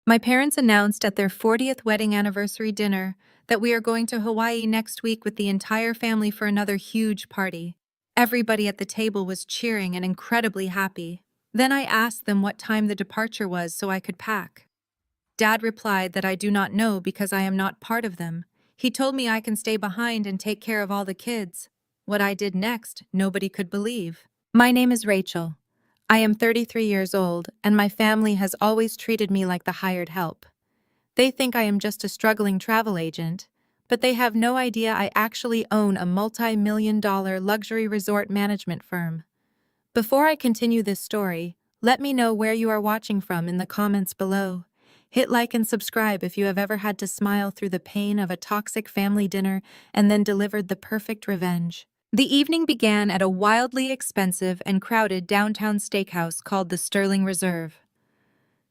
My parents announced at their 40th wedding anniversary dinner that we are going to Hawaii next week with the entire family for another huge party. Everybody at the table was cheering and incredibly happy. Then I asked them what time the departure was so I could pack. Dad replied that I do not know because I am not part of them. He told me I can stay behind and take care of all the kids. What I did next, nobody could believe. My name is Rachel. I am 33 years old, and my family has always treated me like the hired help. They think I am just a struggling travel agent, but they have no idea I actually own a multi-million-dollar luxury resort management firm. Before I continue this story, let me know where you are watching from in the comments below. Hit like and subscribe if you have ever had to smile through the pain of a toxic family dinner and then delivered the perfect revenge. The evening began at a wildly expensive and crowded downtown steakhouse called the Sterling Reserve.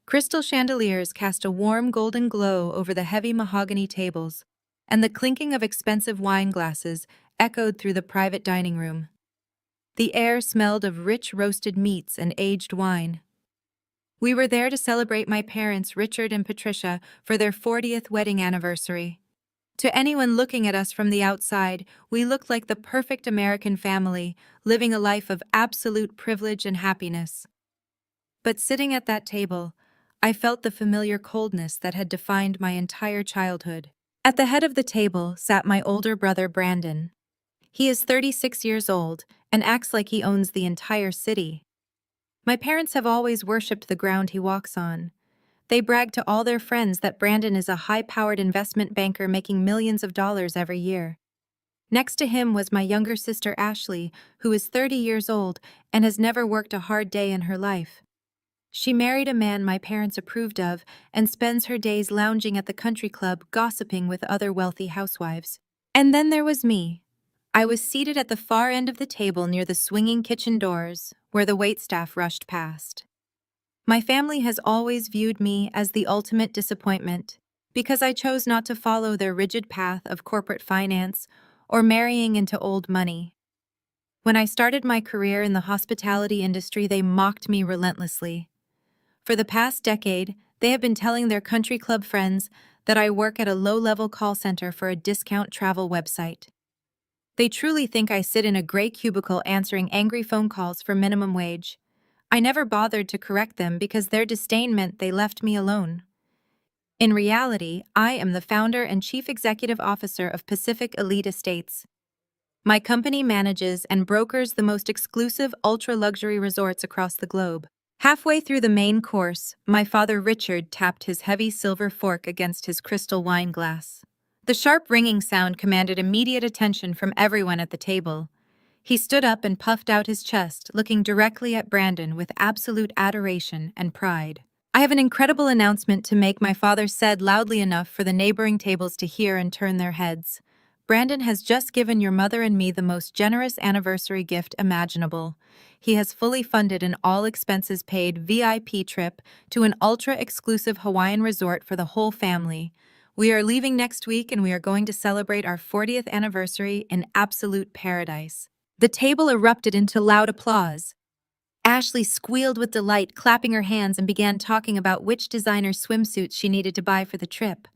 Crystal chandeliers cast a warm golden glow over the heavy mahogany tables, and the clinking of expensive wine glasses echoed through the private dining room. The air smelled of rich roasted meats and aged wine. We were there to celebrate my parents, Richard and Patricia, for their 40th wedding anniversary. To anyone looking at us from the outside, we looked like the perfect American family, living a life of absolute privilege and happiness. But sitting at that table, I felt the familiar coldness that had defined my entire childhood. At the head of the table sat my older brother, Brandon. He is 36 years old and acts like he owns the entire city. My parents have always worshipped the ground he walks on. They brag to all their friends that Brandon is a high-powered investment banker making millions of dollars every year. Next to him was my younger sister Ashley, who is 30 years old and has never worked a hard day in her life. She married a man my parents approved of and spends her days lounging at the country club gossiping with other wealthy housewives. And then there was me. I was seated at the far end of the table near the swinging kitchen doors, where the waitstaff rushed past. My family has always viewed me as the ultimate disappointment because I chose not to follow their rigid path of corporate finance or marrying into old money. When I started my career in the hospitality industry, they mocked me relentlessly. For the past decade, they have been telling their country club friends that I work at a low-level call center for a discount travel website. They truly think I sit in a gray cubicle answering angry phone calls for minimum wage. I never bothered to correct them because their disdain meant they left me alone. In reality, I am the founder and chief executive officer of Pacific Elite Estates. My company manages and brokers the most exclusive ultra-luxury resorts across the globe. Halfway through the main course, my father Richard tapped his heavy silver fork against his crystal wine glass. The sharp ringing sound commanded immediate attention from everyone at the table. He stood up and puffed out his chest, looking directly at Brandon with absolute adoration and pride. "I have an incredible announcement to make," my father said loudly enough for the neighboring tables to hear and turn their heads. "Brandon has just given your mother and me the most generous anniversary gift imaginable. He has fully funded an all-expenses-paid VIP trip to an ultra-exclusive Hawaiian resort for the whole family. We are leaving next week and we are going to celebrate our 40th anniversary in absolute paradise." The table erupted into loud applause. Ashley squealed with delight, clapping her hands, and began talking about which designer swimsuits she needed to buy for the trip.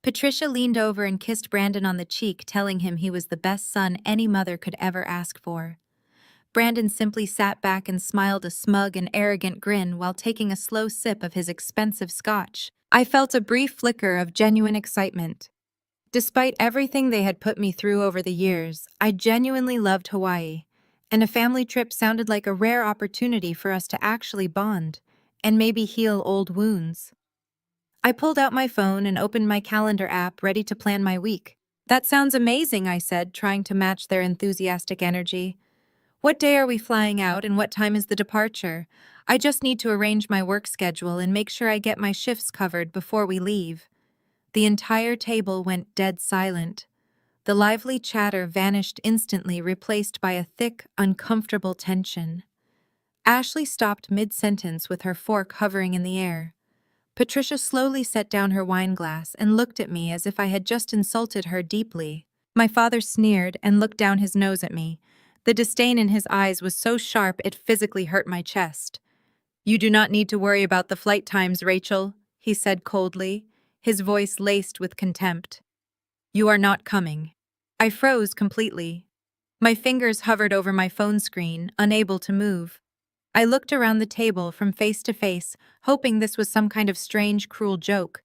Patricia leaned over and kissed Brandon on the cheek, telling him he was the best son any mother could ever ask for. Brandon simply sat back and smiled a smug and arrogant grin while taking a slow sip of his expensive scotch. I felt a brief flicker of genuine excitement. Despite everything they had put me through over the years, I genuinely loved Hawaii, and a family trip sounded like a rare opportunity for us to actually bond and maybe heal old wounds. I pulled out my phone and opened my calendar app, ready to plan my week. "That sounds amazing," I said, trying to match their enthusiastic energy. "What day are we flying out and what time is the departure? I just need to arrange my work schedule and make sure I get my shifts covered before we leave." The entire table went dead silent. The lively chatter vanished instantly, replaced by a thick, uncomfortable tension. Ashley stopped mid-sentence with her fork hovering in the air. Patricia slowly set down her wine glass and looked at me as if I had just insulted her deeply. My father sneered and looked down his nose at me. The disdain in his eyes was so sharp it physically hurt my chest. "You do not need to worry about the flight times, Rachel," he he said coldly, his voice laced with contempt. You are not coming. I froze completely. My fingers hovered over my phone screen, unable to move. I looked around the table from face to face, hoping this was some kind of strange, cruel joke.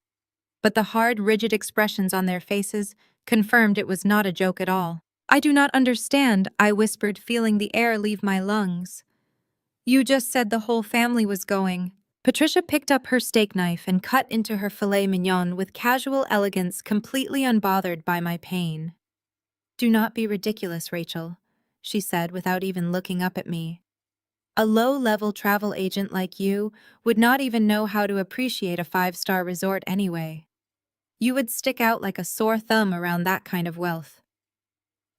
But the hard, rigid expressions on their faces confirmed it was not a joke at all. I do not understand, I whispered, feeling the air leave my lungs. You just said the whole family was going. Patricia picked up her steak knife and cut into her filet mignon with casual elegance, completely unbothered by my pain. Do not be ridiculous, Rachel, she said without even looking up at me. A low-level travel agent like you would not even know how to appreciate a five-star resort anyway. You would stick out like a sore thumb around that kind of wealth.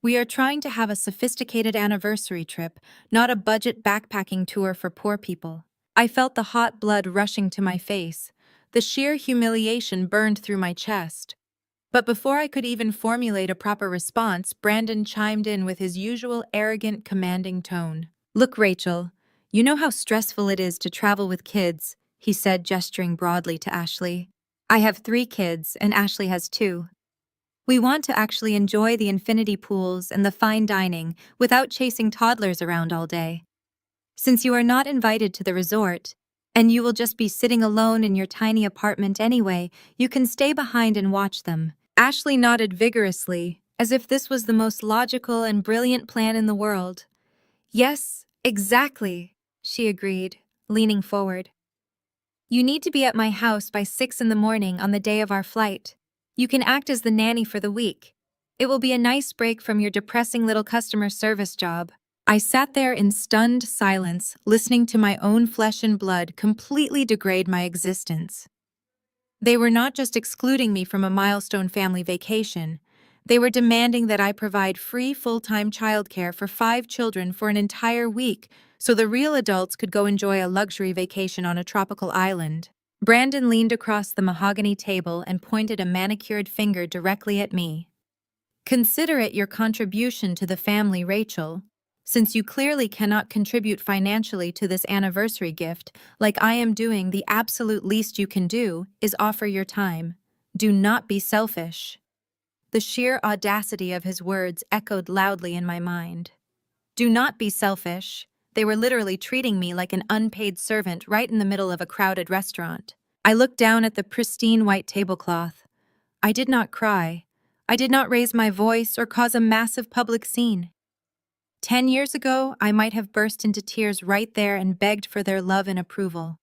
We are trying to have a sophisticated anniversary trip, not a budget backpacking tour for poor people. I felt the hot blood rushing to my face. The sheer humiliation burned through my chest. But before I could even formulate a proper response, Brandon chimed in with his usual arrogant, commanding tone. Look, Rachel, you know how stressful it is to travel with kids, he said, gesturing broadly to Ashley. I have 3 kids, and Ashley has 2. We want to actually enjoy the infinity pools and the fine dining without chasing toddlers around all day. Since you are not invited to the resort, and you will just be sitting alone in your tiny apartment anyway, you can stay behind and watch them. Ashley nodded vigorously, as if this was the most logical and brilliant plan in the world. Yes, exactly, she agreed, leaning forward. You need to be at my house by 6 in the morning on the day of our flight. You can act as the nanny for the week. It will be a nice break from your depressing little customer service job. I sat there in stunned silence, listening to my own flesh and blood completely degrade my existence. They were not just excluding me from a milestone family vacation. They were demanding that I provide free full-time childcare for 5 children for an entire week so the real adults could go enjoy a luxury vacation on a tropical island. Brandon leaned across the mahogany table and pointed a manicured finger directly at me. Consider it your contribution to the family, Rachel. Since you clearly cannot contribute financially to this anniversary gift, like I am doing, the absolute least you can do is offer your time. Do not be selfish. The sheer audacity of his words echoed loudly in my mind. Do not be selfish. They were literally treating me like an unpaid servant right in the middle of a crowded restaurant. I looked down at the pristine white tablecloth. I did not cry. I did not raise my voice or cause a massive public scene. 10 years ago, I might have burst into tears right there and begged for their love and approval.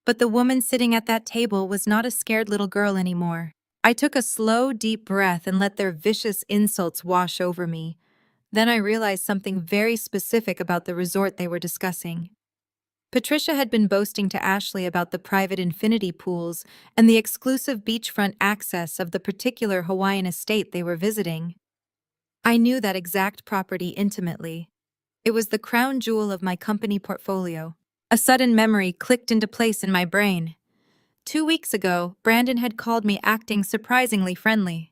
But the woman sitting at that table was not a scared little girl anymore. I took a slow, deep breath and let their vicious insults wash over me. Then I realized something very specific about the resort they were discussing. Patricia had been boasting to Ashley about the private infinity pools and the exclusive beachfront access of the particular Hawaiian estate they were visiting. I knew that exact property intimately. It was the crown jewel of my company portfolio. A sudden memory clicked into place in my brain. 2 weeks ago, Brandon had called me acting surprisingly friendly.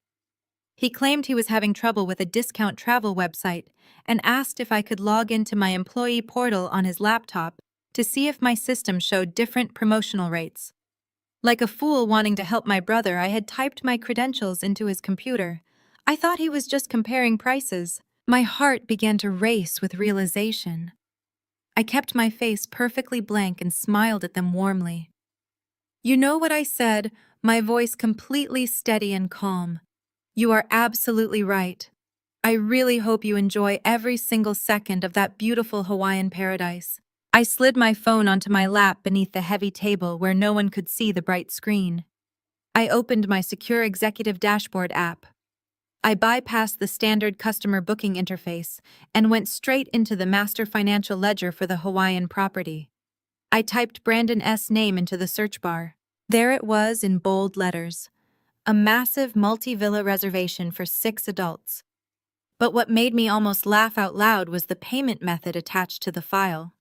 He claimed he was having trouble with a discount travel website and asked if I could log into my employee portal on his laptop to see if my system showed different promotional rates. Like a fool wanting to help my brother, I had typed my credentials into his computer. I thought he was just comparing prices. My heart began to race with realization. I kept my face perfectly blank and smiled at them warmly. You know what I said, my voice completely steady and calm. You are absolutely right. I really hope you enjoy every single second of that beautiful Hawaiian paradise. I slid my phone onto my lap beneath the heavy table where no one could see the bright screen. I opened my secure executive dashboard app. I bypassed the standard customer booking interface and went straight into the master financial ledger for the Hawaiian property. I typed Brandon S. name into the search bar. There it was in bold letters. A massive multi-villa reservation for 6 adults. But what made me almost laugh out loud was the payment method attached to the file.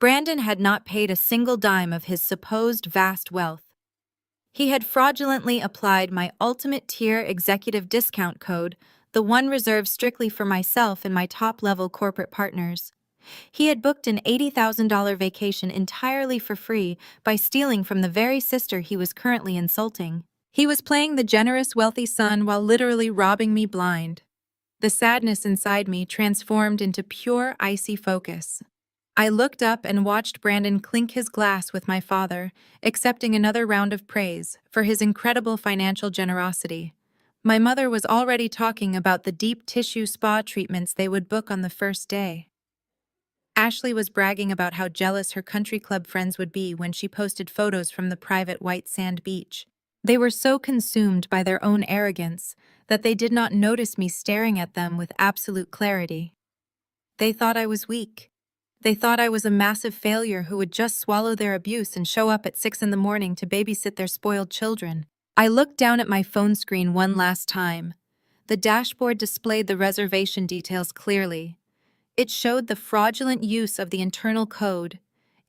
Brandon had not paid a single dime of his supposed vast wealth. He had fraudulently applied my ultimate tier executive discount code, the one reserved strictly for myself and my top-level corporate partners. He had booked an $80,000 vacation entirely for free by stealing from the very sister he was currently insulting. He was playing the generous, wealthy son while literally robbing me blind. The sadness inside me transformed into pure, icy focus. I looked up and watched Brandon clink his glass with my father, accepting another round of praise for his incredible financial generosity. My mother was already talking about the deep tissue spa treatments they would book on the first day. Ashley was bragging about how jealous her country club friends would be when she posted photos from the private white sand beach. They were so consumed by their own arrogance that they did not notice me staring at them with absolute clarity. They thought I was weak. They thought I was a massive failure who would just swallow their abuse and show up at 6 in the morning to babysit their spoiled children. I looked down at my phone screen one last time. The dashboard displayed the reservation details clearly. It showed the fraudulent use of the internal code.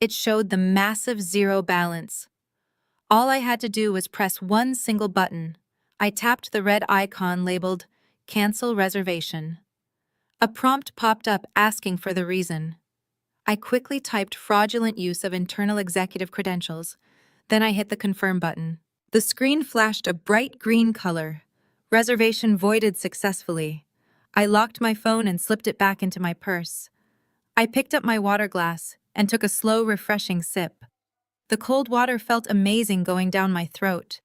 It showed the massive zero balance. All I had to do was press one single button. I tapped the red icon labeled Cancel Reservation. A prompt popped up asking for the reason. I quickly typed fraudulent use of internal executive credentials. Then I hit the confirm button. The screen flashed a bright green color. Reservation voided successfully. I locked my phone and slipped it back into my purse. I picked up my water glass and took a slow, refreshing sip. The cold water felt amazing going down my throat.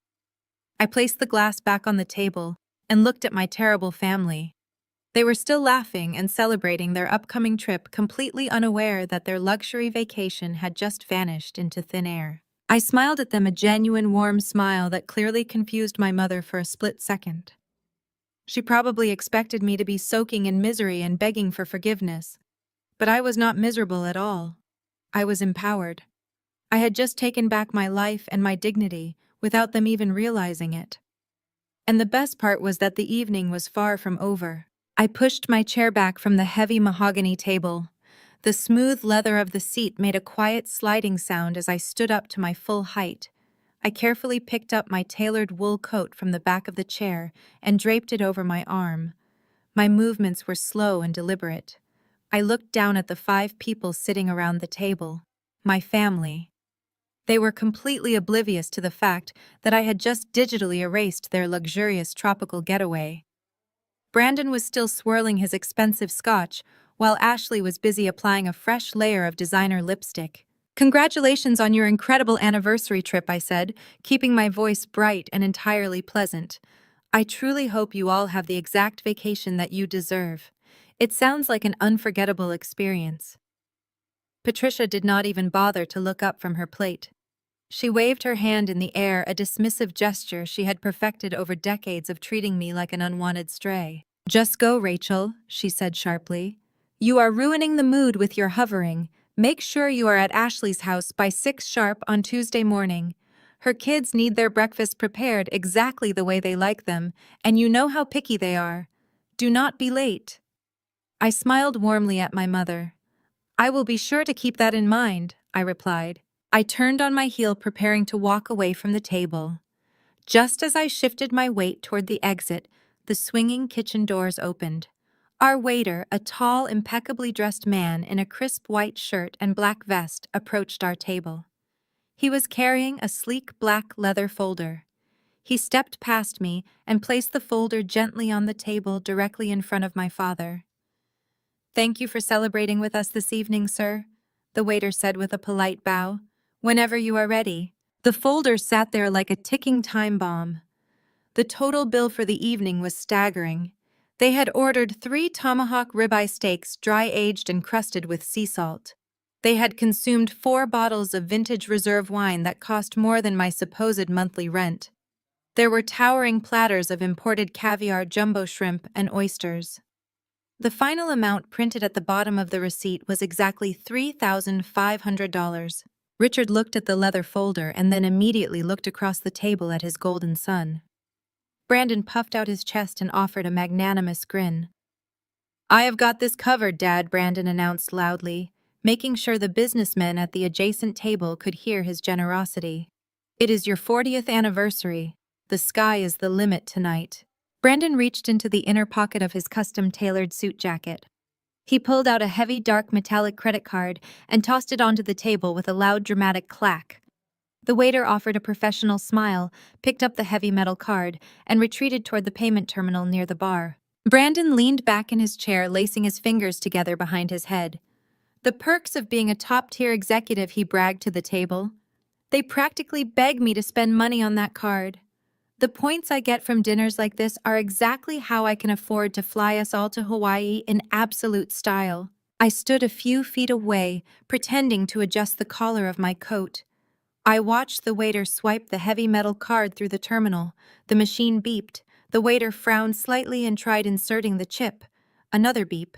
I placed the glass back on the table and looked at my terrible family. They were still laughing and celebrating their upcoming trip, completely unaware that their luxury vacation had just vanished into thin air. I smiled at them, a genuine warm smile that clearly confused my mother for a split second. She probably expected me to be soaking in misery and begging for forgiveness. But I was not miserable at all. I was empowered. I had just taken back my life and my dignity without them even realizing it. And the best part was that the evening was far from over. I pushed my chair back from the heavy mahogany table. The smooth leather of the seat made a quiet sliding sound as I stood up to my full height. I carefully picked up my tailored wool coat from the back of the chair and draped it over my arm. My movements were slow and deliberate. I looked down at the 5 people sitting around the table. My family. They were completely oblivious to the fact that I had just digitally erased their luxurious tropical getaway. Brandon was still swirling his expensive scotch, while Ashley was busy applying a fresh layer of designer lipstick. "Congratulations on your incredible anniversary trip," I said, keeping my voice bright and entirely pleasant. "I truly hope you all have the exact vacation that you deserve. It sounds like an unforgettable experience." Patricia did not even bother to look up from her plate. She waved her hand in the air, a dismissive gesture she had perfected over decades of treating me like an unwanted stray. "Just go, Rachel," she said sharply. "You are ruining the mood with your hovering. Make sure you are at Ashley's house by 6 sharp on Tuesday morning. Her kids need their breakfast prepared exactly the way they like them, and you know how picky they are. Do not be late." I smiled warmly at my mother. "I will be sure to keep that in mind," I replied. I turned on my heel, preparing to walk away from the table. Just as I shifted my weight toward the exit, the swinging kitchen doors opened. Our waiter, a tall, impeccably dressed man in a crisp white shirt and black vest, approached our table. He was carrying a sleek black leather folder. He stepped past me and placed the folder gently on the table directly in front of my father. "Thank you for celebrating with us this evening, sir," the waiter said with a polite bow. "Whenever you are ready." The folder sat there like a ticking time bomb. The total bill for the evening was staggering. They had ordered 3 tomahawk ribeye steaks, dry-aged and crusted with sea salt. They had consumed 4 bottles of vintage reserve wine that cost more than my supposed monthly rent. There were towering platters of imported caviar, jumbo shrimp, and oysters. The final amount printed at the bottom of the receipt was exactly $3,500. Richard looked at the leather folder and then immediately looked across the table at his golden son. Brandon puffed out his chest and offered a magnanimous grin. "I have got this covered, Dad," Brandon announced loudly, making sure the businessmen at the adjacent table could hear his generosity. "It is your 40th anniversary. The sky is the limit tonight." Brandon reached into the inner pocket of his custom-tailored suit jacket. He pulled out a heavy, dark metallic credit card and tossed it onto the table with a loud, dramatic clack. The waiter offered a professional smile, picked up the heavy metal card, and retreated toward the payment terminal near the bar. Brandon leaned back in his chair, lacing his fingers together behind his head. The perks of being a top-tier executive, he bragged to the table. They practically beg me to spend money on that card. The points I get from dinners like this are exactly how I can afford to fly us all to Hawaii in absolute style. I stood a few feet away, pretending to adjust the collar of my coat. I watched the waiter swipe the heavy metal card through the terminal. The machine beeped. The waiter frowned slightly and tried inserting the chip. Another beep.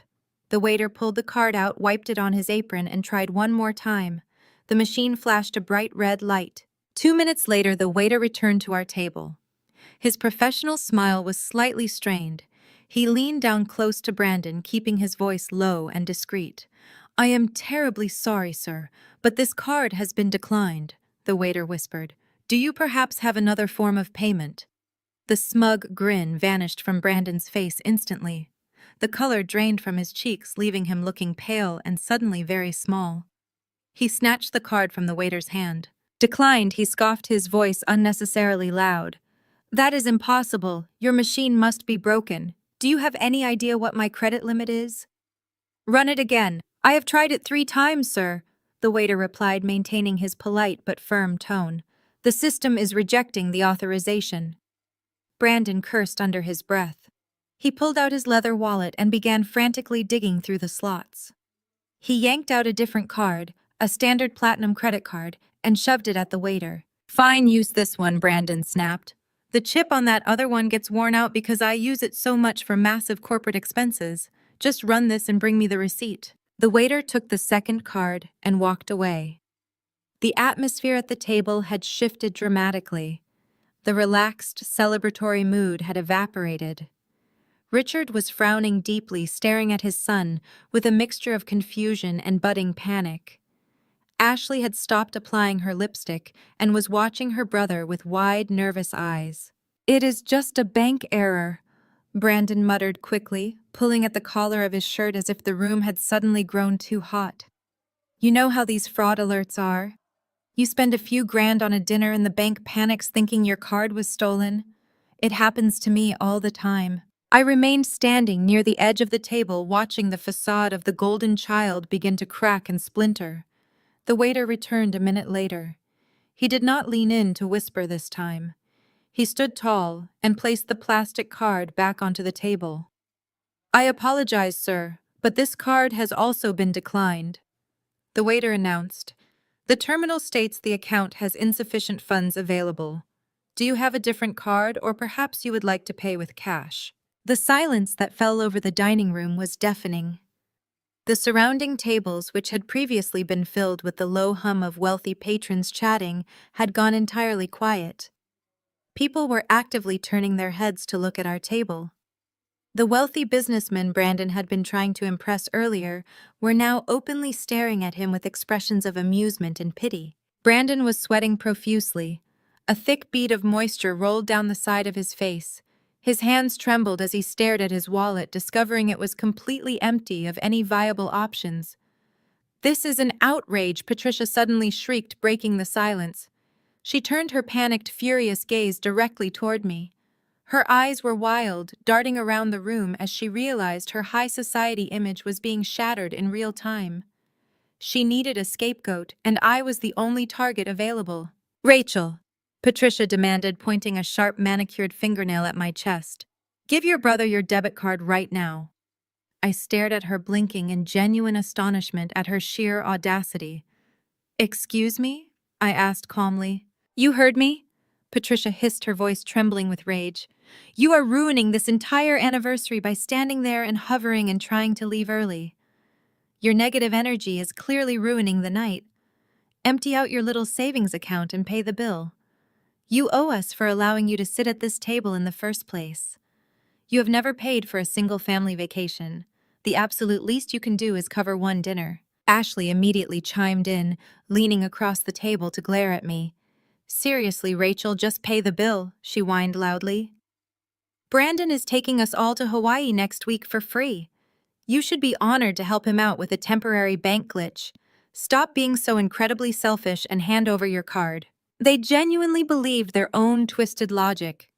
The waiter pulled the card out, wiped it on his apron, and tried one more time. The machine flashed a bright red light. 2 minutes later, the waiter returned to our table. His professional smile was slightly strained. He leaned down close to Brandon, keeping his voice low and discreet. "I am terribly sorry, sir, but this card has been declined," the waiter whispered. "Do you perhaps have another form of payment?" The smug grin vanished from Brandon's face instantly. The color drained from his cheeks, leaving him looking pale and suddenly very small. He snatched the card from the waiter's hand. "Declined," he scoffed, his voice unnecessarily loud. "That is impossible. Your machine must be broken. Do you have any idea what my credit limit is?" "Run it again. I have tried it 3 times, sir," the waiter replied, maintaining his polite but firm tone. "The system is rejecting the authorization." Brandon cursed under his breath. He pulled out his leather wallet and began frantically digging through the slots. He yanked out a different card, a standard platinum credit card, and shoved it at the waiter. "Fine, use this one," Brandon snapped. "The chip on that other one gets worn out because I use it so much for massive corporate expenses. Just run this and bring me the receipt." The waiter took the second card and walked away. The atmosphere at the table had shifted dramatically. The relaxed, celebratory mood had evaporated. Richard was frowning deeply, staring at his son with a mixture of confusion and budding panic. Ashley had stopped applying her lipstick and was watching her brother with wide, nervous eyes. "It is just a bank error," Brandon muttered quickly, pulling at the collar of his shirt as if the room had suddenly grown too hot. "You know how these fraud alerts are? You spend a few grand on a dinner and the bank panics thinking your card was stolen. It happens to me all the time." I remained standing near the edge of the table, watching the facade of the golden child begin to crack and splinter. The waiter returned a minute later. He did not lean in to whisper this time. He stood tall and placed the plastic card back onto the table. "I apologize, sir, but this card has also been declined," the waiter announced. "The terminal states the account has insufficient funds available. Do you have a different card, or perhaps you would like to pay with cash?" The silence that fell over the dining room was deafening. The surrounding tables, which had previously been filled with the low hum of wealthy patrons chatting, had gone entirely quiet. People were actively turning their heads to look at our table. The wealthy businessmen Brandon had been trying to impress earlier were now openly staring at him with expressions of amusement and pity. Brandon was sweating profusely. A thick bead of moisture rolled down the side of his face. His hands trembled as he stared at his wallet, discovering it was completely empty of any viable options. "This is an outrage," Patricia suddenly shrieked, breaking the silence. She turned her panicked, furious gaze directly toward me. Her eyes were wild, darting around the room as she realized her high society image was being shattered in real time. She needed a scapegoat, and I was the only target available. "Rachel," Patricia demanded, pointing a sharp manicured fingernail at my chest. "Give your brother your debit card right now." I stared at her, blinking in genuine astonishment at her sheer audacity. "Excuse me?" I asked calmly. "You heard me?" Patricia hissed, her voice trembling with rage. "You are ruining this entire anniversary by standing there and hovering and trying to leave early. Your negative energy is clearly ruining the night. Empty out your little savings account and pay the bill. You owe us for allowing you to sit at this table in the first place. You have never paid for a single family vacation. The absolute least you can do is cover one dinner." Ashley immediately chimed in, leaning across the table to glare at me. "Seriously, Rachel, just pay the bill," she whined loudly. "Brandon is taking us all to Hawaii next week for free. You should be honored to help him out with a temporary bank glitch. Stop being so incredibly selfish and hand over your card. They genuinely believed their own twisted logic.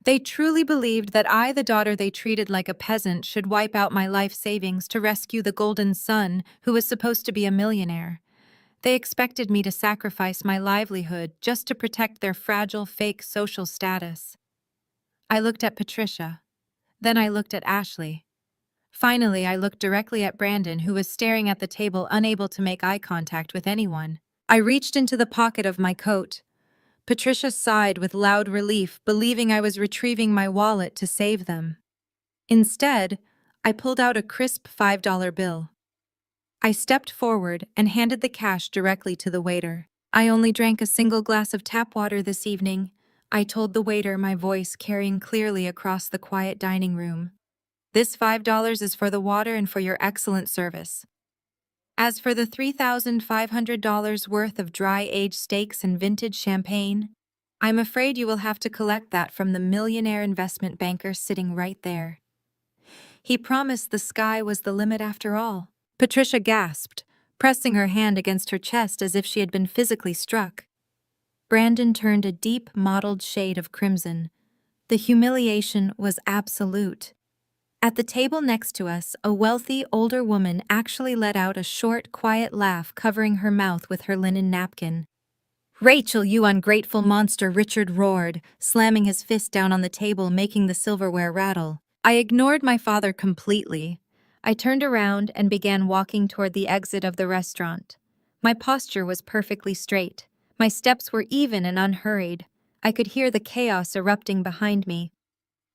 They truly believed that I, the daughter they treated like a peasant, should wipe out my life savings to rescue the golden son who was supposed to be a millionaire. They expected me to sacrifice my livelihood just to protect their fragile, fake social status. I looked at Patricia. Then I looked at Ashley. Finally, I looked directly at Brandon, who was staring at the table, unable to make eye contact with anyone. I reached into the pocket of my coat. Patricia sighed with loud relief, believing I was retrieving my wallet to save them. Instead, I pulled out a crisp $5 bill. I stepped forward and handed the cash directly to the waiter. I only drank a single glass of tap water this evening, I told the waiter, my voice carrying clearly across the quiet dining room. This $5 is for the water and for your excellent service. As for the $3,500 worth of dry-aged steaks and vintage champagne, I'm afraid you will have to collect that from the millionaire investment banker sitting right there. He promised the sky was the limit after all. Patricia gasped, pressing her hand against her chest as if she had been physically struck. Brandon turned a deep, mottled shade of crimson. The humiliation was absolute. At the table next to us, a wealthy, older woman actually let out a short, quiet laugh, covering her mouth with her linen napkin. "Rachel, you ungrateful monster," Richard roared, slamming his fist down on the table, making the silverware rattle. I ignored my father completely. I turned around and began walking toward the exit of the restaurant. My posture was perfectly straight. My steps were even and unhurried. I could hear the chaos erupting behind me.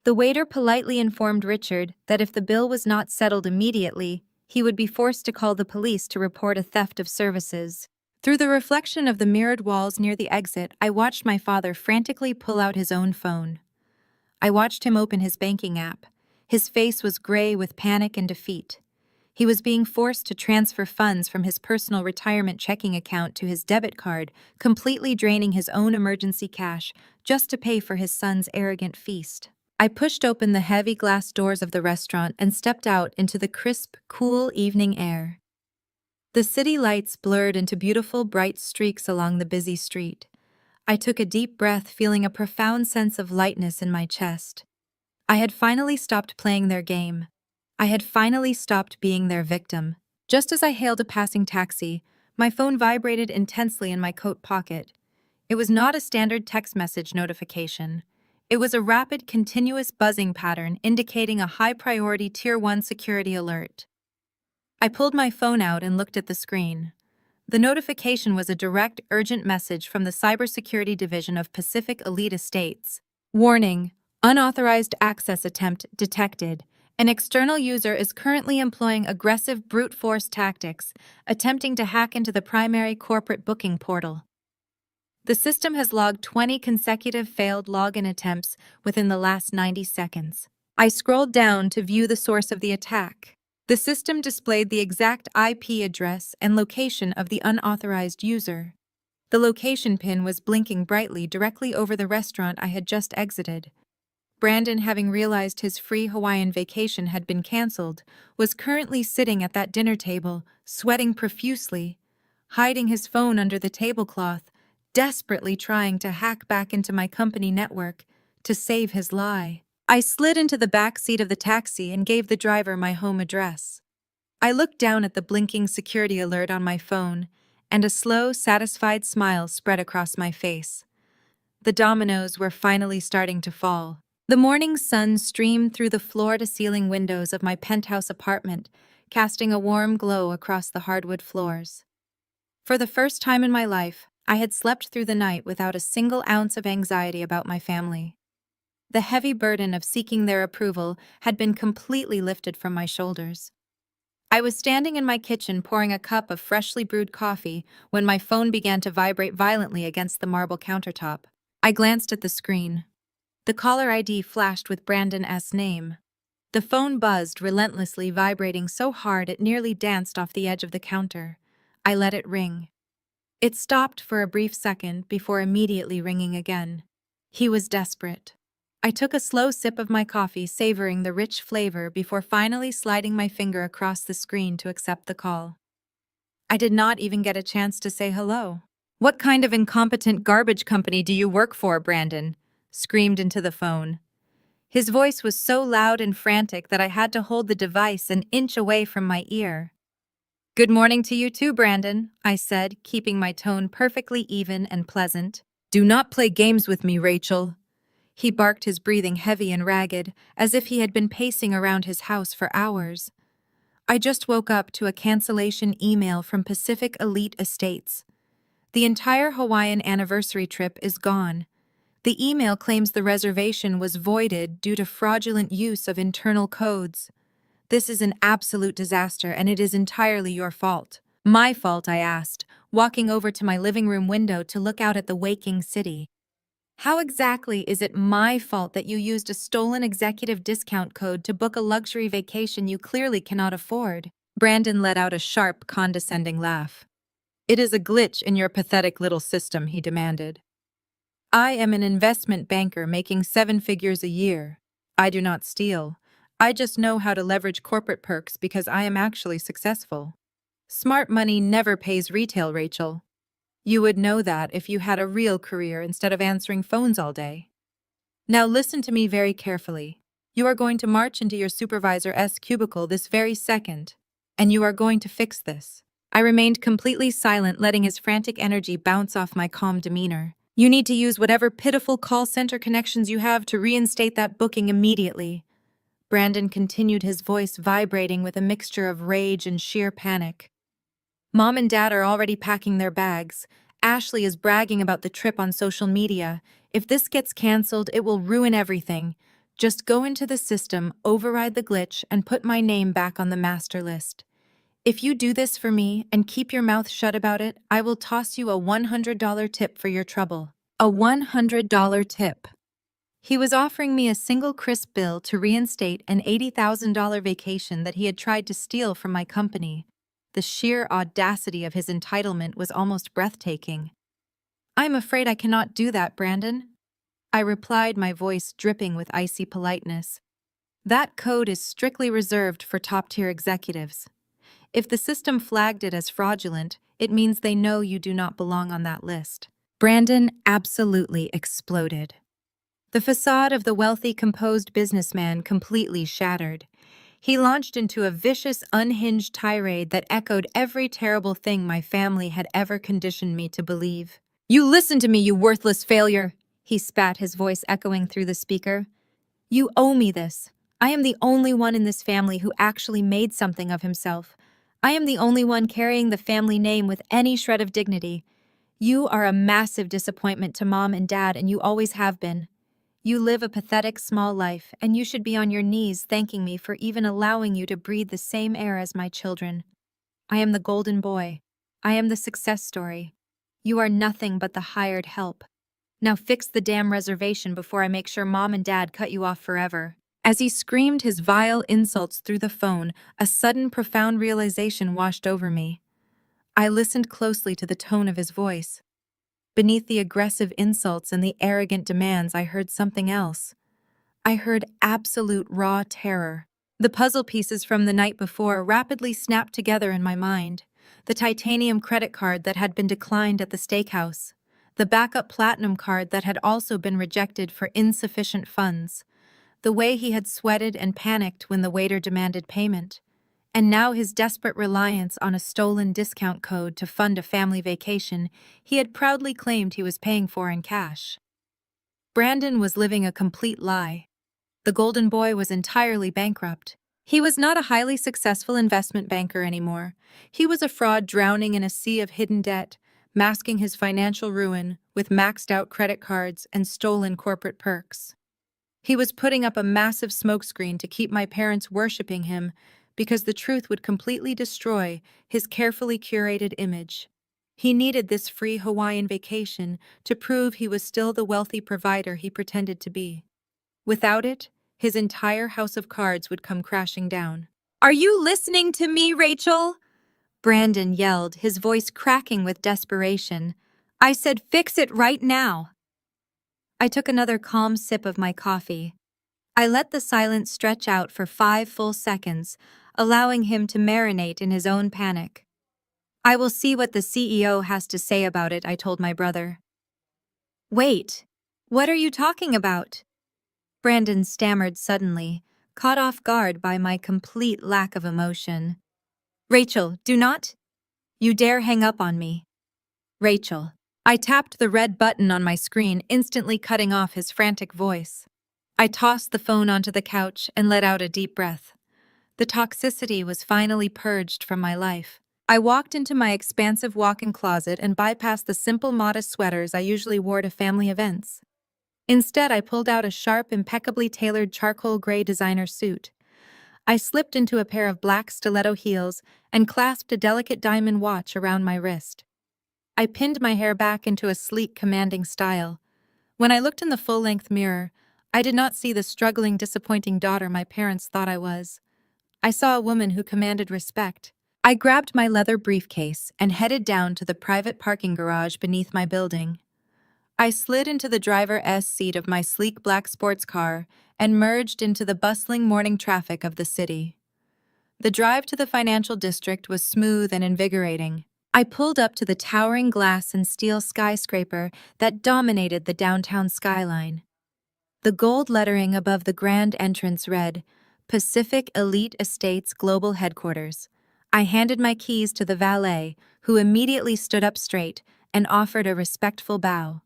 The waiter politely informed Richard that if the bill was not settled immediately, he would be forced to call the police to report a theft of services. Through the reflection of the mirrored walls near the exit, I watched my father frantically pull out his own phone. I watched him open his banking app. His face was gray with panic and defeat. He was being forced to transfer funds from his personal retirement checking account to his debit card, completely draining his own emergency cash just to pay for his son's arrogant feast. I pushed open the heavy glass doors of the restaurant and stepped out into the crisp, cool evening air. The city lights blurred into beautiful, bright streaks along the busy street. I took a deep breath, feeling a profound sense of lightness in my chest. I had finally stopped playing their game. I had finally stopped being their victim. Just as I hailed a passing taxi, my phone vibrated intensely in my coat pocket. It was not a standard text message notification. It was a rapid, continuous buzzing pattern indicating a high-priority Tier 1 security alert. I pulled my phone out and looked at the screen. The notification was a direct, urgent message from the Cybersecurity Division of Pacific Elite Estates. Warning: unauthorized access attempt detected. An external user is currently employing aggressive brute force tactics, attempting to hack into the primary corporate booking portal. The system has logged 20 consecutive failed login attempts within the last 90 seconds. I scrolled down to view the source of the attack. The system displayed the exact IP address and location of the unauthorized user. The location pin was blinking brightly directly over the restaurant I had just exited. Brandon, having realized his free Hawaiian vacation had been canceled, was currently sitting at that dinner table, sweating profusely, hiding his phone under the tablecloth, desperately trying to hack back into my company network to save his lie. I slid into the back seat of the taxi and gave the driver my home address. I looked down at the blinking security alert on my phone, and a slow, satisfied smile spread across my face. The dominoes were finally starting to fall. The morning sun streamed through the floor-to-ceiling windows of my penthouse apartment, casting a warm glow across the hardwood floors. For the first time in my life, I had slept through the night without a single ounce of anxiety about my family. The heavy burden of seeking their approval had been completely lifted from my shoulders. I was standing in my kitchen pouring a cup of freshly brewed coffee when my phone began to vibrate violently against the marble countertop. I glanced at the screen. The caller ID flashed with Brandon S. name. The phone buzzed relentlessly, vibrating so hard it nearly danced off the edge of the counter. I let it ring. It stopped for a brief second before immediately ringing again. He was desperate. I took a slow sip of my coffee, savoring the rich flavor before finally sliding my finger across the screen to accept the call. I did not even get a chance to say hello. "What kind of incompetent garbage company do you work for, Brandon?" screamed into the phone. His voice was so loud and frantic that I had to hold the device an inch away from my ear. "Good morning to you too, Brandon," I said, keeping my tone perfectly even and pleasant. "Do not play games with me, Rachel." He barked, his breathing heavy and ragged, as if he had been pacing around his house for hours. I just woke up to a cancellation email from Pacific Elite Estates. The entire Hawaiian anniversary trip is gone. The email claims the reservation was voided due to fraudulent use of internal codes. "This is an absolute disaster, and it is entirely your fault." "My fault?" I asked, walking over to my living room window to look out at the waking city. "How exactly is it my fault that you used a stolen executive discount code to book a luxury vacation you clearly cannot afford?" Brandon let out a sharp, condescending laugh. "It is a glitch in your pathetic little system," he demanded. "I am an investment banker making 7 figures a year. I do not steal. I just know how to leverage corporate perks because I am actually successful. Smart money never pays retail, Rachel. You would know that if you had a real career instead of answering phones all day. Now listen to me very carefully. You are going to march into your supervisor's cubicle this very second, and you are going to fix this." I remained completely silent, letting his frantic energy bounce off my calm demeanor. "You need to use whatever pitiful call center connections you have to reinstate that booking immediately." Brandon continued, his voice vibrating with a mixture of rage and sheer panic. "Mom and Dad are already packing their bags. Ashley is bragging about the trip on social media. If this gets canceled, it will ruin everything. Just go into the system, override the glitch, and put my name back on the master list. If you do this for me and keep your mouth shut about it, I will toss you a $100 tip for your trouble." A $100 tip. He was offering me a single crisp bill to reinstate an $80,000 vacation that he had tried to steal from my company. The sheer audacity of his entitlement was almost breathtaking. "I'm afraid I cannot do that, Brandon," I replied, my voice dripping with icy politeness. "That code is strictly reserved for top-tier executives. If the system flagged it as fraudulent, it means they know you do not belong on that list." Brandon absolutely exploded. The facade of the wealthy, composed businessman completely shattered. He launched into a vicious, unhinged tirade that echoed every terrible thing my family had ever conditioned me to believe. "You listen to me, you worthless failure!" he spat, his voice echoing through the speaker. "You owe me this. I am the only one in this family who actually made something of himself. I am the only one carrying the family name with any shred of dignity. You are a massive disappointment to Mom and Dad, and you always have been. You live a pathetic small life, and you should be on your knees thanking me for even allowing you to breathe the same air as my children. I am the golden boy. I am the success story. You are nothing but the hired help. Now fix the damn reservation before I make sure Mom and Dad cut you off forever." As he screamed his vile insults through the phone, a sudden, profound realization washed over me. I listened closely to the tone of his voice. Beneath the aggressive insults and the arrogant demands, I heard something else. I heard absolute raw terror. The puzzle pieces from the night before rapidly snapped together in my mind. The titanium credit card that had been declined at the steakhouse. The backup platinum card that had also been rejected for insufficient funds. The way he had sweated and panicked when the waiter demanded payment. And now his desperate reliance on a stolen discount code to fund a family vacation he had proudly claimed he was paying for in cash. Brandon was living a complete lie. The golden boy was entirely bankrupt. He was not a highly successful investment banker anymore. He was a fraud drowning in a sea of hidden debt, masking his financial ruin with maxed-out credit cards and stolen corporate perks. He was putting up a massive smokescreen to keep my parents worshiping him because the truth would completely destroy his carefully curated image. He needed this free Hawaiian vacation to prove he was still the wealthy provider he pretended to be. Without it, his entire house of cards would come crashing down. "Are you listening to me, Rachel?" Brandon yelled, his voice cracking with desperation. "I said fix it right now." I took another calm sip of my coffee. I let the silence stretch out for 5 full seconds, allowing him to marinate in his own panic. I will see what the CEO has to say about it, I told my brother. Wait, what are you talking about? Brandon stammered suddenly, caught off guard by my complete lack of emotion. Rachel, do not you dare hang up on me. Rachel. I tapped the red button on my screen, instantly cutting off his frantic voice. I tossed the phone onto the couch and let out a deep breath. The toxicity was finally purged from my life. I walked into my expansive walk-in closet and bypassed the simple, modest sweaters I usually wore to family events. Instead, I pulled out a sharp, impeccably tailored charcoal gray designer suit. I slipped into a pair of black stiletto heels and clasped a delicate diamond watch around my wrist. I pinned my hair back into a sleek, commanding style. When I looked in the full-length mirror, I did not see the struggling, disappointing daughter my parents thought I was. I saw a woman who commanded respect. I grabbed my leather briefcase and headed down to the private parking garage beneath my building. I slid into the driver's seat of my sleek black sports car and merged into the bustling morning traffic of the city. The drive to the financial district was smooth and invigorating. I pulled up to the towering glass and steel skyscraper that dominated the downtown skyline. The gold lettering above the grand entrance read, Pacific Elite Estates Global Headquarters. I handed my keys to the valet, who immediately stood up straight and offered a respectful bow.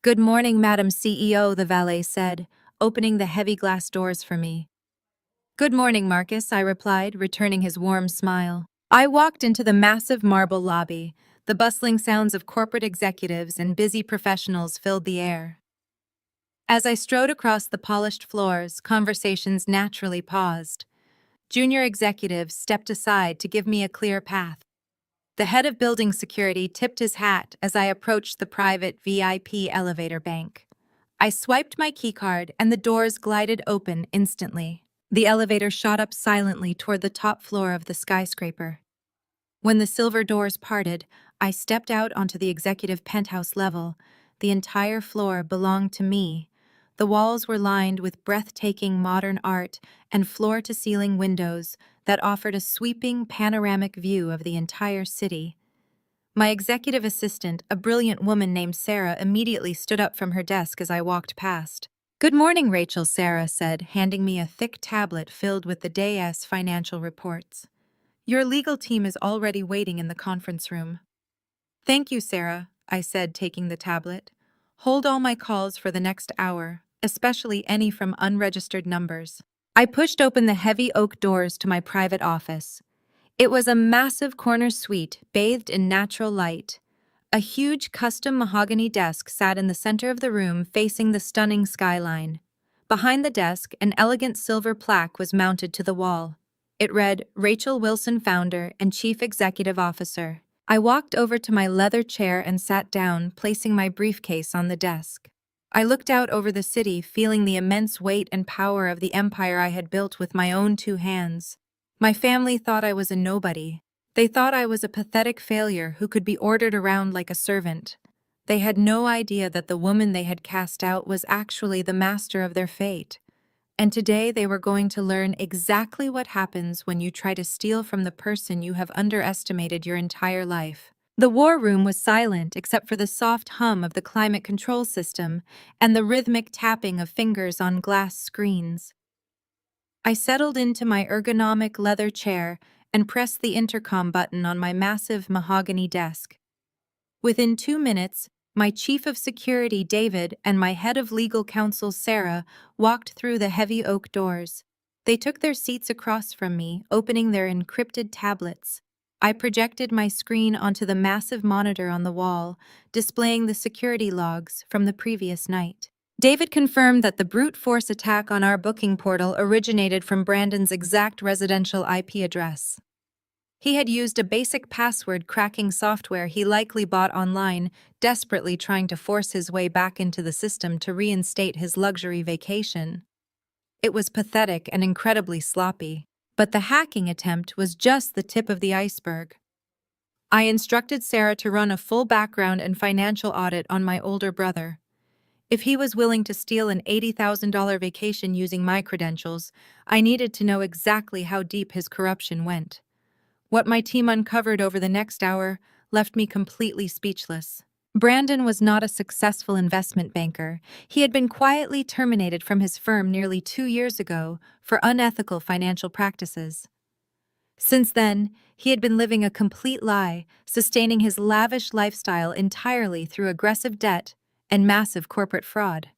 Good morning, Madam CEO, the valet said, opening the heavy glass doors for me. Good morning, Marcus, I replied, returning his warm smile. I walked into the massive marble lobby. The bustling sounds of corporate executives and busy professionals filled the air. As I strode across the polished floors, conversations naturally paused. Junior executives stepped aside to give me a clear path. The head of building security tipped his hat as I approached the private VIP elevator bank. I swiped my keycard and the doors glided open instantly. The elevator shot up silently toward the top floor of the skyscraper. When the silver doors parted, I stepped out onto the executive penthouse level. The entire floor belonged to me. The walls were lined with breathtaking modern art and floor-to-ceiling windows that offered a sweeping panoramic view of the entire city. My executive assistant, a brilliant woman named Sarah, immediately stood up from her desk as I walked past. Good morning, Rachel, Sarah said, handing me a thick tablet filled with the day's financial reports. Your legal team is already waiting in the conference room. Thank you, Sarah, I said, taking the tablet. Hold all my calls for the next hour, especially any from unregistered numbers. I pushed open the heavy oak doors to my private office. It was a massive corner suite bathed in natural light. A huge custom mahogany desk sat in the center of the room facing the stunning skyline. Behind the desk, an elegant silver plaque was mounted to the wall. It read, Rachel Wilson, Founder and Chief Executive Officer. I walked over to my leather chair and sat down, placing my briefcase on the desk. I looked out over the city, feeling the immense weight and power of the empire I had built with my own 2 hands. My family thought I was a nobody. They thought I was a pathetic failure who could be ordered around like a servant. They had no idea that the woman they had cast out was actually the master of their fate. And today they were going to learn exactly what happens when you try to steal from the person you have underestimated your entire life. The war room was silent except for the soft hum of the climate control system and the rhythmic tapping of fingers on glass screens. I settled into my ergonomic leather chair and pressed the intercom button on my massive mahogany desk. Within 2 minutes, my chief of security, David, and my head of legal counsel, Sarah, walked through the heavy oak doors. They took their seats across from me, opening their encrypted tablets. I projected my screen onto the massive monitor on the wall, displaying the security logs from the previous night. David confirmed that the brute force attack on our booking portal originated from Brandon's exact residential IP address. He had used a basic password cracking software he likely bought online, desperately trying to force his way back into the system to reinstate his luxury vacation. It was pathetic and incredibly sloppy, but the hacking attempt was just the tip of the iceberg. I instructed Sarah to run a full background and financial audit on my older brother. If he was willing to steal an $80,000 vacation using my credentials, I needed to know exactly how deep his corruption went. What my team uncovered over the next hour left me completely speechless. Brandon was not a successful investment banker. He had been quietly terminated from his firm nearly 2 years ago for unethical financial practices. Since then, he had been living a complete lie, sustaining his lavish lifestyle entirely through aggressive debt and massive corporate fraud.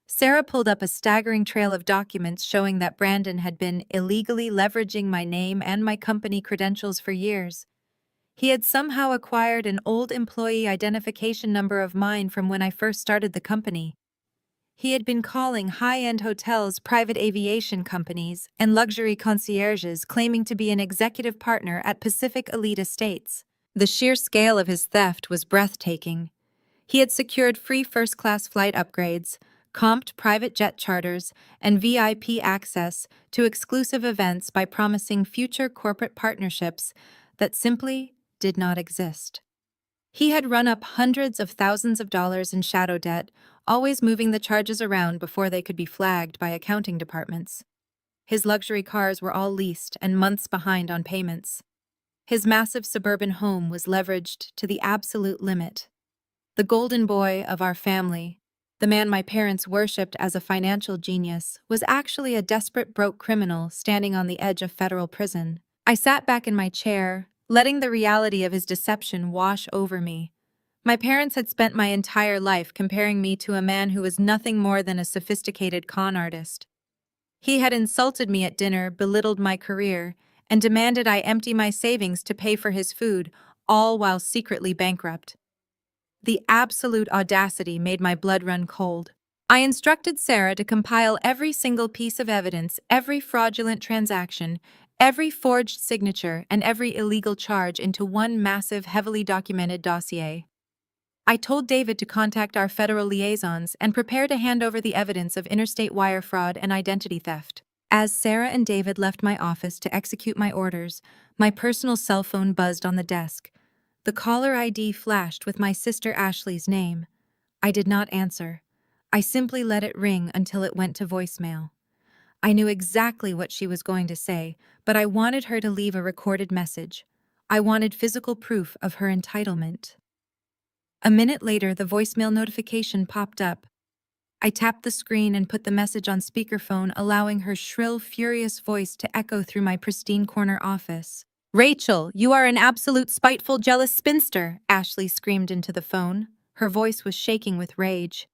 Sarah pulled up a staggering trail of documents showing that Brandon had been illegally leveraging my name and my company credentials for years. He had somehow acquired an old employee identification number of mine from when I first started the company. He had been calling high-end hotels, private aviation companies, and luxury concierges claiming to be an executive partner at Pacific Elite Estates. The sheer scale of his theft was breathtaking. He had secured free first-class flight upgrades, comped private jet charters, and VIP access to exclusive events by promising future corporate partnerships that simply did not exist. He had run up hundreds of thousands of dollars in shadow debt, always moving the charges around before they could be flagged by accounting departments. His luxury cars were all leased and months behind on payments. His massive suburban home was leveraged to the absolute limit. The golden boy of our family, the man my parents worshipped as a financial genius, was actually a desperate broke criminal standing on the edge of federal prison. I sat back in my chair, letting the reality of his deception wash over me. My parents had spent my entire life comparing me to a man who was nothing more than a sophisticated con artist. He had insulted me at dinner, belittled my career, and demanded I empty my savings to pay for his food, all while secretly bankrupt. The absolute audacity made my blood run cold. I instructed Sarah to compile every single piece of evidence, every fraudulent transaction, every forged signature, and every illegal charge into one massive, heavily documented dossier. I told David to contact our federal liaisons and prepare to hand over the evidence of interstate wire fraud and identity theft. As Sarah and David left my office to execute my orders, my personal cell phone buzzed on the desk. The caller ID flashed with my sister Ashley's name. I did not answer. I simply let it ring until it went to voicemail. I knew exactly what she was going to say, but I wanted her to leave a recorded message. I wanted physical proof of her entitlement. A minute later, the voicemail notification popped up. I tapped the screen and put the message on speakerphone, allowing her shrill, furious voice to echo through my pristine corner office. "Rachel, you are an absolute spiteful, jealous spinster," Ashley screamed into the phone. Her voice was shaking with rage.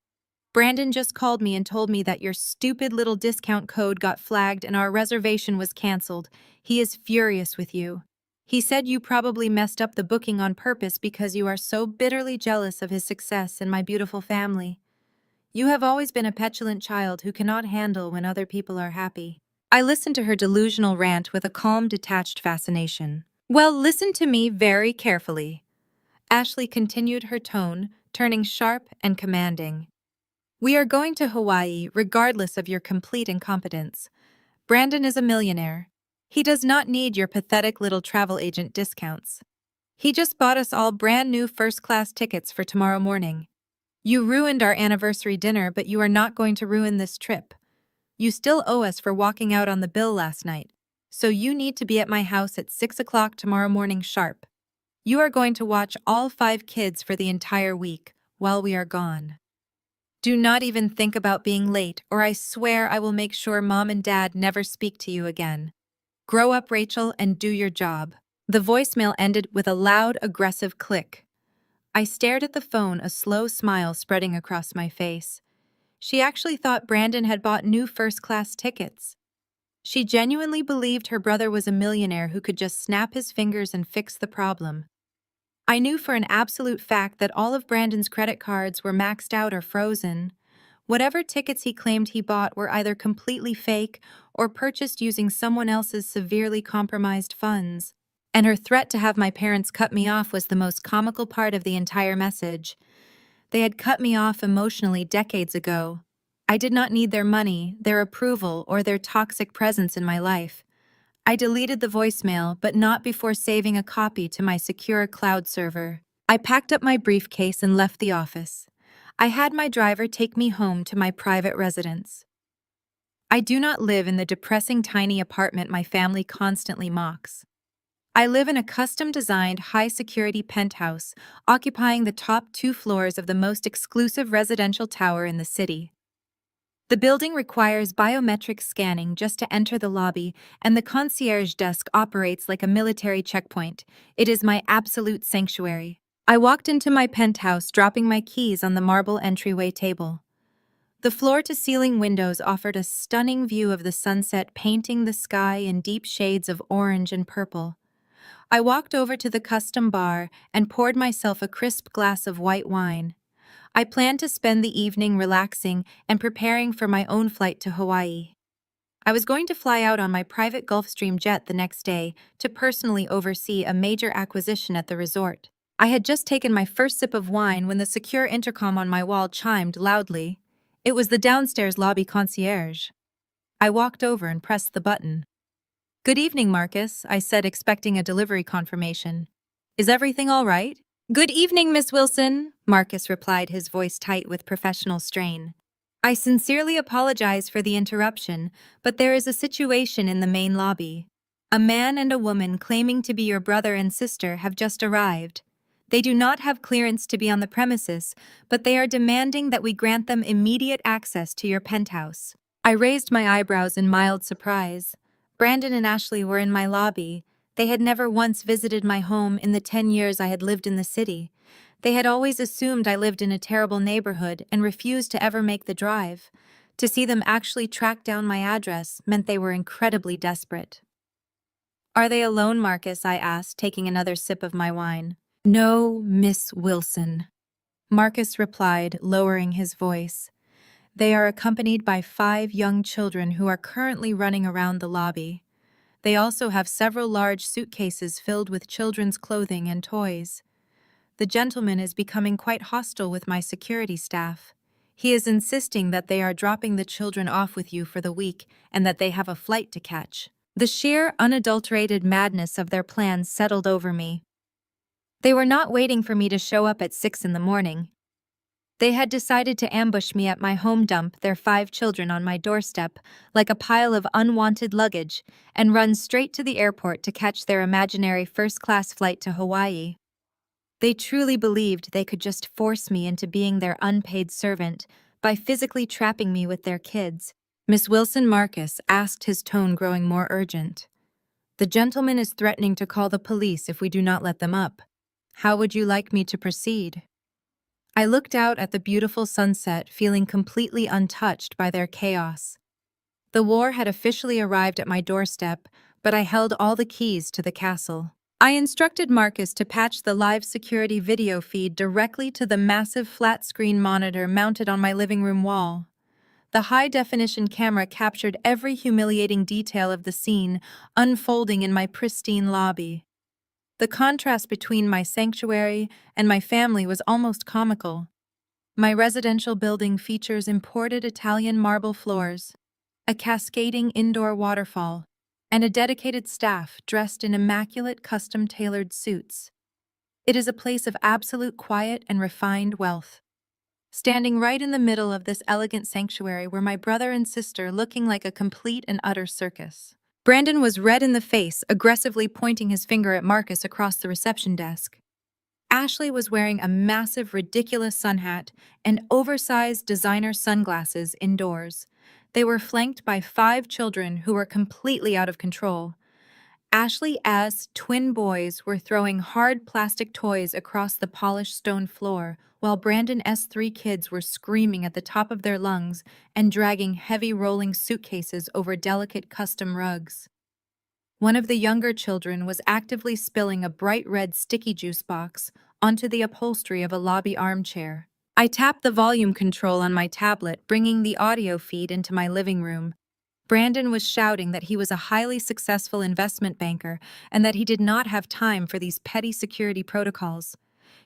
"Brandon just called me and told me that your stupid little discount code got flagged and our reservation was canceled. He is furious with you. He said you probably messed up the booking on purpose because you are so bitterly jealous of his success and my beautiful family. You have always been a petulant child who cannot handle when other people are happy." I listened to her delusional rant with a calm, detached fascination. "Well, listen to me very carefully." Ashley continued, her tone turning sharp and commanding. "We are going to Hawaii regardless of your complete incompetence. Brandon is a millionaire. He does not need your pathetic little travel agent discounts. He just bought us all brand new first-class tickets for tomorrow morning. You ruined our anniversary dinner, but you are not going to ruin this trip. You still owe us for walking out on the bill last night, so you need to be at my house at 6 o'clock tomorrow morning sharp. You are going to watch all 5 kids for the entire week while we are gone. Do not even think about being late, or I swear I will make sure Mom and Dad never speak to you again. Grow up, Rachel, and do your job." The voicemail ended with a loud, aggressive click. I stared at the phone, a slow smile spreading across my face. She actually thought Brandon had bought new first-class tickets. She genuinely believed her brother was a millionaire who could just snap his fingers and fix the problem. I knew for an absolute fact that all of Brandon's credit cards were maxed out or frozen. Whatever tickets he claimed he bought were either completely fake or purchased using someone else's severely compromised funds. And her threat to have my parents cut me off was the most comical part of the entire message. They had cut me off emotionally decades ago. I did not need their money, their approval, or their toxic presence in my life. I deleted the voicemail, but not before saving a copy to my secure cloud server. I packed up my briefcase and left the office. I had my driver take me home to my private residence. I do not live in the depressing tiny apartment my family constantly mocks. I live in a custom-designed, high-security penthouse occupying the top 2 floors of the most exclusive residential tower in the city. The building requires biometric scanning just to enter the lobby, and the concierge desk operates like a military checkpoint. It is my absolute sanctuary. I walked into my penthouse, dropping my keys on the marble entryway table. The floor-to-ceiling windows offered a stunning view of the sunset, painting the sky in deep shades of orange and purple. I walked over to the custom bar and poured myself a crisp glass of white wine. I planned to spend the evening relaxing and preparing for my own flight to Hawaii. I was going to fly out on my private Gulfstream jet the next day to personally oversee a major acquisition at the resort. I had just taken my first sip of wine when the secure intercom on my wall chimed loudly. It was the downstairs lobby concierge. I walked over and pressed the button. "Good evening, Marcus," I said, expecting a delivery confirmation. "Is everything all right?" "Good evening, Miss Wilson," Marcus replied, his voice tight with professional strain. "I sincerely apologize for the interruption, but there is a situation in the main lobby. A man and a woman claiming to be your brother and sister have just arrived. They do not have clearance to be on the premises, but they are demanding that we grant them immediate access to your penthouse." I raised my eyebrows in mild surprise. Brandon and Ashley were in my lobby. They had never once visited my home in the 10 years I had lived in the city. They had always assumed I lived in a terrible neighborhood and refused to ever make the drive. To see them actually track down my address meant they were incredibly desperate. "Are they alone, Marcus?" I asked, taking another sip of my wine. "No, Miss Wilson," Marcus replied, lowering his voice. "They are accompanied by 5 young children who are currently running around the lobby. They also have several large suitcases filled with children's clothing and toys. The gentleman is becoming quite hostile with my security staff. He is insisting that they are dropping the children off with you for the week and that they have a flight to catch." The sheer, unadulterated madness of their plans settled over me. They were not waiting for me to show up at 6 in the morning. They had decided to ambush me at my home, dump their 5 children on my doorstep like a pile of unwanted luggage, and run straight to the airport to catch their imaginary first-class flight to Hawaii. They truly believed they could just force me into being their unpaid servant by physically trapping me with their kids. "Miss Wilson," Marcus asked, his tone growing more urgent. "The gentleman is threatening to call the police if we do not let them up. How would you like me to proceed?" I looked out at the beautiful sunset, feeling completely untouched by their chaos. The war had officially arrived at my doorstep, but I held all the keys to the castle. I instructed Marcus to patch the live security video feed directly to the massive flat-screen monitor mounted on my living room wall. The high-definition camera captured every humiliating detail of the scene unfolding in my pristine lobby. The contrast between my sanctuary and my family was almost comical. My residential building features imported Italian marble floors, a cascading indoor waterfall, and a dedicated staff dressed in immaculate custom-tailored suits. It is a place of absolute quiet and refined wealth. Standing right in the middle of this elegant sanctuary were my brother and sister, looking like a complete and utter circus. Brandon was red in the face, aggressively pointing his finger at Marcus across the reception desk. Ashley was wearing a massive, ridiculous sun hat and oversized designer sunglasses indoors. They were flanked by 5 children who were completely out of control. Ashley's twin boys were throwing hard plastic toys across the polished stone floor, while Brandon's 3 kids were screaming at the top of their lungs and dragging heavy rolling suitcases over delicate custom rugs. One of the younger children was actively spilling a bright red sticky juice box onto the upholstery of a lobby armchair. I tapped the volume control on my tablet, bringing the audio feed into my living room. Brandon was shouting that he was a highly successful investment banker and that he did not have time for these petty security protocols.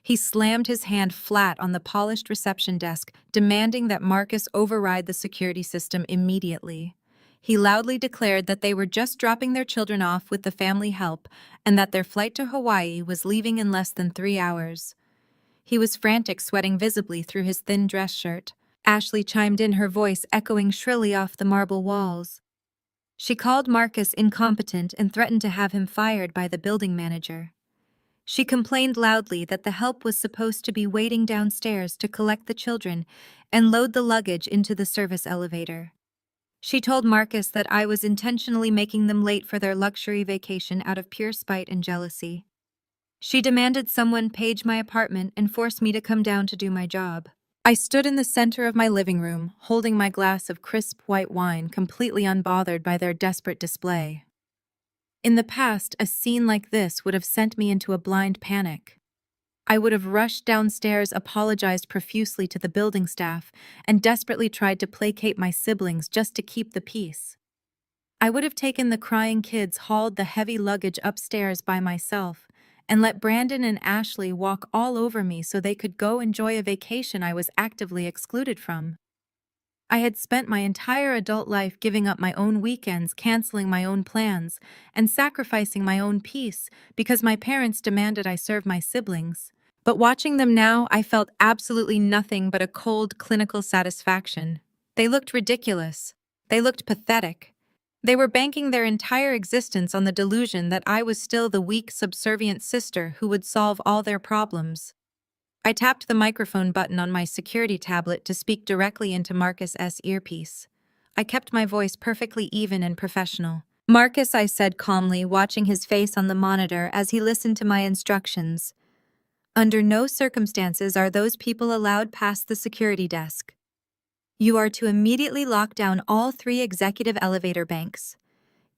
He slammed his hand flat on the polished reception desk, demanding that Marcus override the security system immediately. He loudly declared that they were just dropping their children off with the family help and that their flight to Hawaii was leaving in less than 3 hours. He was frantic, sweating visibly through his thin dress shirt. Ashley chimed in, her voice echoing shrilly off the marble walls. She called Marcus incompetent and threatened to have him fired by the building manager. She complained loudly that the help was supposed to be waiting downstairs to collect the children and load the luggage into the service elevator. She told Marcus that I was intentionally making them late for their luxury vacation out of pure spite and jealousy. She demanded someone page my apartment and force me to come down to do my job. I stood in the center of my living room, holding my glass of crisp white wine, completely unbothered by their desperate display. In the past, a scene like this would have sent me into a blind panic. I would have rushed downstairs, apologized profusely to the building staff, and desperately tried to placate my siblings just to keep the peace. I would have taken the crying kids, hauled the heavy luggage upstairs by myself, and let Brandon and Ashley walk all over me so they could go enjoy a vacation I was actively excluded from. I had spent my entire adult life giving up my own weekends, canceling my own plans, and sacrificing my own peace because my parents demanded I serve my siblings. But watching them now, I felt absolutely nothing but a cold, clinical satisfaction. They looked ridiculous. They looked pathetic. They were banking their entire existence on the delusion that I was still the weak, subservient sister who would solve all their problems. I tapped the microphone button on my security tablet to speak directly into Marcus's earpiece. I kept my voice perfectly even and professional. "Marcus," I said calmly, watching his face on the monitor as he listened to my instructions. "Under no circumstances are those people allowed past the security desk. You are to immediately lock down all 3 executive elevator banks.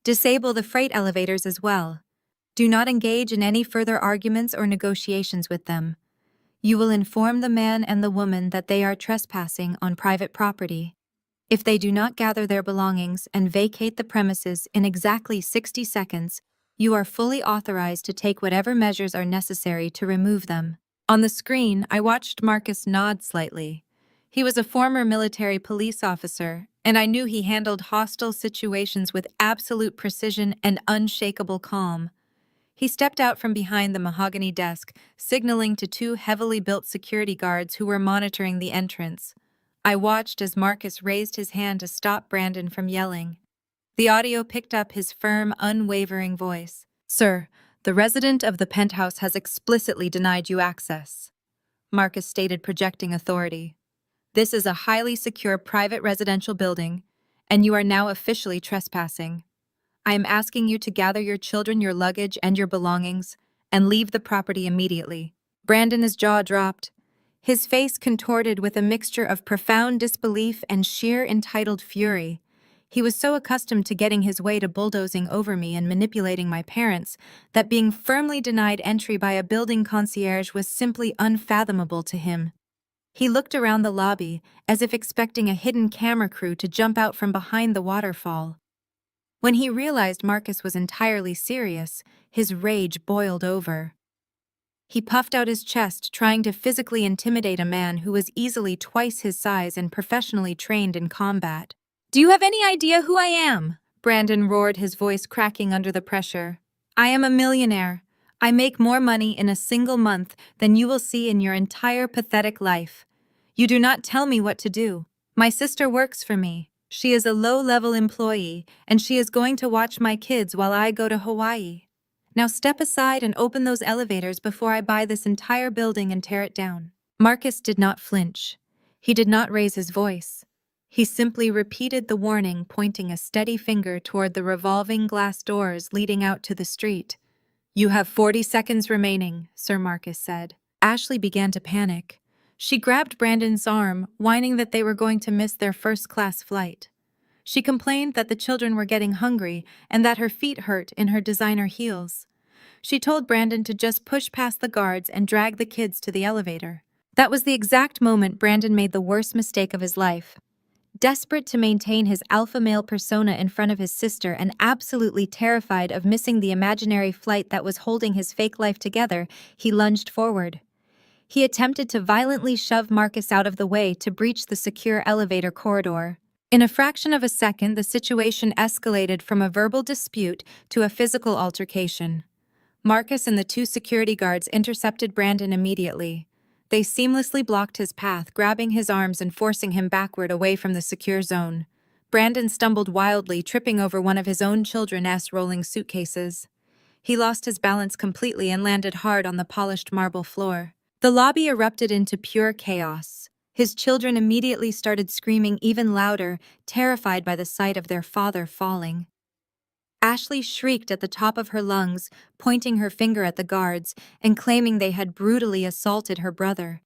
Disable the freight elevators as well. Do not engage in any further arguments or negotiations with them. You will inform the man and the woman that they are trespassing on private property. If they do not gather their belongings and vacate the premises in exactly 60 seconds, you are fully authorized to take whatever measures are necessary to remove them." On the screen, I watched Marcus nod slightly. He was a former military police officer, and I knew he handled hostile situations with absolute precision and unshakable calm. He stepped out from behind the mahogany desk, signaling to 2 heavily built security guards who were monitoring the entrance. I watched as Marcus raised his hand to stop Brandon from yelling. The audio picked up his firm, unwavering voice. "Sir, the resident of the penthouse has explicitly denied you access," Marcus stated, projecting authority. "This is a highly secure private residential building, and you are now officially trespassing. I am asking you to gather your children, your luggage, and your belongings, and leave the property immediately." Brandon's jaw dropped. His face contorted with a mixture of profound disbelief and sheer entitled fury. He was so accustomed to getting his way, to bulldozing over me and manipulating my parents, that being firmly denied entry by a building concierge was simply unfathomable to him. He looked around the lobby, as if expecting a hidden camera crew to jump out from behind the waterfall. When he realized Marcus was entirely serious, his rage boiled over. He puffed out his chest, trying to physically intimidate a man who was easily twice his size and professionally trained in combat. "Do you have any idea who I am?" Brandon roared, his voice cracking under the pressure. "I am a millionaire. I make more money in a single month than you will see in your entire pathetic life. You do not tell me what to do. My sister works for me. She is a low-level employee, and she is going to watch my kids while I go to Hawaii. Now step aside and open those elevators before I buy this entire building and tear it down." Marcus did not flinch. He did not raise his voice. He simply repeated the warning, pointing a steady finger toward the revolving glass doors leading out to the street. "You have 40 seconds remaining," Sir Marcus said. Ashley began to panic. She grabbed Brandon's arm, whining that they were going to miss their first-class flight. She complained that the children were getting hungry and that her feet hurt in her designer heels. She told Brandon to just push past the guards and drag the kids to the elevator. That was the exact moment Brandon made the worst mistake of his life. Desperate to maintain his alpha male persona in front of his sister and absolutely terrified of missing the imaginary flight that was holding his fake life together, he lunged forward. He attempted to violently shove Marcus out of the way to breach the secure elevator corridor. In a fraction of a second, the situation escalated from a verbal dispute to a physical altercation. Marcus and the 2 security guards intercepted Brandon immediately. They seamlessly blocked his path, grabbing his arms and forcing him backward away from the secure zone. Brandon stumbled wildly, tripping over one of his own children's rolling suitcases. He lost his balance completely and landed hard on the polished marble floor. The lobby erupted into pure chaos. His children immediately started screaming even louder, terrified by the sight of their father falling. Ashley shrieked at the top of her lungs, pointing her finger at the guards and claiming they had brutally assaulted her brother.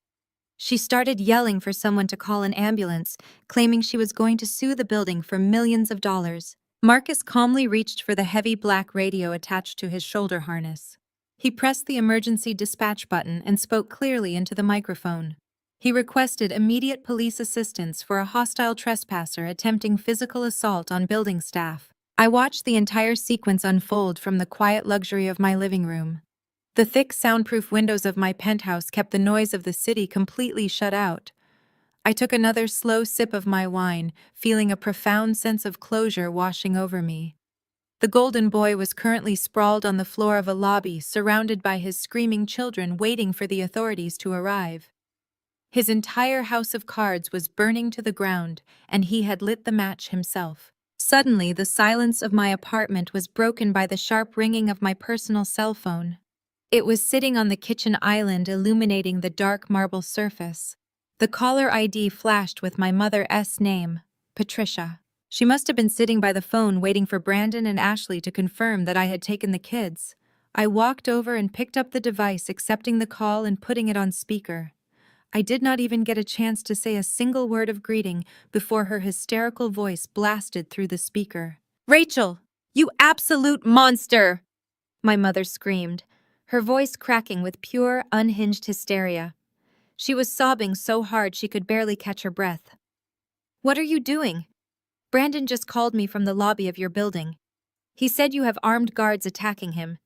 She started yelling for someone to call an ambulance, claiming she was going to sue the building for millions of dollars. Marcus calmly reached for the heavy black radio attached to his shoulder harness. He pressed the emergency dispatch button and spoke clearly into the microphone. He requested immediate police assistance for a hostile trespasser attempting physical assault on building staff. I watched the entire sequence unfold from the quiet luxury of my living room. The thick, soundproof windows of my penthouse kept the noise of the city completely shut out. I took another slow sip of my wine, feeling a profound sense of closure washing over me. The golden boy was currently sprawled on the floor of a lobby, surrounded by his screaming children waiting for the authorities to arrive. His entire house of cards was burning to the ground, and he had lit the match himself. Suddenly, the silence of my apartment was broken by the sharp ringing of my personal cell phone. It was sitting on the kitchen island, illuminating the dark marble surface. The caller ID flashed with my mother's name, Patricia. She must have been sitting by the phone waiting for Brandon and Ashley to confirm that I had taken the kids. I walked over and picked up the device, accepting the call and putting it on speaker. I did not even get a chance to say a single word of greeting before her hysterical voice blasted through the speaker. "Rachel, you absolute monster!" my mother screamed, her voice cracking with pure, unhinged hysteria. She was sobbing so hard she could barely catch her breath. "What are you doing? Brandon just called me from the lobby of your building. He said you have armed guards attacking him.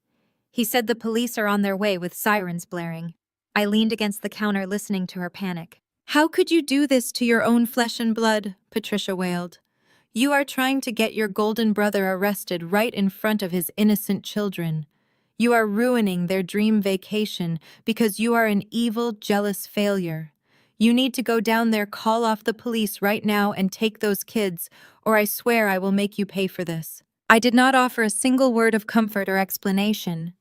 He said the police are on their way with sirens blaring." I leaned against the counter listening to her panic. "How could you do this to your own flesh and blood?" Patricia wailed. "You are trying to get your golden brother arrested right in front of his innocent children. You are ruining their dream vacation because you are an evil, jealous failure. You need to go down there, call off the police right now and take those kids, or I swear I will make you pay for this." I did not offer a single word of comfort or explanation.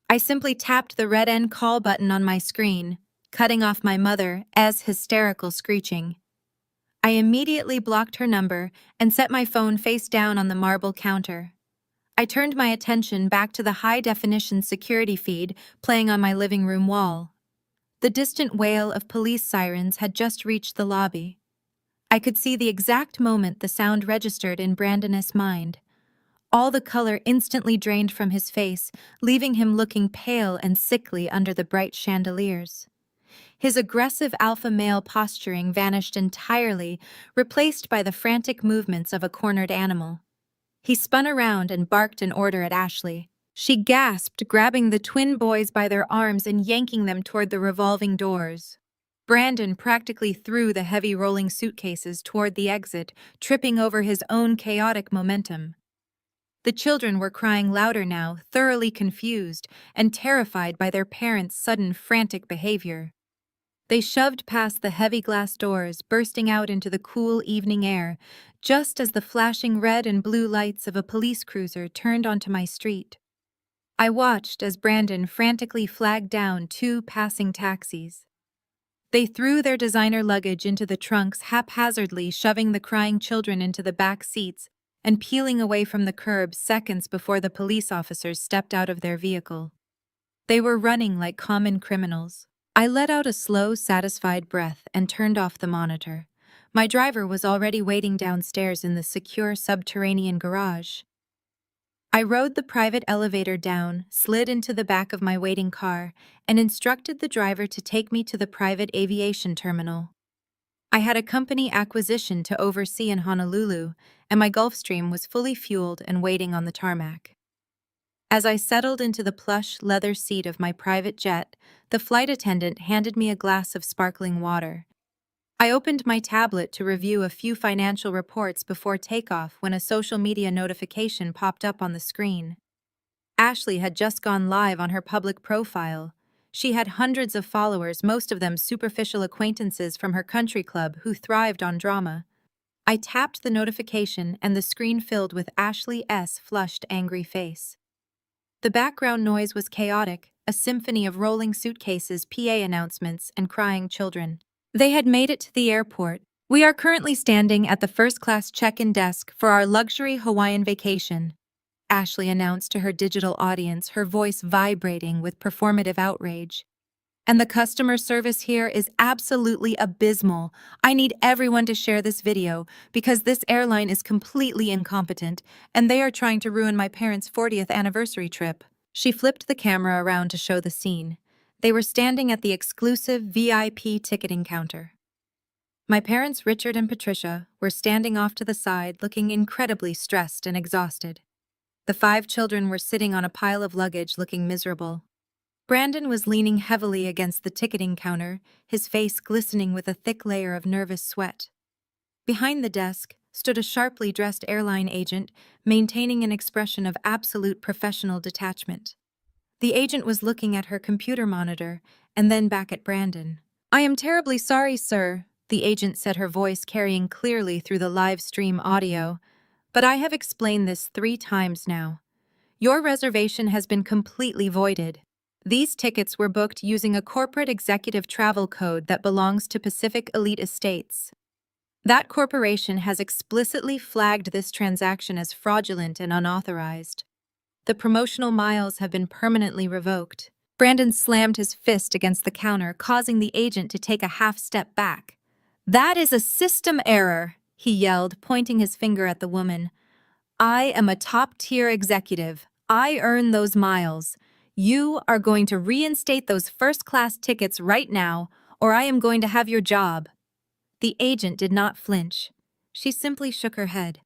I simply tapped the red end call button on my screen, cutting off my mother's hysterical screeching. I immediately blocked her number and set my phone face down on the marble counter. I turned my attention back to the high-definition security feed playing on my living room wall. The distant wail of police sirens had just reached the lobby. I could see the exact moment the sound registered in Brandon's mind. All the color instantly drained from his face, leaving him looking pale and sickly under the bright chandeliers. His aggressive alpha male posturing vanished entirely, replaced by the frantic movements of a cornered animal. He spun around and barked an order at Ashley. She gasped, grabbing the twin boys by their arms and yanking them toward the revolving doors. Brandon practically threw the heavy rolling suitcases toward the exit, tripping over his own chaotic momentum. The children were crying louder now, thoroughly confused and terrified by their parents' sudden frantic behavior. They shoved past the heavy glass doors, bursting out into the cool evening air, just as the flashing red and blue lights of a police cruiser turned onto my street. I watched as Brandon frantically flagged down 2 passing taxis. They threw their designer luggage into the trunks haphazardly, shoving the crying children into the back seats and peeling away from the curb seconds before the police officers stepped out of their vehicle. They were running like common criminals. I let out a slow, satisfied breath and turned off the monitor. My driver was already waiting downstairs in the secure subterranean garage. I rode the private elevator down, slid into the back of my waiting car, and instructed the driver to take me to the private aviation terminal. I had a company acquisition to oversee in Honolulu, and my Gulfstream was fully fueled and waiting on the tarmac. As I settled into the plush leather seat of my private jet, the flight attendant handed me a glass of sparkling water. I opened my tablet to review a few financial reports before takeoff when a social media notification popped up on the screen. Ashley had just gone live on her public profile. She had hundreds of followers, most of them superficial acquaintances from her country club who thrived on drama. I tapped the notification and the screen filled with Ashley S. flushed, angry face. The background noise was chaotic, a symphony of rolling suitcases, PA announcements, and crying children. They had made it to the airport. We are currently standing at the first-class check-in desk for our luxury Hawaiian vacation, Ashley announced to her digital audience, her voice vibrating with performative outrage. And the customer service here is absolutely abysmal. I need everyone to share this video because this airline is completely incompetent and they are trying to ruin my parents' 40th anniversary trip. She flipped the camera around to show the scene. They were standing at the exclusive VIP ticketing counter. My parents, Richard and Patricia, were standing off to the side looking incredibly stressed and exhausted. The 5 children were sitting on a pile of luggage looking miserable. Brandon was leaning heavily against the ticketing counter, his face glistening with a thick layer of nervous sweat. Behind the desk stood a sharply dressed airline agent, maintaining an expression of absolute professional detachment. The agent was looking at her computer monitor and then back at Brandon. "I am terribly sorry, sir," the agent said, her voice carrying clearly through the live stream audio. "But I have explained this 3 times now. Your reservation has been completely voided. These tickets were booked using a corporate executive travel code that belongs to Pacific Elite Estates. That corporation has explicitly flagged this transaction as fraudulent and unauthorized. The promotional miles have been permanently revoked." Brandon slammed his fist against the counter, causing the agent to take a half step back. "That is a system error," he yelled, pointing his finger at the woman. "I am a top-tier executive. I earn those miles. You are going to reinstate those first-class tickets right now, or I am going to have your job." The agent did not flinch. She simply shook her head.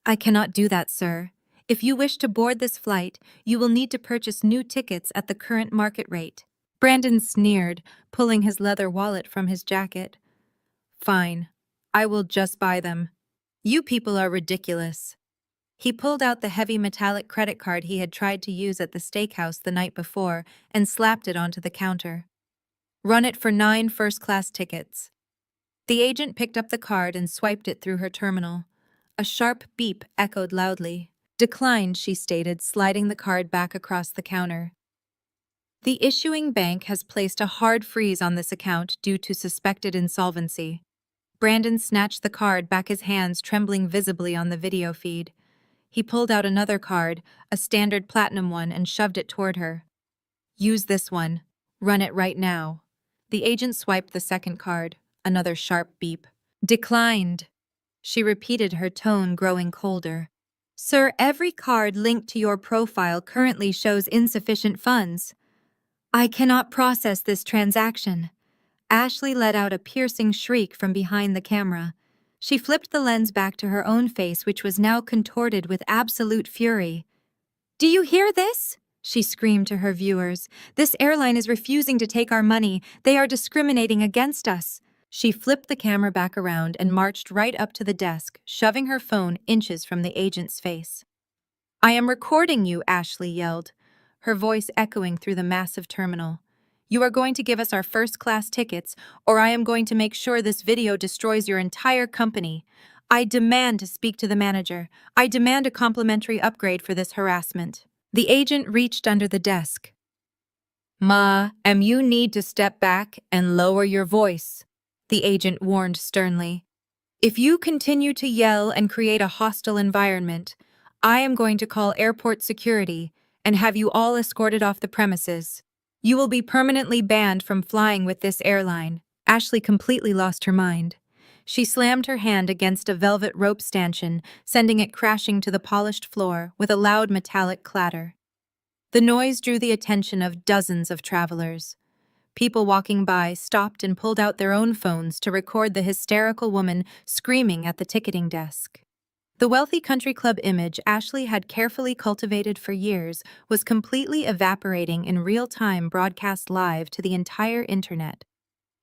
"I cannot do that, sir. If you wish to board this flight, you will need to purchase new tickets at the current market rate." Brandon sneered, pulling his leather wallet from his jacket. "Fine. I will just buy them. You people are ridiculous." He pulled out the heavy metallic credit card he had tried to use at the steakhouse the night before and slapped it onto the counter. "Run it for 9 first-class tickets." The agent picked up the card and swiped it through her terminal. A sharp beep echoed loudly. "Declined," she stated, sliding the card back across the counter. "The issuing bank has placed a hard freeze on this account due to suspected insolvency." Brandon snatched the card back, his hands trembling visibly on the video feed. He pulled out another card, a standard platinum one, and shoved it toward her. "Use this one. Run it right now." The agent swiped the second card. Another sharp beep. "Declined," she repeated, her tone growing colder. "Sir, every card linked to your profile currently shows insufficient funds. I cannot process this transaction." Ashley let out a piercing shriek from behind the camera. She flipped the lens back to her own face, which was now contorted with absolute fury. "Do you hear this?" she screamed to her viewers. "This airline is refusing to take our money. They are discriminating against us." She flipped the camera back around and marched right up to the desk, shoving her phone inches from the agent's face. "I am recording you," Ashley yelled, her voice echoing through the massive terminal. "You are going to give us our first-class tickets, or I am going to make sure this video destroys your entire company. I demand to speak to the manager. I demand a complimentary upgrade for this harassment." The agent reached under the desk. You need to step back and lower your voice," the agent warned sternly. "If you continue to yell and create a hostile environment, I am going to call airport security and have you all escorted off the premises. You will be permanently banned from flying with this airline." Ashley completely lost her mind. She slammed her hand against a velvet rope stanchion, sending it crashing to the polished floor with a loud metallic clatter. The noise drew the attention of dozens of travelers. People walking by stopped and pulled out their own phones to record the hysterical woman screaming at the ticketing desk. The wealthy country club image Ashley had carefully cultivated for years was completely evaporating in real time, broadcast live to the entire internet.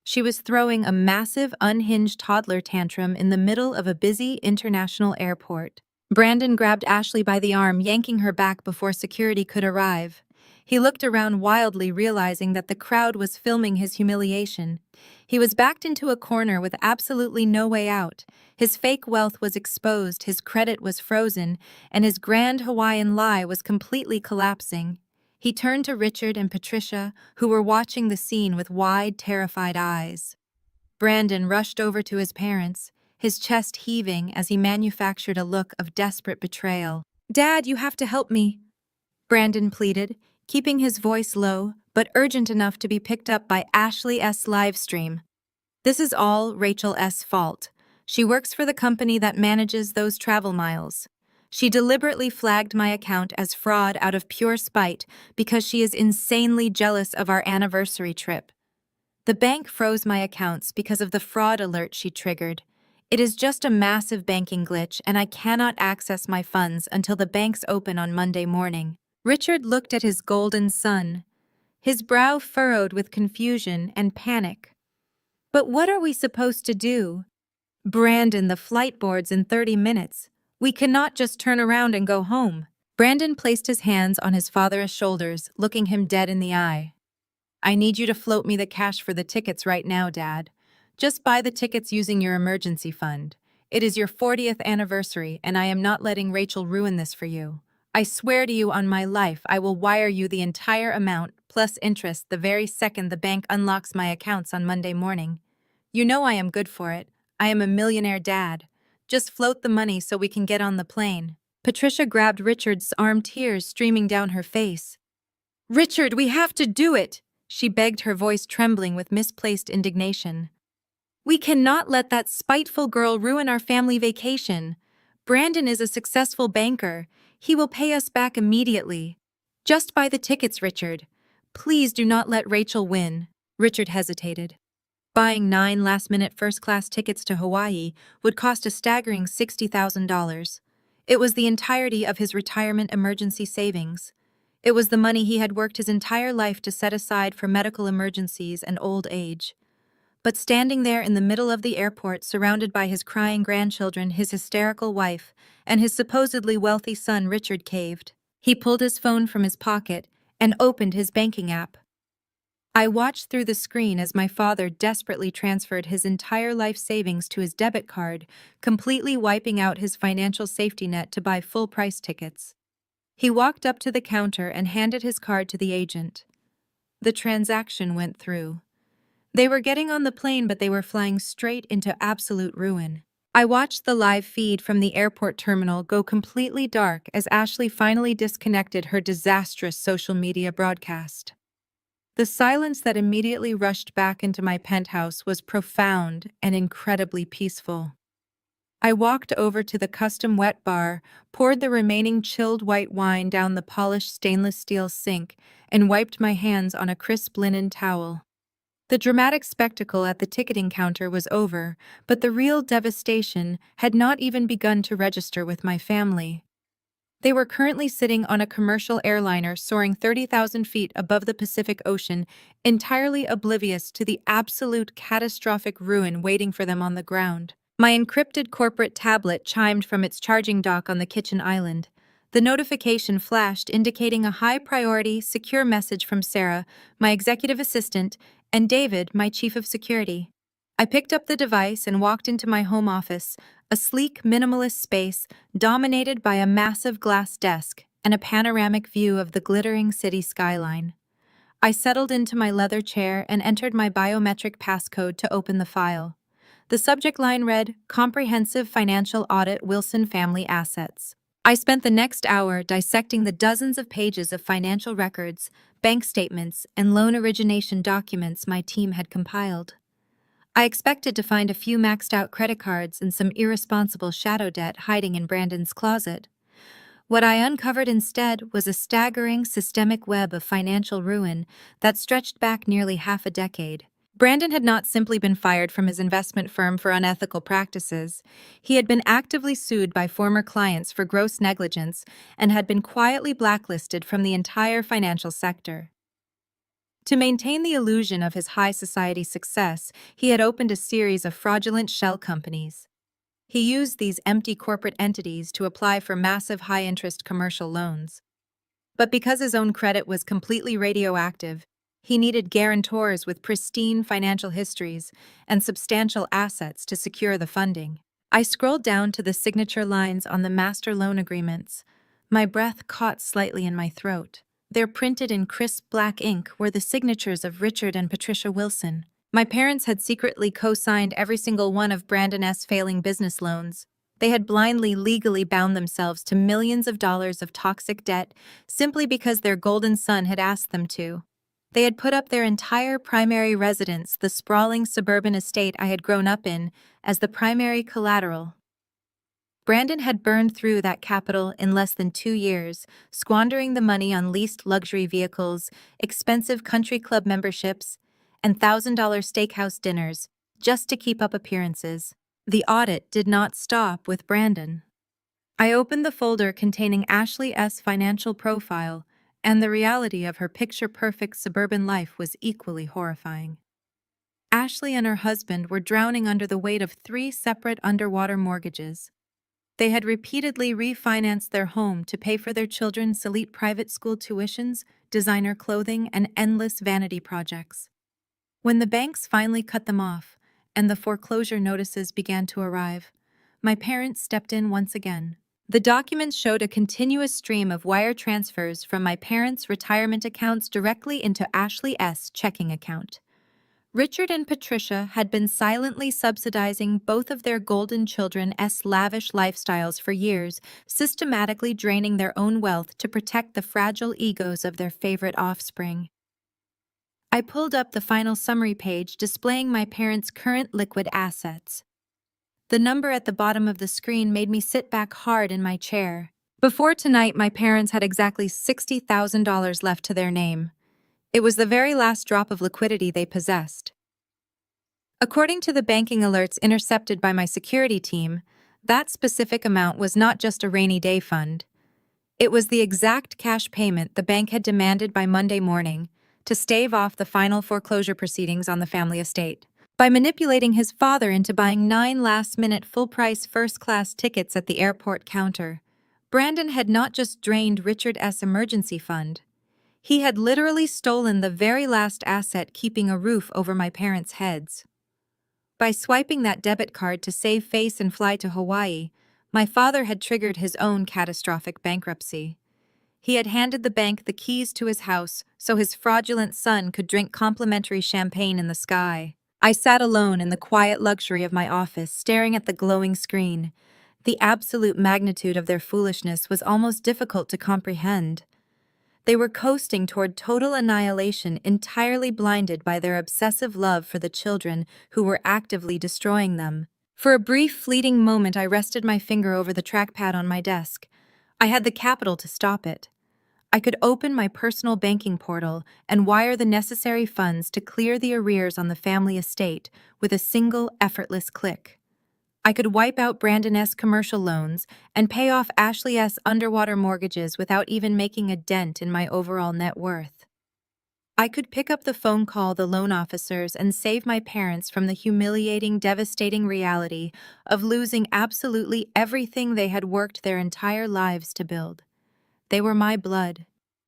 She was throwing a massive, unhinged toddler tantrum in the middle of a busy international airport. Brandon grabbed Ashley by the arm, yanking her back before security could arrive. He looked around wildly, realizing that the crowd was filming his humiliation. He was backed into a corner with absolutely no way out. His fake wealth was exposed, his credit was frozen, and his grand Hawaiian lie was completely collapsing. He turned to Richard and Patricia, who were watching the scene with wide, terrified eyes. Brandon rushed over to his parents, his chest heaving as he manufactured a look of desperate betrayal. "Dad, you have to help me," Brandon pleaded, keeping his voice low, but urgent enough to be picked up by Ashley S. livestream. "This is all Rachel S.'s fault. She works for the company that manages those travel miles. She deliberately flagged my account as fraud out of pure spite because she is insanely jealous of our anniversary trip. The bank froze my accounts because of the fraud alert she triggered. It is just a massive banking glitch, and I cannot access my funds until the banks open on Monday morning." Richard looked at his golden son, his brow furrowed with confusion and panic. "But what are we supposed to do?" "Brandon, the flight board's in 30 minutes. We cannot just turn around and go home." Brandon placed his hands on his father's shoulders, looking him dead in the eye. "I need you to float me the cash for the tickets right now, Dad. Just buy the tickets using your emergency fund. It is your 40th anniversary, and I am not letting Rachel ruin this for you. I swear to you on my life, I will wire you the entire amount, plus interest, the very second the bank unlocks my accounts on Monday morning. You know I am good for it. I am a millionaire dad. Just float the money so we can get on the plane." Patricia grabbed Richard's arm, tears streaming down her face. "Richard, we have to do it!" she begged, her voice trembling with misplaced indignation. "We cannot let that spiteful girl ruin our family vacation. Brandon is a successful banker. He will pay us back immediately. Just buy the tickets, Richard. Please do not let Rachel win." Richard hesitated. Buying 9 last-minute first-class tickets to Hawaii would cost a staggering $60,000. It was the entirety of his retirement emergency savings. It was the money he had worked his entire life to set aside for medical emergencies and old age. But standing there in the middle of the airport, surrounded by his crying grandchildren, his hysterical wife, and his supposedly wealthy son, Richard caved. He pulled his phone from his pocket and opened his banking app. I watched through the screen as my father desperately transferred his entire life savings to his debit card, completely wiping out his financial safety net to buy full-price tickets. He walked up to the counter and handed his card to the agent. The transaction went through. They were getting on the plane, but they were flying straight into absolute ruin. I watched the live feed from the airport terminal go completely dark as Ashley finally disconnected her disastrous social media broadcast. The silence that immediately rushed back into my penthouse was profound and incredibly peaceful. I walked over to the custom wet bar, poured the remaining chilled white wine down the polished stainless steel sink, and wiped my hands on a crisp linen towel. The dramatic spectacle at the ticketing counter was over, but the real devastation had not even begun to register with my family. They were currently sitting on a commercial airliner soaring 30,000 feet above the Pacific Ocean, entirely oblivious to the absolute catastrophic ruin waiting for them on the ground. My encrypted corporate tablet chimed from its charging dock on the kitchen island. The notification flashed, indicating a high-priority, secure message from Sarah, my executive assistant, and David, my chief of security. I picked up the device and walked into my home office, a sleek, minimalist space dominated by a massive glass desk and a panoramic view of the glittering city skyline. I settled into my leather chair and entered my biometric passcode to open the file. The subject line read, "Comprehensive Financial Audit, Wilson Family Assets." I spent the next hour dissecting the dozens of pages of financial records, bank statements, and loan origination documents my team had compiled. I expected to find a few maxed-out credit cards and some irresponsible shadow debt hiding in Brandon's closet. What I uncovered instead was a staggering systemic web of financial ruin that stretched back nearly half a decade. Brandon had not simply been fired from his investment firm for unethical practices. He had been actively sued by former clients for gross negligence and had been quietly blacklisted from the entire financial sector. To maintain the illusion of his high society success, he had opened a series of fraudulent shell companies. He used these empty corporate entities to apply for massive high-interest commercial loans. But because his own credit was completely radioactive, he needed guarantors with pristine financial histories and substantial assets to secure the funding. I scrolled down to the signature lines on the master loan agreements. My breath caught slightly in my throat. They're printed in crisp black ink were the signatures of Richard and Patricia Wilson. My parents had secretly co-signed every single one of Brandon S. failing business loans. They had blindly legally bound themselves to millions of dollars of toxic debt simply because their golden son had asked them to. They had put up their entire primary residence, the sprawling suburban estate I had grown up in, as the primary collateral. Brandon had burned through that capital in less than 2 years, squandering the money on leased luxury vehicles, expensive country club memberships, and $1,000 steakhouse dinners, just to keep up appearances. The audit did not stop with Brandon. I opened the folder containing Ashley S. financial profile, and the reality of her picture-perfect suburban life was equally horrifying. Ashley and her husband were drowning under the weight of 3 separate underwater mortgages. They had repeatedly refinanced their home to pay for their children's elite private school tuitions, designer clothing, and endless vanity projects. When the banks finally cut them off, and the foreclosure notices began to arrive, my parents stepped in once again. The documents showed a continuous stream of wire transfers from my parents' retirement accounts directly into Ashley S.'s checking account. Richard and Patricia had been silently subsidizing both of their golden children's lavish lifestyles for years, systematically draining their own wealth to protect the fragile egos of their favorite offspring. I pulled up the final summary page displaying my parents' current liquid assets. The number at the bottom of the screen made me sit back hard in my chair. Before tonight, my parents had exactly $60,000 left to their name. It was the very last drop of liquidity they possessed. According to the banking alerts intercepted by my security team, that specific amount was not just a rainy day fund. It was the exact cash payment the bank had demanded by Monday morning to stave off the final foreclosure proceedings on the family estate. By manipulating his father into buying 9 last-minute full-price first-class tickets at the airport counter, Brandon had not just drained Richard S. emergency fund. He had literally stolen the very last asset keeping a roof over my parents' heads. By swiping that debit card to save face and fly to Hawaii, my father had triggered his own catastrophic bankruptcy. He had handed the bank the keys to his house so his fraudulent son could drink complimentary champagne in the sky. I sat alone in the quiet luxury of my office, staring at the glowing screen. The absolute magnitude of their foolishness was almost difficult to comprehend. They were coasting toward total annihilation, entirely blinded by their obsessive love for the children who were actively destroying them. For a brief, fleeting moment, I rested my finger over the trackpad on my desk. I had the capital to stop it. I could open my personal banking portal and wire the necessary funds to clear the arrears on the family estate with a single, effortless click. I could wipe out Brandon S. commercial loans and pay off Ashley S. underwater mortgages without even making a dent in my overall net worth. I could pick up the phone, call the loan officers, and save my parents from the humiliating, devastating reality of losing absolutely everything they had worked their entire lives to build. They were my blood.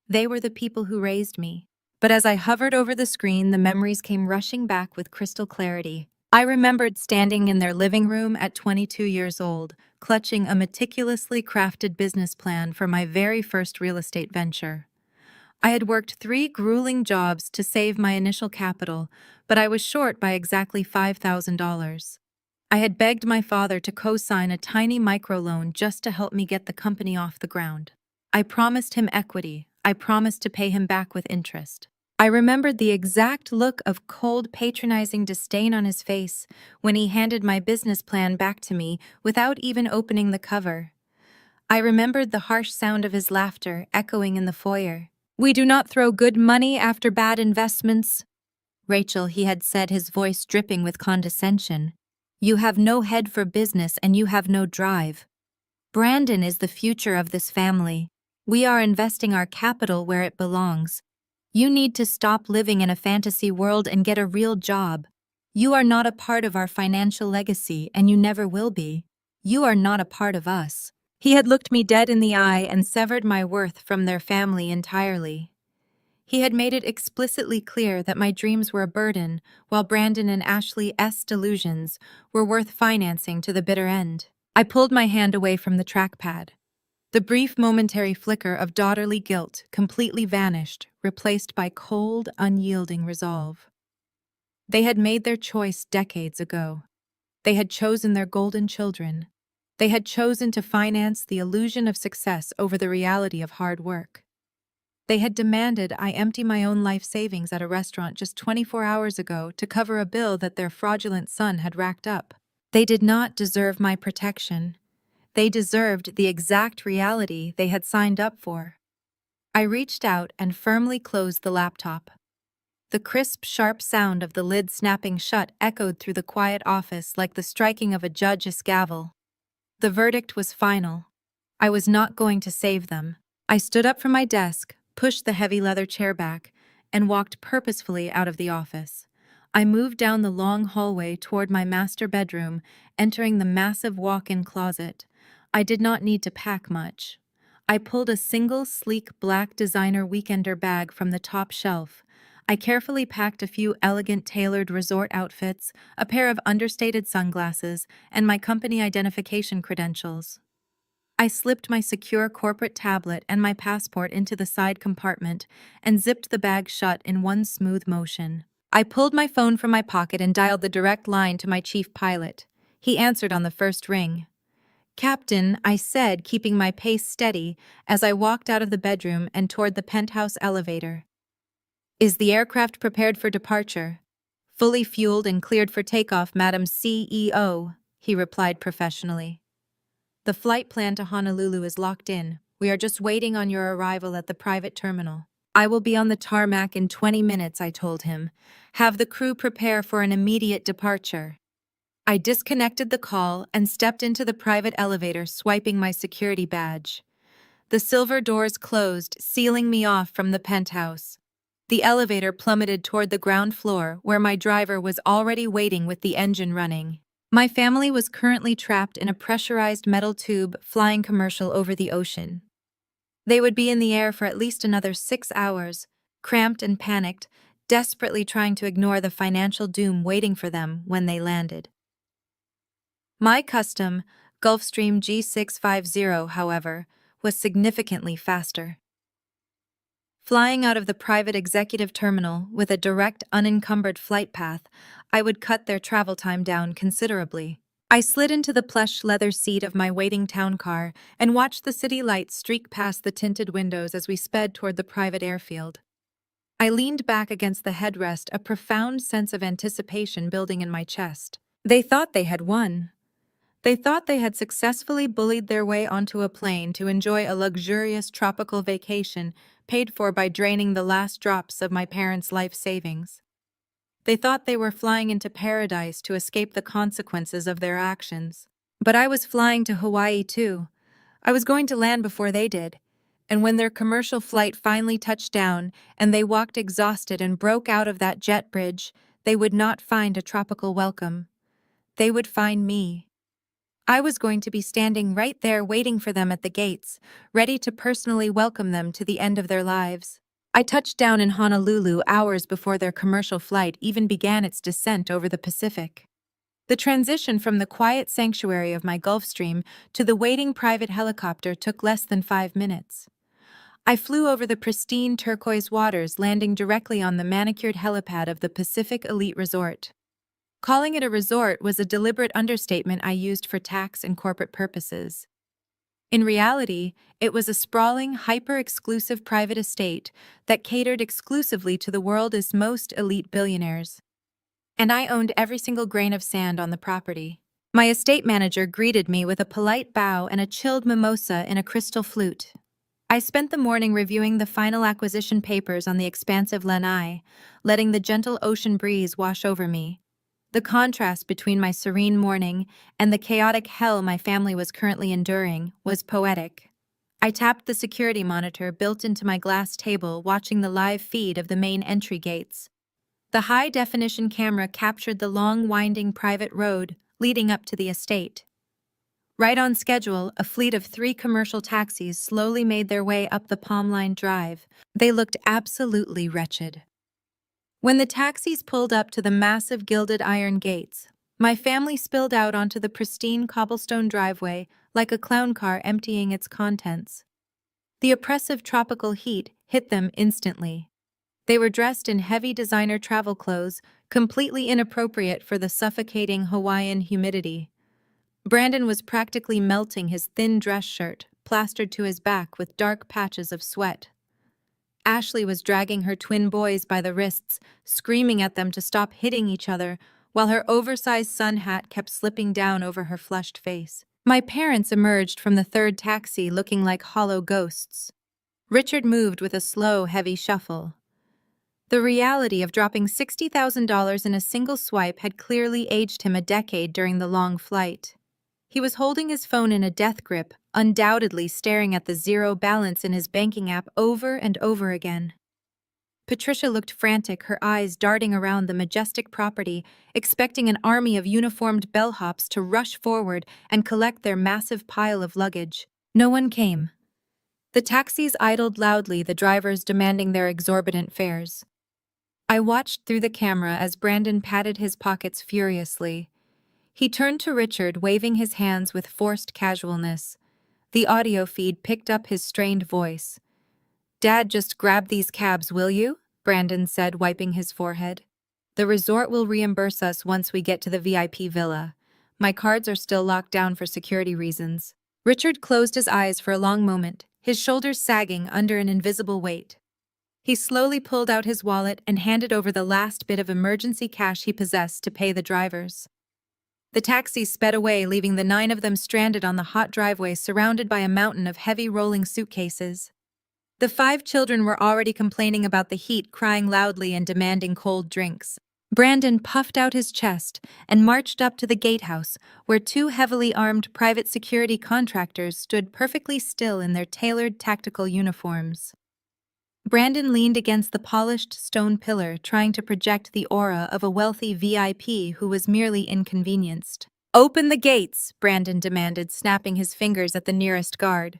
They were the people who raised me. But as I hovered over the screen, the memories came rushing back with crystal clarity. I remembered standing in their living room at 22 years old, clutching a meticulously crafted business plan for my very first real estate venture. I had worked 3 grueling jobs to save my initial capital, but I was short by exactly $5,000. I had begged my father to co-sign a tiny microloan just to help me get the company off the ground. I promised him equity. I promised to pay him back with interest. I remembered the exact look of cold, patronizing disdain on his face when he handed my business plan back to me without even opening the cover. I remembered the harsh sound of his laughter echoing in the foyer. "We do not throw good money after bad investments." "Rachel," he had said, his voice dripping with condescension. "You have no head for business and you have no drive. Brandon is the future of this family. We are investing our capital where it belongs. You need to stop living in a fantasy world and get a real job. You are not a part of our financial legacy, and you never will be. You are not a part of us." He had looked me dead in the eye and severed my worth from their family entirely. He had made it explicitly clear that my dreams were a burden, while Brandon and Ashley's delusions were worth financing to the bitter end. I pulled my hand away from the trackpad. The brief momentary flicker of daughterly guilt completely vanished, replaced by cold, unyielding resolve. They had made their choice decades ago. They had chosen their golden children. They had chosen to finance the illusion of success over the reality of hard work. They had demanded I empty my own life savings at a restaurant just 24 hours ago to cover a bill that their fraudulent son had racked up. They did not deserve my protection. They deserved the exact reality they had signed up for. I reached out and firmly closed the laptop. The crisp, sharp sound of the lid snapping shut echoed through the quiet office like the striking of a judge's gavel. The verdict was final. I was not going to save them. I stood up from my desk, pushed the heavy leather chair back, and walked purposefully out of the office. I moved down the long hallway toward my master bedroom, entering the massive walk-in closet. I did not need to pack much. I pulled a single, sleek black designer weekender bag from the top shelf. I carefully packed a few elegant tailored resort outfits, a pair of understated sunglasses, and my company identification credentials. I slipped my secure corporate tablet and my passport into the side compartment and zipped the bag shut in one smooth motion. I pulled my phone from my pocket and dialed the direct line to my chief pilot. He answered on the first ring. "Captain," I said, keeping my pace steady as I walked out of the bedroom and toward the penthouse elevator. "Is the aircraft prepared for departure?" "Fully fueled and cleared for takeoff, Madam CEO," he replied professionally. "The flight plan to Honolulu is locked in. We are just waiting on your arrival at the private terminal." "I will be on the tarmac in 20 minutes," I told him. "Have the crew prepare for an immediate departure." I disconnected the call and stepped into the private elevator, swiping my security badge. The silver doors closed, sealing me off from the penthouse. The elevator plummeted toward the ground floor, where my driver was already waiting with the engine running. My family was currently trapped in a pressurized metal tube flying commercial over the ocean. They would be in the air for at least another 6 hours, cramped and panicked, desperately trying to ignore the financial doom waiting for them when they landed. My custom, Gulfstream G650, however, was significantly faster. Flying out of the private executive terminal with a direct, unencumbered flight path, I would cut their travel time down considerably. I slid into the plush leather seat of my waiting town car and watched the city lights streak past the tinted windows as we sped toward the private airfield. I leaned back against the headrest, a profound sense of anticipation building in my chest. They thought they had won. They thought they had successfully bullied their way onto a plane to enjoy a luxurious tropical vacation paid for by draining the last drops of my parents' life savings. They thought they were flying into paradise to escape the consequences of their actions. But I was flying to Hawaii too. I was going to land before they did. And when their commercial flight finally touched down and they walked exhausted and broke out of that jet bridge, they would not find a tropical welcome. They would find me. I was going to be standing right there waiting for them at the gates, ready to personally welcome them to the end of their lives. I touched down in Honolulu hours before their commercial flight even began its descent over the Pacific. The transition from the quiet sanctuary of my Gulfstream to the waiting private helicopter took less than 5 minutes. I flew over the pristine turquoise waters, landing directly on the manicured helipad of the Pacific Elite Resort. Calling it a resort was a deliberate understatement I used for tax and corporate purposes. In reality, it was a sprawling, hyper-exclusive private estate that catered exclusively to the world's most elite billionaires. And I owned every single grain of sand on the property. My estate manager greeted me with a polite bow and a chilled mimosa in a crystal flute. I spent the morning reviewing the final acquisition papers on the expansive lanai, letting the gentle ocean breeze wash over me. The contrast between my serene morning and the chaotic hell my family was currently enduring was poetic. I tapped the security monitor built into my glass table, watching the live feed of the main entry gates. The high-definition camera captured the long, winding private road leading up to the estate. Right on schedule, a fleet of 3 commercial taxis slowly made their way up the Palm Line Drive. They looked absolutely wretched. When the taxis pulled up to the massive gilded iron gates, my family spilled out onto the pristine cobblestone driveway like a clown car emptying its contents. The oppressive tropical heat hit them instantly. They were dressed in heavy designer travel clothes, completely inappropriate for the suffocating Hawaiian humidity. Brandon was practically melting his thin dress shirt, plastered to his back with dark patches of sweat. Ashley was dragging her twin boys by the wrists, screaming at them to stop hitting each other, while her oversized sun hat kept slipping down over her flushed face. My parents emerged from the third taxi looking like hollow ghosts. Richard moved with a slow, heavy shuffle. The reality of dropping $60,000 in a single swipe had clearly aged him a decade during the long flight. He was holding his phone in a death grip, undoubtedly staring at the zero balance in his banking app over and over again. Patricia looked frantic, her eyes darting around the majestic property, expecting an army of uniformed bellhops to rush forward and collect their massive pile of luggage. No one came. The taxis idled loudly, the drivers demanding their exorbitant fares. I watched through the camera as Brandon patted his pockets furiously. He turned to Richard, waving his hands with forced casualness. The audio feed picked up his strained voice. "Dad, just grab these cabs, will you?" Brandon said, wiping his forehead. "The resort will reimburse us once we get to the VIP villa. My cards are still locked down for security reasons." Richard closed his eyes for a long moment, his shoulders sagging under an invisible weight. He slowly pulled out his wallet and handed over the last bit of emergency cash he possessed to pay the drivers. The taxis sped away, leaving the 9 of them stranded on the hot driveway surrounded by a mountain of heavy rolling suitcases. The 5 children were already complaining about the heat, crying loudly and demanding cold drinks. Brandon puffed out his chest and marched up to the gatehouse, where 2 heavily armed private security contractors stood perfectly still in their tailored tactical uniforms. Brandon leaned against the polished stone pillar, trying to project the aura of a wealthy VIP who was merely inconvenienced. "Open the gates," Brandon demanded, snapping his fingers at the nearest guard.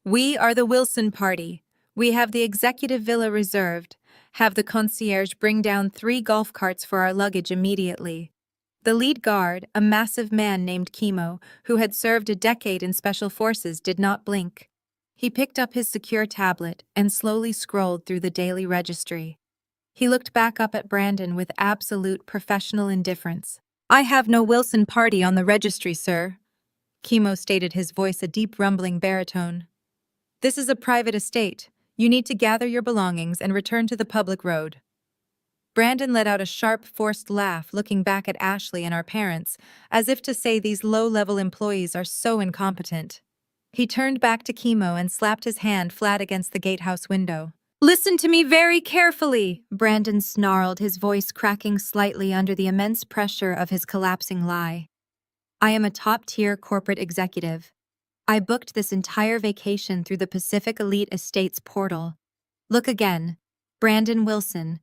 "We are the Wilson party. We have the executive villa reserved. Have the concierge bring down 3 golf carts for our luggage immediately." The lead guard, a massive man named Chemo, who had served a decade in special forces, did not blink. He picked up his secure tablet and slowly scrolled through the daily registry. He looked back up at Brandon with absolute professional indifference. "I have no Wilson party on the registry, sir," Chemo stated, his voice a deep rumbling baritone. "This is a private estate. You need to gather your belongings and return to the public road." Brandon let out a sharp, forced laugh, looking back at Ashley and our parents, as if to say these low-level employees are so incompetent. He turned back to Chemo and slapped his hand flat against the gatehouse window. "Listen to me very carefully," Brandon snarled, his voice cracking slightly under the immense pressure of his collapsing lie. "I am a top-tier corporate executive. I booked this entire vacation through the Pacific Elite Estates portal. Look again. Brandon Wilson.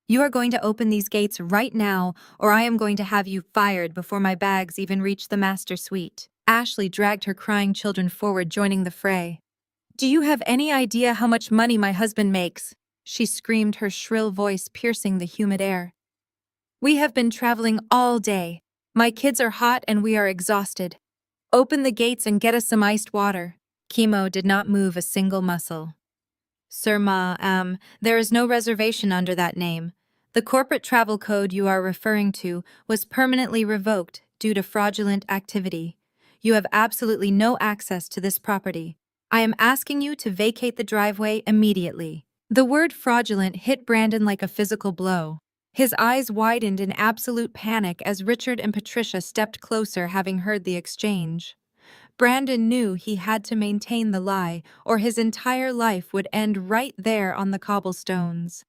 You are going to open these gates right now, or I am going to have you fired before my bags even reach the master suite." Ashley dragged her crying children forward, joining the fray. "Do you have any idea how much money my husband makes?" she screamed, her shrill voice piercing the humid air. "We have been traveling all day. My kids are hot and we are exhausted. Open the gates and get us some iced water." Chemo did not move a single muscle. "Sir there is no reservation under that name. The corporate travel code you are referring to was permanently revoked due to fraudulent activity. You have absolutely no access to this property. I am asking you to vacate the driveway immediately." The word fraudulent hit Brandon like a physical blow. His eyes widened in absolute panic as Richard and Patricia stepped closer, having heard the exchange. Brandon knew he had to maintain the lie, or his entire life would end right there on the cobblestones.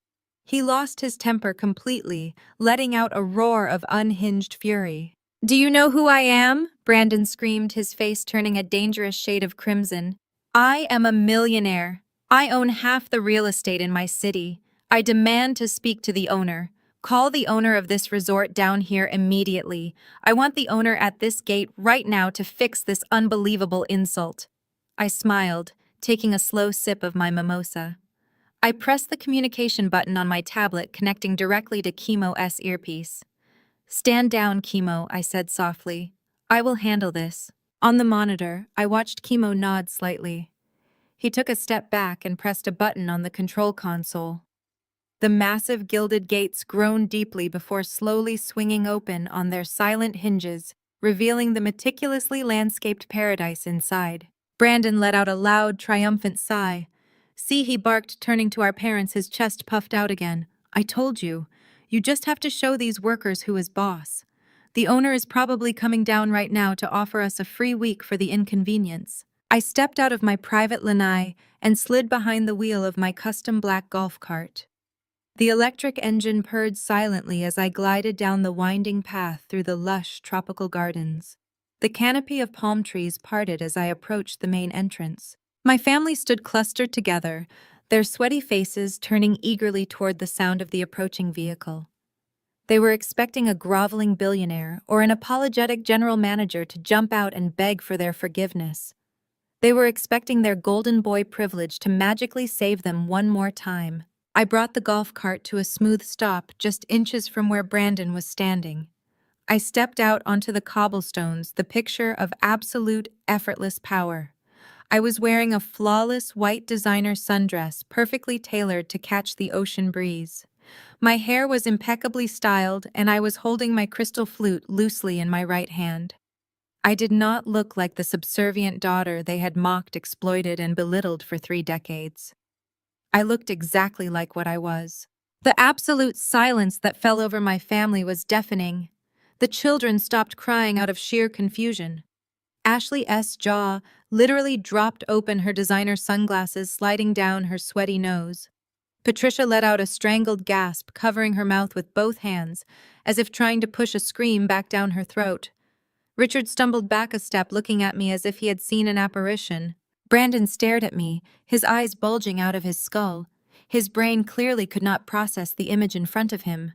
He lost his temper completely, letting out a roar of unhinged fury. "Do you know who I am?" Brandon screamed, his face turning a dangerous shade of crimson. "I am a millionaire. I own half the real estate in my city. I demand to speak to the owner. Call the owner of this resort down here immediately. I want the owner at this gate right now to fix this unbelievable insult. I smiled, taking a slow sip of my mimosa. I pressed the communication button on my tablet connecting directly to Chemo's earpiece. Stand down, Chemo, I said softly. I will handle this. On the monitor, I watched Chemo nod slightly. He took a step back and pressed a button on the control console. The massive gilded gates groaned deeply before slowly swinging open on their silent hinges, revealing the meticulously landscaped paradise inside. Brandon let out a loud, triumphant sigh. See, he barked, turning to our parents, his chest puffed out again. I told you. You just have to show these workers who is boss. The owner is probably coming down right now to offer us a free week for the inconvenience. I stepped out of my private lanai and slid behind the wheel of my custom black golf cart. The electric engine purred silently as I glided down the winding path through the lush tropical gardens. The canopy of palm trees parted as I approached the main entrance. My family stood clustered together, their sweaty faces turning eagerly toward the sound of the approaching vehicle. They were expecting a groveling billionaire or an apologetic general manager to jump out and beg for their forgiveness. They were expecting their golden boy privilege to magically save them one more time. I brought the golf cart to a smooth stop just inches from where Brandon was standing. I stepped out onto the cobblestones, the picture of absolute, effortless power. I was wearing a flawless white designer sundress perfectly tailored to catch the ocean breeze. My hair was impeccably styled, and I was holding my crystal flute loosely in my right hand. I did not look like the subservient daughter they had mocked, exploited, and belittled for 3 decades. I looked exactly like what I was. The absolute silence that fell over my family was deafening. The children stopped crying out of sheer confusion. Ashley's jaw literally dropped open, her designer sunglasses sliding down her sweaty nose. Patricia let out a strangled gasp, covering her mouth with both hands, as if trying to push a scream back down her throat. Richard stumbled back a step, looking at me as if he had seen an apparition. Brandon stared at me, his eyes bulging out of his skull. His brain clearly could not process the image in front of him.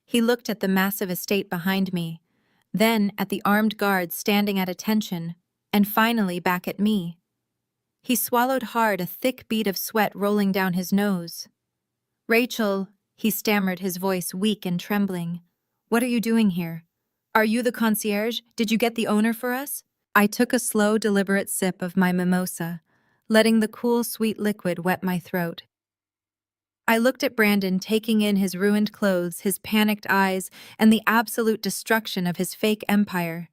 He looked at the massive estate behind me, then at the armed guards standing at attention, and finally back at me. He swallowed hard, a thick bead of sweat rolling down his nose. "Rachel," he stammered, his voice weak and trembling. "What are you doing here? Are you the concierge? Did you get the owner for us?" I took a slow, deliberate sip of my mimosa, letting the cool, sweet liquid wet my throat. I looked at Brandon, taking in his ruined clothes, his panicked eyes, and the absolute destruction of his fake empire.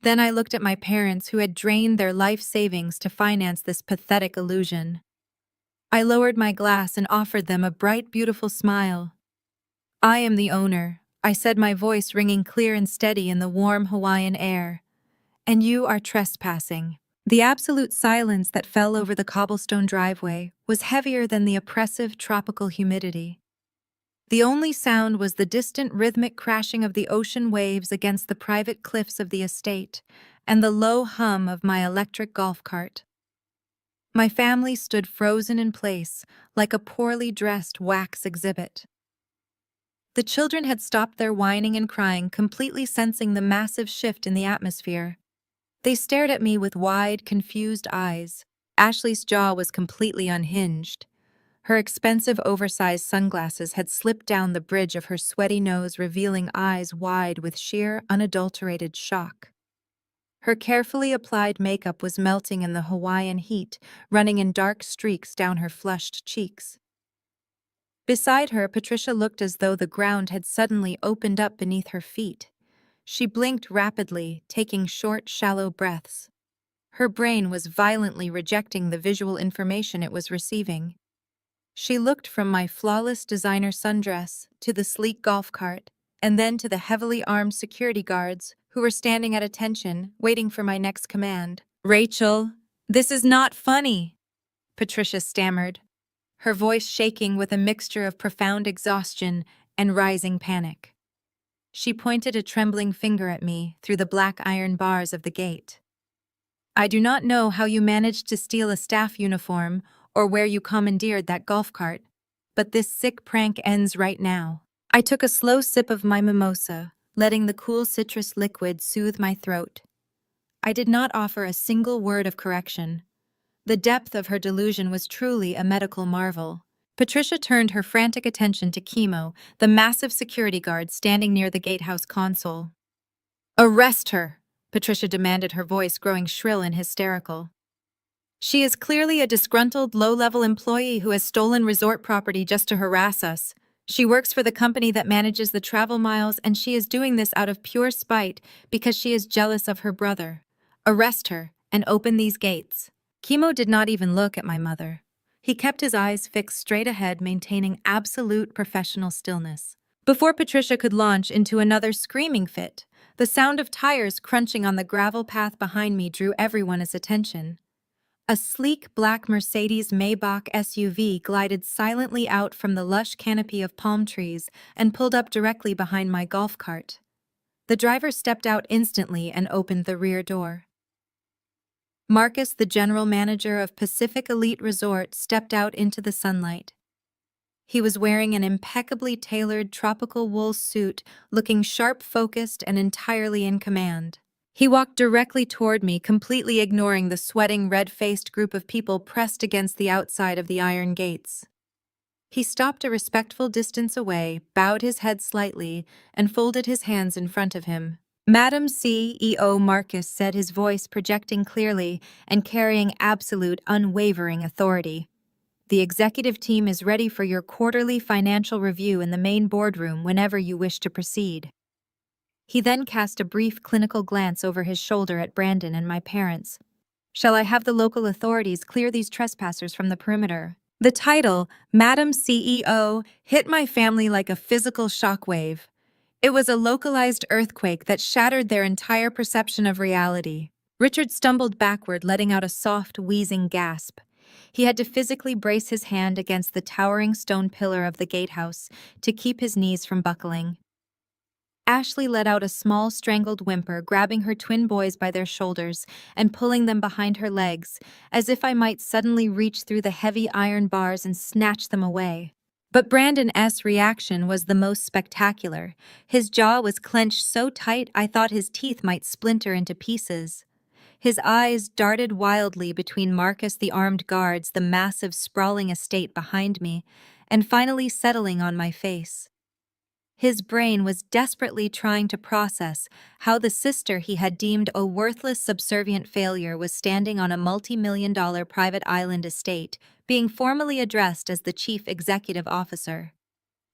Then I looked at my parents, who had drained their life savings to finance this pathetic illusion. I lowered my glass and offered them a bright, beautiful smile. "I am the owner," I said, my voice ringing clear and steady in the warm Hawaiian air. "And you are trespassing." The absolute silence that fell over the cobblestone driveway was heavier than the oppressive tropical humidity. The only sound was the distant rhythmic crashing of the ocean waves against the private cliffs of the estate and the low hum of my electric golf cart. My family stood frozen in place, like a poorly dressed wax exhibit. The children had stopped their whining and crying, completely sensing the massive shift in the atmosphere. They stared at me with wide, confused eyes. Ashley's jaw was completely unhinged. Her expensive, oversized sunglasses had slipped down the bridge of her sweaty nose, revealing eyes wide with sheer, unadulterated shock. Her carefully applied makeup was melting in the Hawaiian heat, running in dark streaks down her flushed cheeks. Beside her, Patricia looked as though the ground had suddenly opened up beneath her feet. She blinked rapidly, taking short, shallow breaths. Her brain was violently rejecting the visual information it was receiving. She looked from my flawless designer sundress to the sleek golf cart, and then to the heavily armed security guards who were standing at attention, waiting for my next command. "Rachel, this is not funny," Patricia stammered, her voice shaking with a mixture of profound exhaustion and rising panic. She pointed a trembling finger at me through the black iron bars of the gate. "I do not know how you managed to steal a staff uniform or where you commandeered that golf cart, but this sick prank ends right now." I took a slow sip of my mimosa, letting the cool citrus liquid soothe my throat. I did not offer a single word of correction. The depth of her delusion was truly a medical marvel. Patricia turned her frantic attention to Chemo, the massive security guard standing near the gatehouse console. "Arrest her!" Patricia demanded, her voice growing shrill and hysterical. "She is clearly a disgruntled, low-level employee who has stolen resort property just to harass us. She works for the company that manages the travel miles, and she is doing this out of pure spite because she is jealous of her brother. Arrest her and open these gates." Chemo did not even look at my mother. He kept his eyes fixed straight ahead, maintaining absolute professional stillness. Before Patricia could launch into another screaming fit, the sound of tires crunching on the gravel path behind me drew everyone's attention. A sleek black Mercedes Maybach SUV glided silently out from the lush canopy of palm trees and pulled up directly behind my golf cart. The driver stepped out instantly and opened the rear door. Marcus, the general manager of Pacific Elite Resort, stepped out into the sunlight. He was wearing an impeccably tailored tropical wool suit, looking sharp-focused and entirely in command. He walked directly toward me, completely ignoring the sweating, red-faced group of people pressed against the outside of the iron gates. He stopped a respectful distance away, bowed his head slightly, and folded his hands in front of him. "Madam CEO," Marcus said, his voice projecting clearly and carrying absolute, unwavering authority. "The executive team is ready for your quarterly financial review in the main boardroom whenever you wish to proceed." He then cast a brief clinical glance over his shoulder at Brandon and my parents. "Shall I have the local authorities clear these trespassers from the perimeter?" The title, Madam CEO, hit my family like a physical shockwave. It was a localized earthquake that shattered their entire perception of reality. Richard stumbled backward, letting out a soft, wheezing gasp. He had to physically brace his hand against the towering stone pillar of the gatehouse to keep his knees from buckling. Ashley let out a small, strangled whimper, grabbing her twin boys by their shoulders and pulling them behind her legs, as if I might suddenly reach through the heavy iron bars and snatch them away. But Brandon's reaction was the most spectacular. His jaw was clenched so tight I thought his teeth might splinter into pieces. His eyes darted wildly between Marcus, the armed guards, the massive, sprawling estate behind me, and finally settling on my face. His brain was desperately trying to process how the sister he had deemed a worthless, subservient failure was standing on a multi-million-dollar private island estate, being formally addressed as the chief executive officer.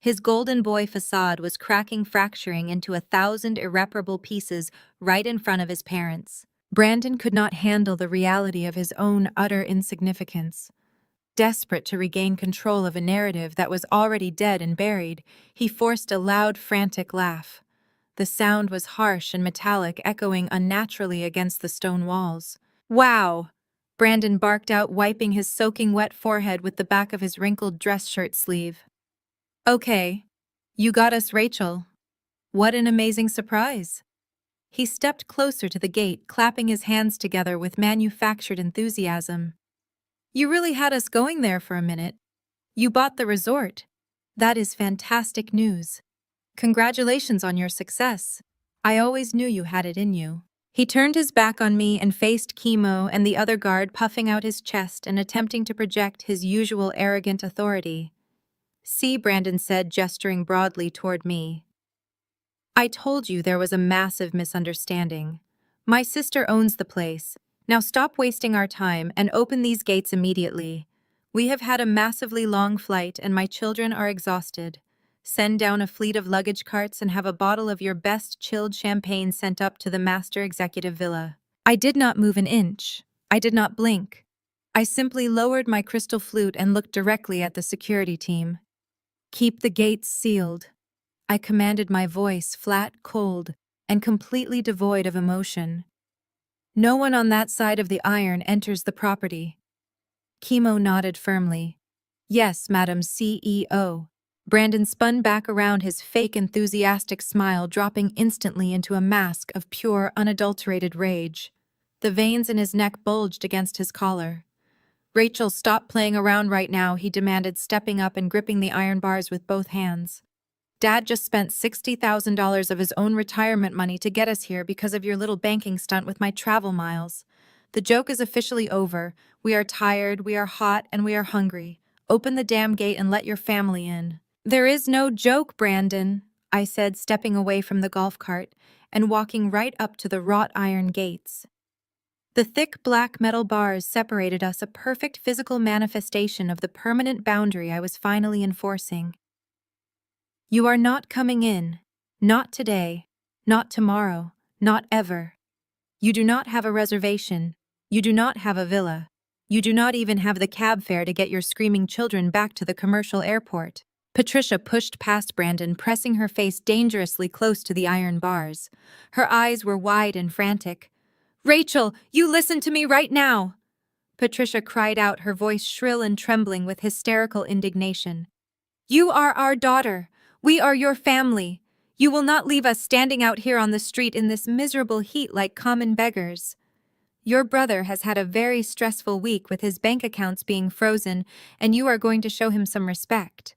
His golden boy facade was cracking, fracturing into 1,000 irreparable pieces right in front of his parents. Brandon could not handle the reality of his own utter insignificance. Desperate to regain control of a narrative that was already dead and buried, he forced a loud, frantic laugh. The sound was harsh and metallic, echoing unnaturally against the stone walls. "Wow!" Brandon barked out, wiping his soaking wet forehead with the back of his wrinkled dress shirt sleeve. "Okay, you got us, Rachel. What an amazing surprise." He stepped closer to the gate, clapping his hands together with manufactured enthusiasm. "You really had us going there for a minute. You bought the resort. That is fantastic news. Congratulations on your success. I always knew you had it in you." He turned his back on me and faced Chemo and the other guard, puffing out his chest and attempting to project his usual arrogant authority. "See," Brandon said, gesturing broadly toward me. "I told you there was a massive misunderstanding. My sister owns the place. Now stop wasting our time and open these gates immediately. We have had a massively long flight and my children are exhausted. Send down a fleet of luggage carts and have a bottle of your best chilled champagne sent up to the master executive villa." I did not move an inch. I did not blink. I simply lowered my crystal flute and looked directly at the security team. "Keep the gates sealed." I commanded, my voice flat, cold, and completely devoid of emotion. "No one on that side of the iron enters the property." Chemo nodded firmly. "Yes, Madam CEO." Brandon spun back around, his fake enthusiastic smile dropping instantly into a mask of pure, unadulterated rage. The veins in his neck bulged against his collar. "Rachel, stop playing around right now," he demanded, stepping up and gripping the iron bars with both hands. Dad just spent $60,000 of his own retirement money to get us here because of your little banking stunt with my travel miles. The joke is officially over. We are tired, we are hot, and we are hungry. Open the damn gate and let your family in. There is no joke, Brandon, I said, stepping away from the golf cart and walking right up to the wrought iron gates. The thick black metal bars separated us, a perfect physical manifestation of the permanent boundary I was finally enforcing. You are not coming in. Not today. Not tomorrow. Not ever. You do not have a reservation. You do not have a villa. You do not even have the cab fare to get your screaming children back to the commercial airport. Patricia pushed past Brandon, pressing her face dangerously close to the iron bars. Her eyes were wide and frantic. Rachel, you listen to me right now! Patricia cried out, her voice shrill and trembling with hysterical indignation. You are our daughter. We are your family. You will not leave us standing out here on the street in this miserable heat like common beggars. Your brother has had a very stressful week with his bank accounts being frozen, and you are going to show him some respect.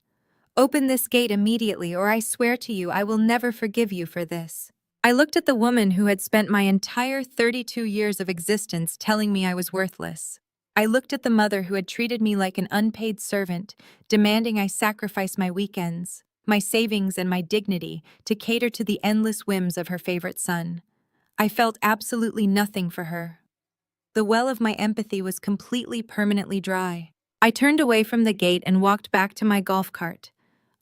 Open this gate immediately, or I swear to you I will never forgive you for this. I looked at the woman who had spent my entire 32 years of existence telling me I was worthless. I looked at the mother who had treated me like an unpaid servant, demanding I sacrifice my weekends, my savings, and my dignity to cater to the endless whims of her favorite son. I felt absolutely nothing for her. The well of my empathy was completely permanently dry. I turned away from the gate and walked back to my golf cart.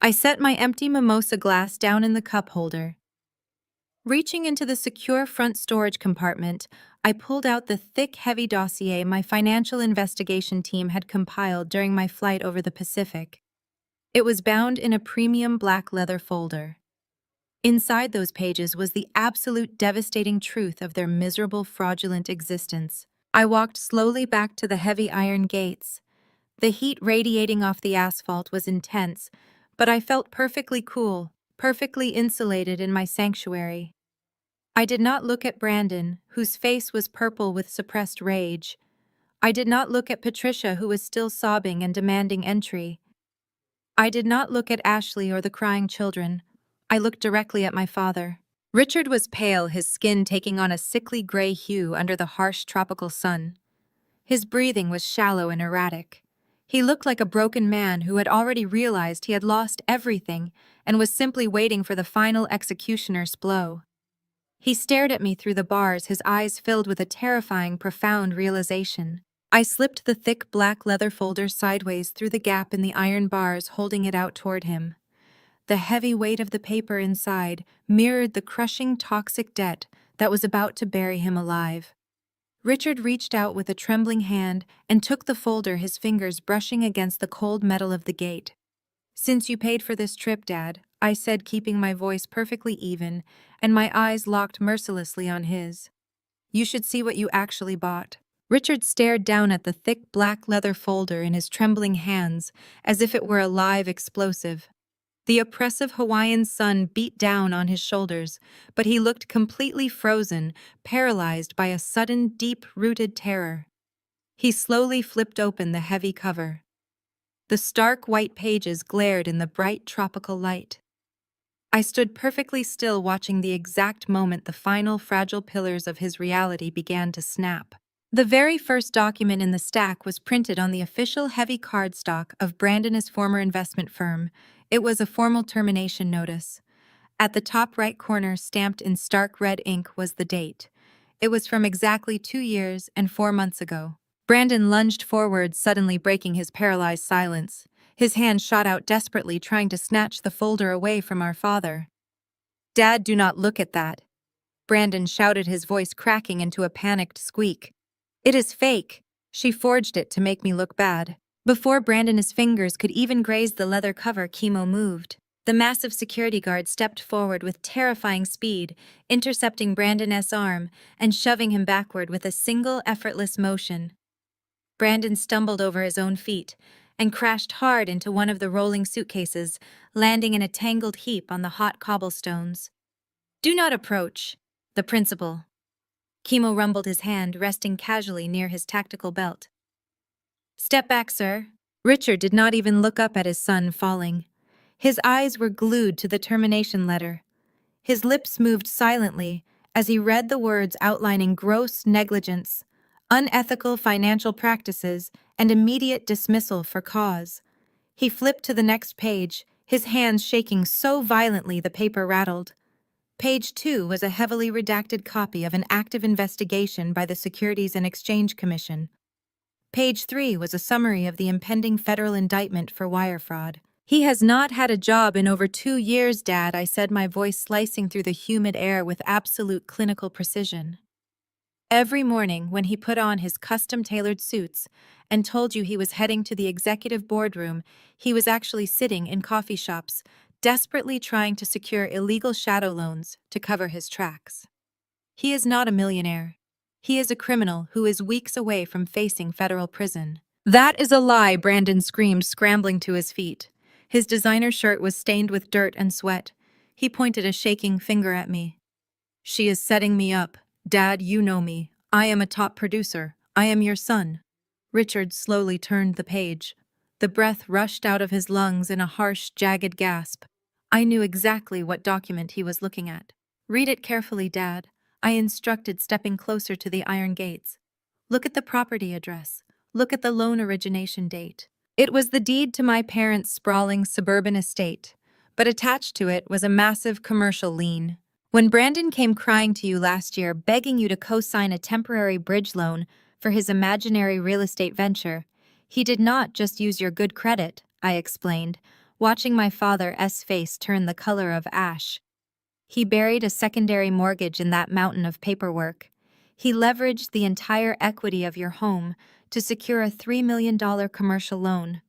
I set my empty mimosa glass down in the cup holder. Reaching into the secure front storage compartment, I pulled out the thick, heavy dossier my financial investigation team had compiled during my flight over the Pacific. It was bound in a premium black leather folder. Inside those pages was the absolute devastating truth of their miserable, fraudulent existence. I walked slowly back to the heavy iron gates. The heat radiating off the asphalt was intense, but I felt perfectly cool, perfectly insulated in my sanctuary. I did not look at Brandon, whose face was purple with suppressed rage. I did not look at Patricia, who was still sobbing and demanding entry. I did not look at Ashley or the crying children. I looked directly at my father. Richard was pale, his skin taking on a sickly gray hue under the harsh tropical sun. His breathing was shallow and erratic. He looked like a broken man who had already realized he had lost everything and was simply waiting for the final executioner's blow. He stared at me through the bars, his eyes filled with a terrifying, profound realization. I slipped the thick black leather folder sideways through the gap in the iron bars, holding it out toward him. The heavy weight of the paper inside mirrored the crushing, toxic debt that was about to bury him alive. Richard reached out with a trembling hand and took the folder, his fingers brushing against the cold metal of the gate. Since you paid for this trip, Dad, I said, keeping my voice perfectly even, and my eyes locked mercilessly on his. You should see what you actually bought. Richard stared down at the thick black leather folder in his trembling hands, as if it were a live explosive. The oppressive Hawaiian sun beat down on his shoulders, but he looked completely frozen, paralyzed by a sudden, deep-rooted terror. He slowly flipped open the heavy cover. The stark white pages glared in the bright tropical light. I stood perfectly still, watching the exact moment the final fragile pillars of his reality began to snap. The very first document in the stack was printed on the official heavy cardstock of Brandon's former investment firm. It was a formal termination notice. At the top right corner, stamped in stark red ink, was the date. It was from exactly 2 years and 4 months ago. Brandon lunged forward, suddenly breaking his paralyzed silence. His hand shot out desperately, trying to snatch the folder away from our father. Dad, do not look at that. Brandon shouted, his voice cracking into a panicked squeak. It is fake. She forged it to make me look bad. Before Brandon's fingers could even graze the leather cover, Chemo moved. The massive security guard stepped forward with terrifying speed, intercepting Brandon's arm and shoving him backward with a single effortless motion. Brandon stumbled over his own feet and crashed hard into one of the rolling suitcases, landing in a tangled heap on the hot cobblestones. Do not approach, the principal. Chemo rumbled, his hand resting casually near his tactical belt. Step back, sir. Richard did not even look up at his son falling. His eyes were glued to the termination letter. His lips moved silently as he read the words outlining gross negligence, unethical financial practices, and immediate dismissal for cause. He flipped to the next page, his hands shaking so violently the paper rattled. Page 2 was a heavily redacted copy of an active investigation by the Securities and Exchange Commission. Page 3 was a summary of the impending federal indictment for wire fraud. "He has not had a job in over 2 years, Dad," I said, my voice slicing through the humid air with absolute clinical precision. Every morning, when he put on his custom-tailored suits and told you he was heading to the executive boardroom, he was actually sitting in coffee shops, desperately trying to secure illegal shadow loans to cover his tracks. He is not a millionaire. He is a criminal who is weeks away from facing federal prison. "That is a lie," Brandon screamed, scrambling to his feet. His designer shirt was stained with dirt and sweat. He pointed a shaking finger at me. "She is setting me up. Dad, you know me. I am a top producer. I am your son." Richard slowly turned the page. The breath rushed out of his lungs in a harsh, jagged gasp. I knew exactly what document he was looking at. "Read it carefully, Dad," I instructed, stepping closer to the iron gates. "Look at the property address. Look at the loan origination date." It was the deed to my parents' sprawling suburban estate, but attached to it was a massive commercial lien. When Brandon came crying to you last year, begging you to co-sign a temporary bridge loan for his imaginary real estate venture, he did not just use your good credit, I explained, watching my father's face turn the color of ash. He buried a secondary mortgage in that mountain of paperwork. He leveraged the entire equity of your home to secure a $3 million commercial loan,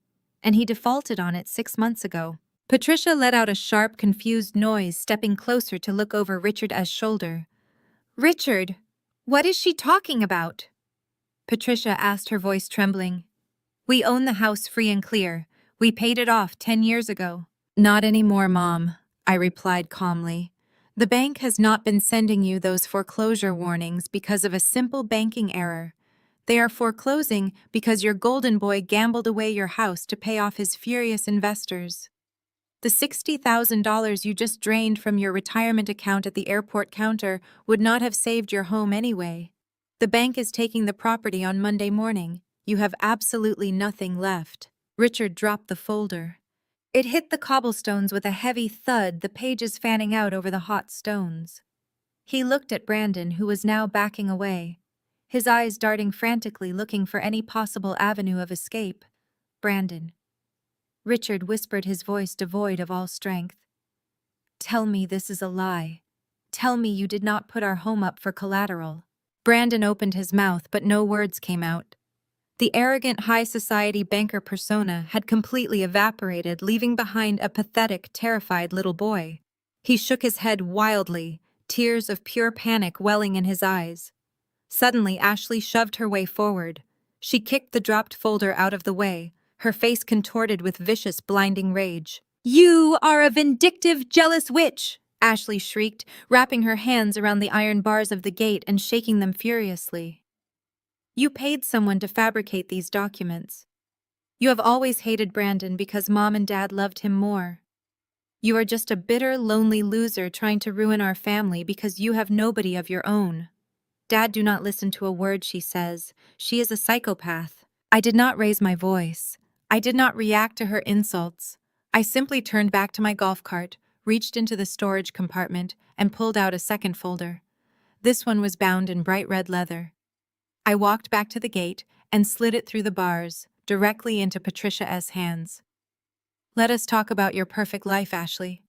and he defaulted on it 6 months ago. Patricia let out a sharp, confused noise, stepping closer to look over Richard's shoulder. "Richard, what is she talking about?" Patricia asked, her voice trembling. "We own the house free and clear. We paid it off 10 years ago." "Not anymore, Mom," I replied calmly. "The bank has not been sending you those foreclosure warnings because of a simple banking error. They are foreclosing because your golden boy gambled away your house to pay off his furious investors. The $60,000 you just drained from your retirement account at the airport counter would not have saved your home anyway. The bank is taking the property on Monday morning. You have absolutely nothing left." Richard dropped the folder. It hit the cobblestones with a heavy thud, the pages fanning out over the hot stones. He looked at Brandon, who was now backing away, his eyes darting frantically, looking for any possible avenue of escape. "Brandon," Richard whispered, his voice devoid of all strength, "tell me this is a lie. Tell me you did not put our home up for collateral." Brandon opened his mouth, but no words came out. The arrogant high society banker persona had completely evaporated, leaving behind a pathetic, terrified little boy. He shook his head wildly, tears of pure panic welling in his eyes. Suddenly, Ashley shoved her way forward. She kicked the dropped folder out of the way, her face contorted with vicious, blinding rage. "You are a vindictive, jealous witch!" Ashley shrieked, wrapping her hands around the iron bars of the gate and shaking them furiously. "You paid someone to fabricate these documents. You have always hated Brandon because Mom and Dad loved him more. You are just a bitter, lonely loser trying to ruin our family because you have nobody of your own." "Dad, do not listen to a word she says. She is a psychopath." I did not raise my voice. I did not react to her insults. I simply turned back to my golf cart, reached into the storage compartment, and pulled out a second folder. This one was bound in bright red leather. I walked back to the gate and slid it through the bars, directly into Patricia's hands. "Let us talk about your perfect life, Ashley,"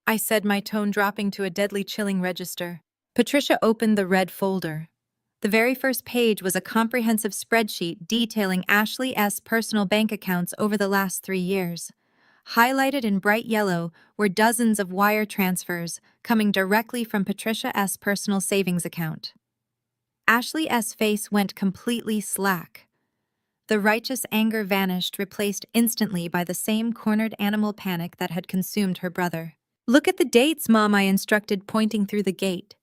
I said, my tone dropping to a deadly chilling register. Patricia opened the red folder. The very first page was a comprehensive spreadsheet detailing Ashley's personal bank accounts over the last 3 years. Highlighted in bright yellow were dozens of wire transfers coming directly from Patricia's personal savings account. Ashley's face went completely slack. The righteous anger vanished, replaced instantly by the same cornered animal panic that had consumed her brother. "Look at the dates, Mom," I instructed, pointing through the gate.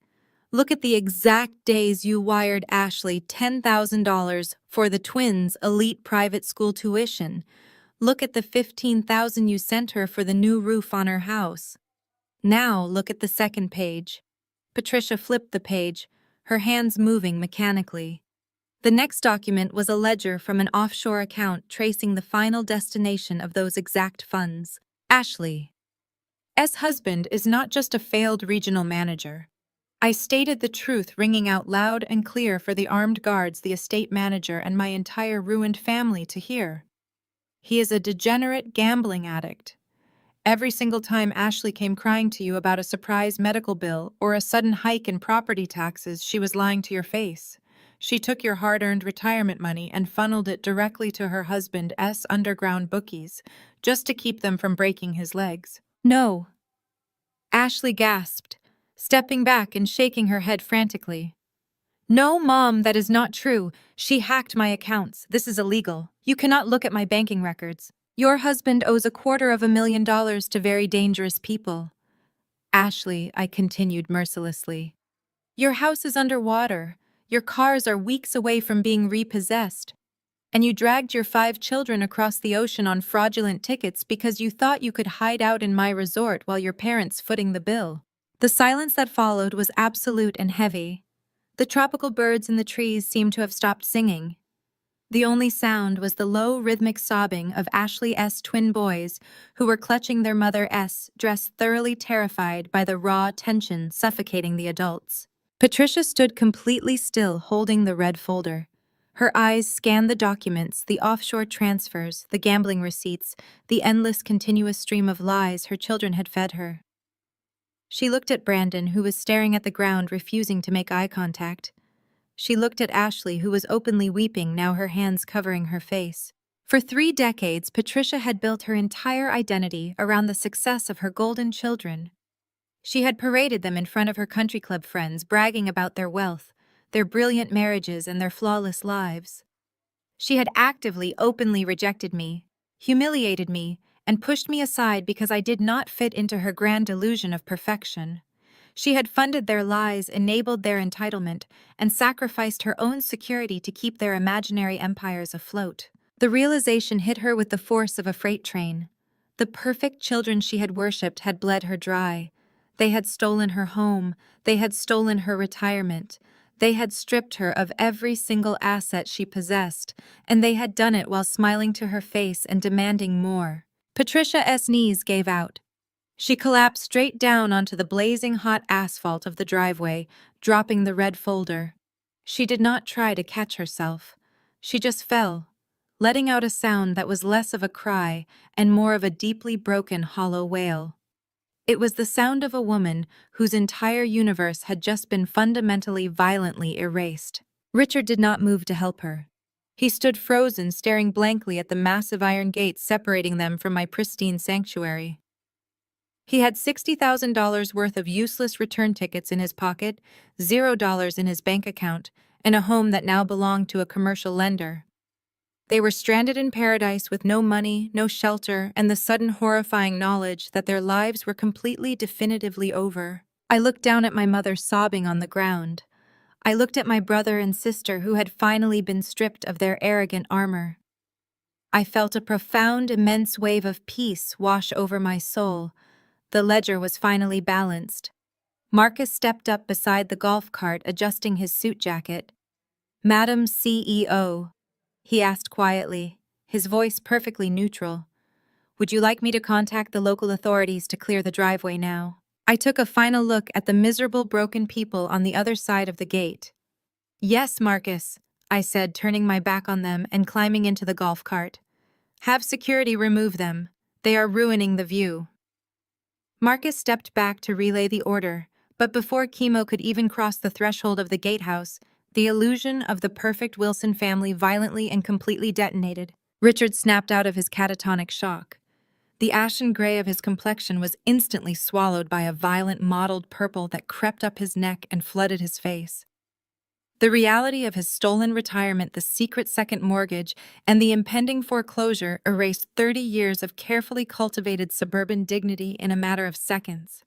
"Look at the exact days you wired Ashley $10,000 for the twins' elite private school tuition. Look at the 15,000 you sent her for the new roof on her house. Now look at the second page. Patricia flipped the page, her hands moving mechanically. The next document was a ledger from an offshore account tracing the final destination of those exact funds. Ashley's husband is not just a failed regional manager. I stated the truth, ringing out loud and clear for the armed guards, the estate manager, and my entire ruined family to hear. He is a degenerate gambling addict. Every single time Ashley came crying to you about a surprise medical bill or a sudden hike in property taxes, she was lying to your face. She took your hard-earned retirement money and funneled it directly to her husband's underground bookies, just to keep them from breaking his legs. No. Ashley gasped, stepping back and shaking her head frantically. No, Mom, that is not true. She hacked my accounts. This is illegal. You cannot look at my banking records. Your husband owes $250,000 to very dangerous people. Ashley, I continued mercilessly. Your house is underwater. Your cars are weeks away from being repossessed. And you dragged your 5 children across the ocean on fraudulent tickets because you thought you could hide out in my resort while your parents footing the bill. The silence that followed was absolute and heavy. The tropical birds in the trees seemed to have stopped singing. The only sound was the low, rhythmic sobbing of Ashley's twin boys, who were clutching their mother's dress, thoroughly terrified by the raw tension suffocating the adults. Patricia stood completely still, holding the red folder. Her eyes scanned the documents, the offshore transfers, the gambling receipts, the endless, continuous stream of lies her children had fed her. She looked at Brandon, who was staring at the ground, refusing to make eye contact. She looked at Ashley, who was openly weeping, now her hands covering her face. For 3 decades, Patricia had built her entire identity around the success of her golden children. She had paraded them in front of her country club friends, bragging about their wealth, their brilliant marriages, and their flawless lives. She had actively, openly rejected me, humiliated me, and pushed me aside because I did not fit into her grand delusion of perfection. She had funded their lies, enabled their entitlement, and sacrificed her own security to keep their imaginary empires afloat. The realization hit her with the force of a freight train. The perfect children she had worshipped had bled her dry. They had stolen her home. They had stolen her retirement. They had stripped her of every single asset she possessed, and they had done it while smiling to her face and demanding more. Patricia's knees gave out. She collapsed straight down onto the blazing hot asphalt of the driveway, dropping the red folder. She did not try to catch herself. She just fell, letting out a sound that was less of a cry and more of a deeply broken, hollow wail. It was the sound of a woman whose entire universe had just been fundamentally, violently erased. Richard did not move to help her. He stood frozen, staring blankly at the massive iron gates separating them from my pristine sanctuary. He had $60,000 worth of useless return tickets in his pocket, $0 in his bank account, and a home that now belonged to a commercial lender. They were stranded in paradise with no money, no shelter, and the sudden horrifying knowledge that their lives were completely, definitively over. I looked down at my mother sobbing on the ground. I looked at my brother and sister who had finally been stripped of their arrogant armor. I felt a profound, immense wave of peace wash over my soul. The ledger was finally balanced. Marcus stepped up beside the golf cart, adjusting his suit jacket. "Madam CEO," he asked quietly, his voice perfectly neutral. "Would you like me to contact the local authorities to clear the driveway now?" I took a final look at the miserable, broken people on the other side of the gate. "Yes, Marcus," I said, turning my back on them and climbing into the golf cart. "Have security remove them. They are ruining the view." Marcus stepped back to relay the order, but before Chemo could even cross the threshold of the gatehouse, the illusion of the perfect Wilson family violently and completely detonated. Richard snapped out of his catatonic shock. The ashen gray of his complexion was instantly swallowed by a violent mottled purple that crept up his neck and flooded his face. The reality of his stolen retirement, the secret second mortgage, and the impending foreclosure erased 30 years of carefully cultivated suburban dignity in a matter of seconds.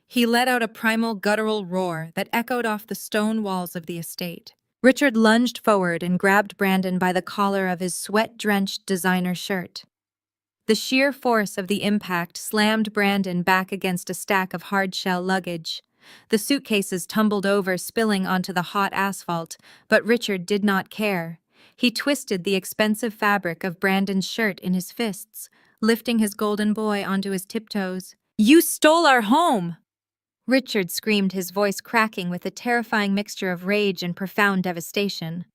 He let out a primal, guttural roar that echoed off the stone walls of the estate. Richard lunged forward and grabbed Brandon by the collar of his sweat-drenched designer shirt. The sheer force of the impact slammed Brandon back against a stack of hard-shell luggage. The suitcases tumbled over, spilling onto the hot asphalt, but Richard did not care. He twisted the expensive fabric of Brandon's shirt in his fists, lifting his golden boy onto his tiptoes. "You stole our home!" Richard screamed, his voice cracking with a terrifying mixture of rage and profound devastation.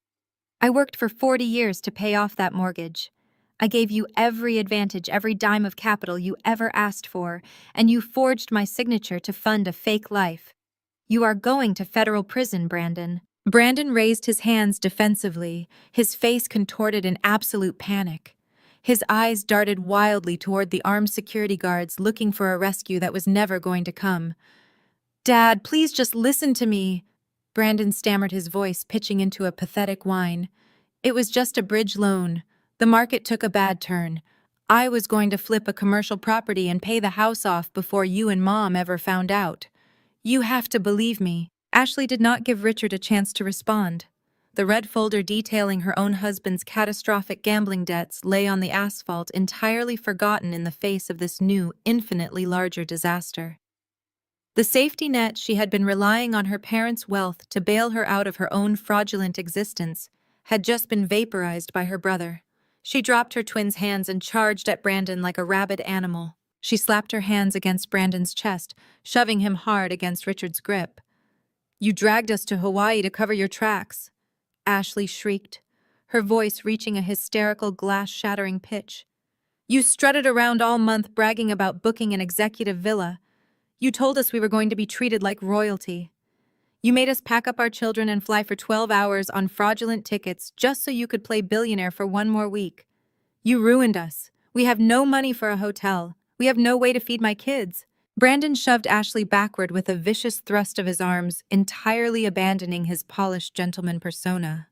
"I worked for 40 years to pay off that mortgage. I gave you every advantage, every dime of capital you ever asked for, and you forged my signature to fund a fake life. You are going to federal prison, Brandon." Brandon raised his hands defensively, his face contorted in absolute panic. His eyes darted wildly toward the armed security guards, looking for a rescue that was never going to come. "Dad, please just listen to me," Brandon stammered, his voice pitching into a pathetic whine. "It was just a bridge loan. The market took a bad turn. I was going to flip a commercial property and pay the house off before you and Mom ever found out. You have to believe me." Ashley did not give Richard a chance to respond. The red folder detailing her own husband's catastrophic gambling debts lay on the asphalt, entirely forgotten in the face of this new, infinitely larger disaster. The safety net she had been relying on her parents' wealth to bail her out of her own fraudulent existence had just been vaporized by her brother. She dropped her twin's hands and charged at Brandon like a rabid animal. She slapped her hands against Brandon's chest, shoving him hard against Richard's grip. "You dragged us to Hawaii to cover your tracks," Ashley shrieked, her voice reaching a hysterical, glass-shattering pitch. "You strutted around all month bragging about booking an executive villa. You told us we were going to be treated like royalty. You made us pack up our children and fly for 12 hours on fraudulent tickets just so you could play billionaire for one more week. You ruined us. We have no money for a hotel. We have no way to feed my kids." Brandon shoved Ashley backward with a vicious thrust of his arms, entirely abandoning his polished gentleman persona.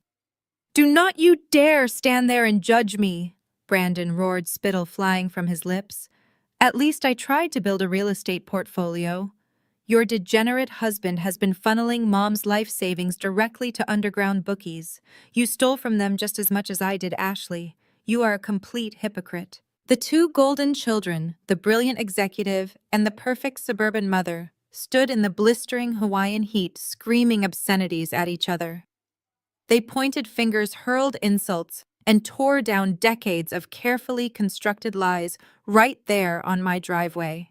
"Do not you dare stand there and judge me," Brandon roared, spittle flying from his lips. "At least I tried to build a real estate portfolio. Your degenerate husband has been funneling Mom's life savings directly to underground bookies. You stole from them just as much as I did, Ashley. You are a complete hypocrite." The two golden children, the brilliant executive and the perfect suburban mother, stood in the blistering Hawaiian heat, screaming obscenities at each other. They pointed fingers, hurled insults, and tore down decades of carefully constructed lies right there on my driveway.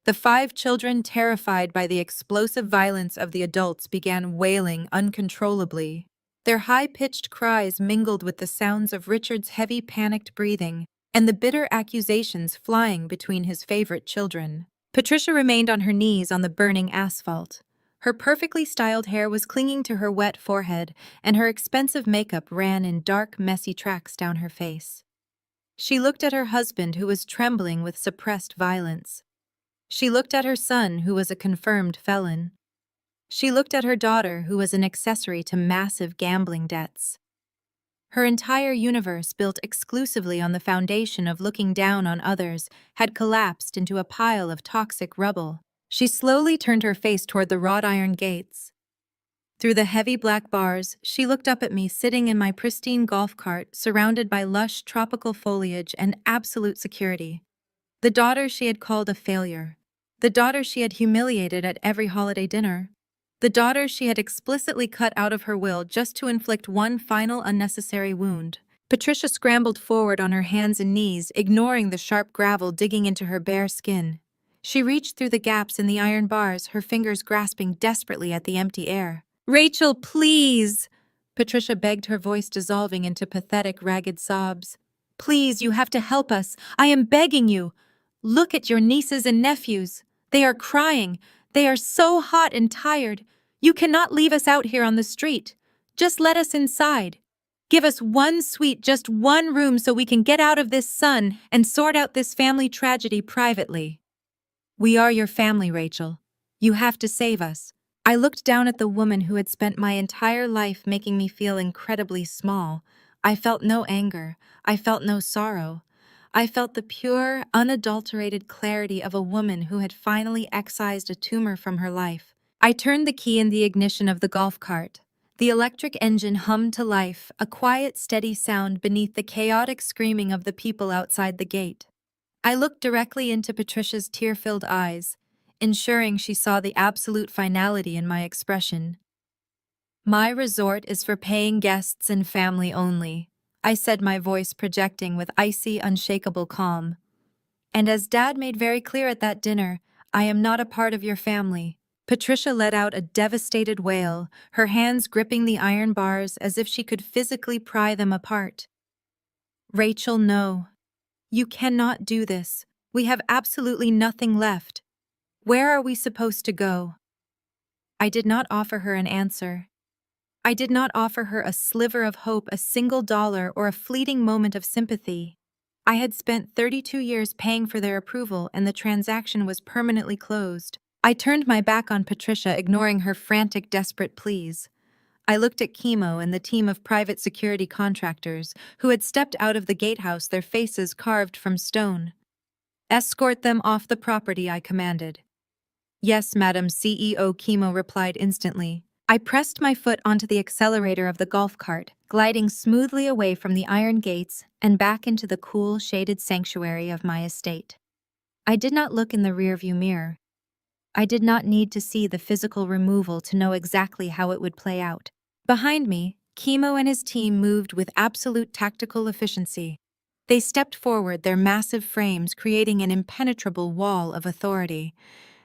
The 5 children, terrified by the explosive violence of the adults, began wailing uncontrollably. Their high-pitched cries mingled with the sounds of Richard's heavy, panicked breathing and the bitter accusations flying between his favorite children. Patricia remained on her knees on the burning asphalt. Her perfectly styled hair was clinging to her wet forehead, and her expensive makeup ran in dark, messy tracks down her face. She looked at her husband, who was trembling with suppressed violence. She looked at her son, who was a confirmed felon. She looked at her daughter, who was an accessory to massive gambling debts. Her entire universe, built exclusively on the foundation of looking down on others, had collapsed into a pile of toxic rubble. She slowly turned her face toward the wrought iron gates. Through the heavy black bars, she looked up at me, sitting in my pristine golf cart, surrounded by lush tropical foliage and absolute security. The daughter she had called a failure. The daughter she had humiliated at every holiday dinner. The daughter she had explicitly cut out of her will just to inflict one final unnecessary wound. Patricia scrambled forward on her hands and knees, ignoring the sharp gravel digging into her bare skin. She reached through the gaps in the iron bars, her fingers grasping desperately at the empty air. "Rachel, please!" Patricia begged, her voice dissolving into pathetic, ragged sobs. "Please, you have to help us. I am begging you. Look at your nieces and nephews. They are crying. They are so hot and tired. You cannot leave us out here on the street. Just let us inside. Give us one suite, just one room, so we can get out of this sun and sort out this family tragedy privately. We are your family, Rachel. You have to save us." I looked down at the woman who had spent my entire life making me feel incredibly small. I felt no anger. I felt no sorrow. I felt the pure, unadulterated clarity of a woman who had finally excised a tumor from her life. I turned the key in the ignition of the golf cart. The electric engine hummed to life, a quiet, steady sound beneath the chaotic screaming of the people outside the gate. I looked directly into Patricia's tear-filled eyes, ensuring she saw the absolute finality in my expression. "My resort is for paying guests and family only," I said, my voice projecting with icy, unshakable calm. "And as Dad made very clear at that dinner, I am not a part of your family." Patricia let out a devastated wail, her hands gripping the iron bars as if she could physically pry them apart. "Rachel, no. You cannot do this. We have absolutely nothing left. Where are we supposed to go?" I did not offer her an answer. I did not offer her a sliver of hope, a single dollar, or a fleeting moment of sympathy. I had spent 32 years paying for their approval, and the transaction was permanently closed. I turned my back on Patricia, ignoring her frantic, desperate pleas. I looked at Chemo and the team of private security contractors who had stepped out of the gatehouse, their faces carved from stone. "Escort them off the property," I commanded. "Yes, Madam CEO," Chemo replied instantly. I pressed my foot onto the accelerator of the golf cart, gliding smoothly away from the iron gates and back into the cool, shaded sanctuary of my estate. I did not look in the rearview mirror. I did not need to see the physical removal to know exactly how it would play out. Behind me, Chemo and his team moved with absolute tactical efficiency. They stepped forward, their massive frames creating an impenetrable wall of authority.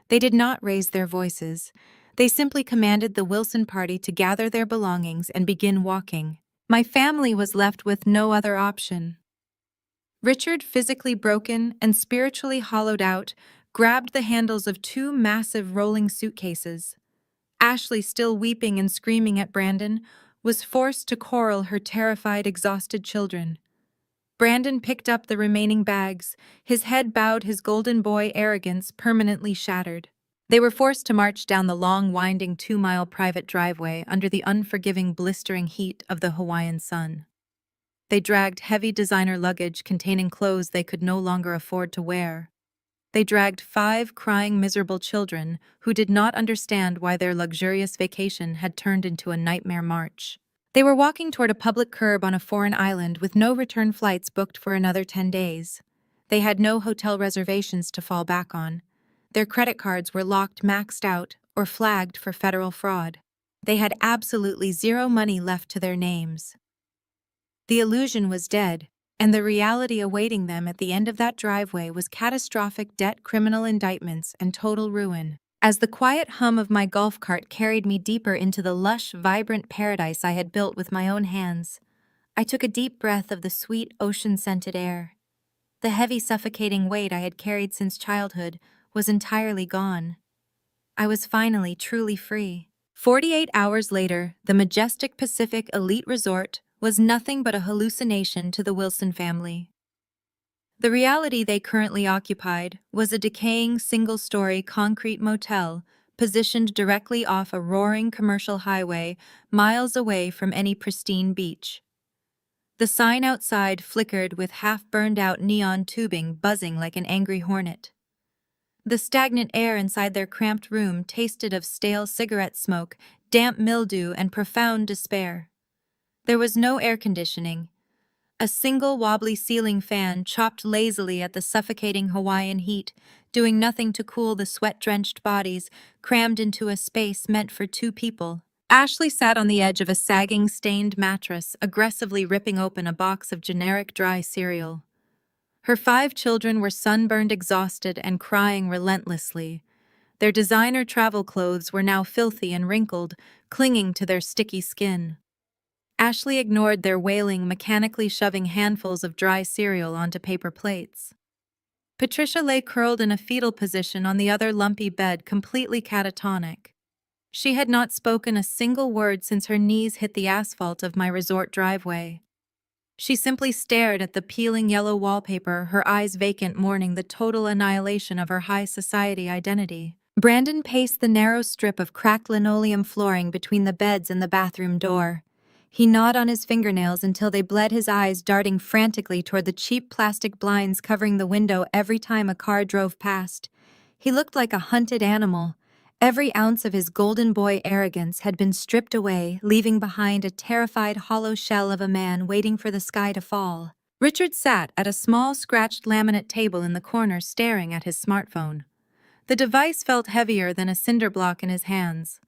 They did not raise their voices. They simply commanded the Wilson party to gather their belongings and begin walking. My family was left with no other option. Richard, physically broken and spiritually hollowed out, grabbed the handles of two massive rolling suitcases. Ashley, still weeping and screaming at Brandon, was forced to corral her terrified, exhausted children. Brandon picked up the remaining bags, his head bowed, his golden boy arrogance permanently shattered. They were forced to march down the long, winding 2-mile private driveway under the unforgiving, blistering heat of the Hawaiian sun. They dragged heavy designer luggage containing clothes they could no longer afford to wear. They dragged 5 crying, miserable children who did not understand why their luxurious vacation had turned into a nightmare march. They were walking toward a public curb on a foreign island with no return flights booked for another 10 days. They had no hotel reservations to fall back on. Their credit cards were locked, maxed out, or flagged for federal fraud. They had absolutely zero money left to their names. The illusion was dead, and the reality awaiting them at the end of that driveway was catastrophic debt, criminal indictments, and total ruin. As the quiet hum of my golf cart carried me deeper into the lush, vibrant paradise I had built with my own hands, I took a deep breath of the sweet, ocean-scented air. The heavy, suffocating weight I had carried since childhood was entirely gone. I was finally truly free. 48 hours later, the majestic Pacific Elite Resort was nothing but a hallucination to the Wilson family. The reality they currently occupied was a decaying single-story concrete motel positioned directly off a roaring commercial highway miles away from any pristine beach. The sign outside flickered with half-burned-out neon tubing buzzing like an angry hornet. The stagnant air inside their cramped room tasted of stale cigarette smoke, damp mildew, and profound despair. There was no air conditioning. A single wobbly ceiling fan chopped lazily at the suffocating Hawaiian heat, doing nothing to cool the sweat-drenched bodies crammed into a space meant for 2 people. Ashley sat on the edge of a sagging, stained mattress, aggressively ripping open a box of generic dry cereal. Her 5 children were sunburned, exhausted, and crying relentlessly. Their designer travel clothes were now filthy and wrinkled, clinging to their sticky skin. Ashley ignored their wailing, mechanically shoving handfuls of dry cereal onto paper plates. Patricia lay curled in a fetal position on the other lumpy bed, completely catatonic. She had not spoken a single word since her knees hit the asphalt of my resort driveway. She simply stared at the peeling yellow wallpaper, her eyes vacant, mourning the total annihilation of her high society identity. Brandon paced the narrow strip of cracked linoleum flooring between the beds and the bathroom door. He gnawed on his fingernails until they bled, his eyes darting frantically toward the cheap plastic blinds covering the window every time a car drove past. He looked like a hunted animal. Every ounce of his golden boy arrogance had been stripped away, leaving behind a terrified, hollow shell of a man waiting for the sky to fall. Richard sat at a small scratched laminate table in the corner staring at his smartphone. The device felt heavier than a cinder block in his hands.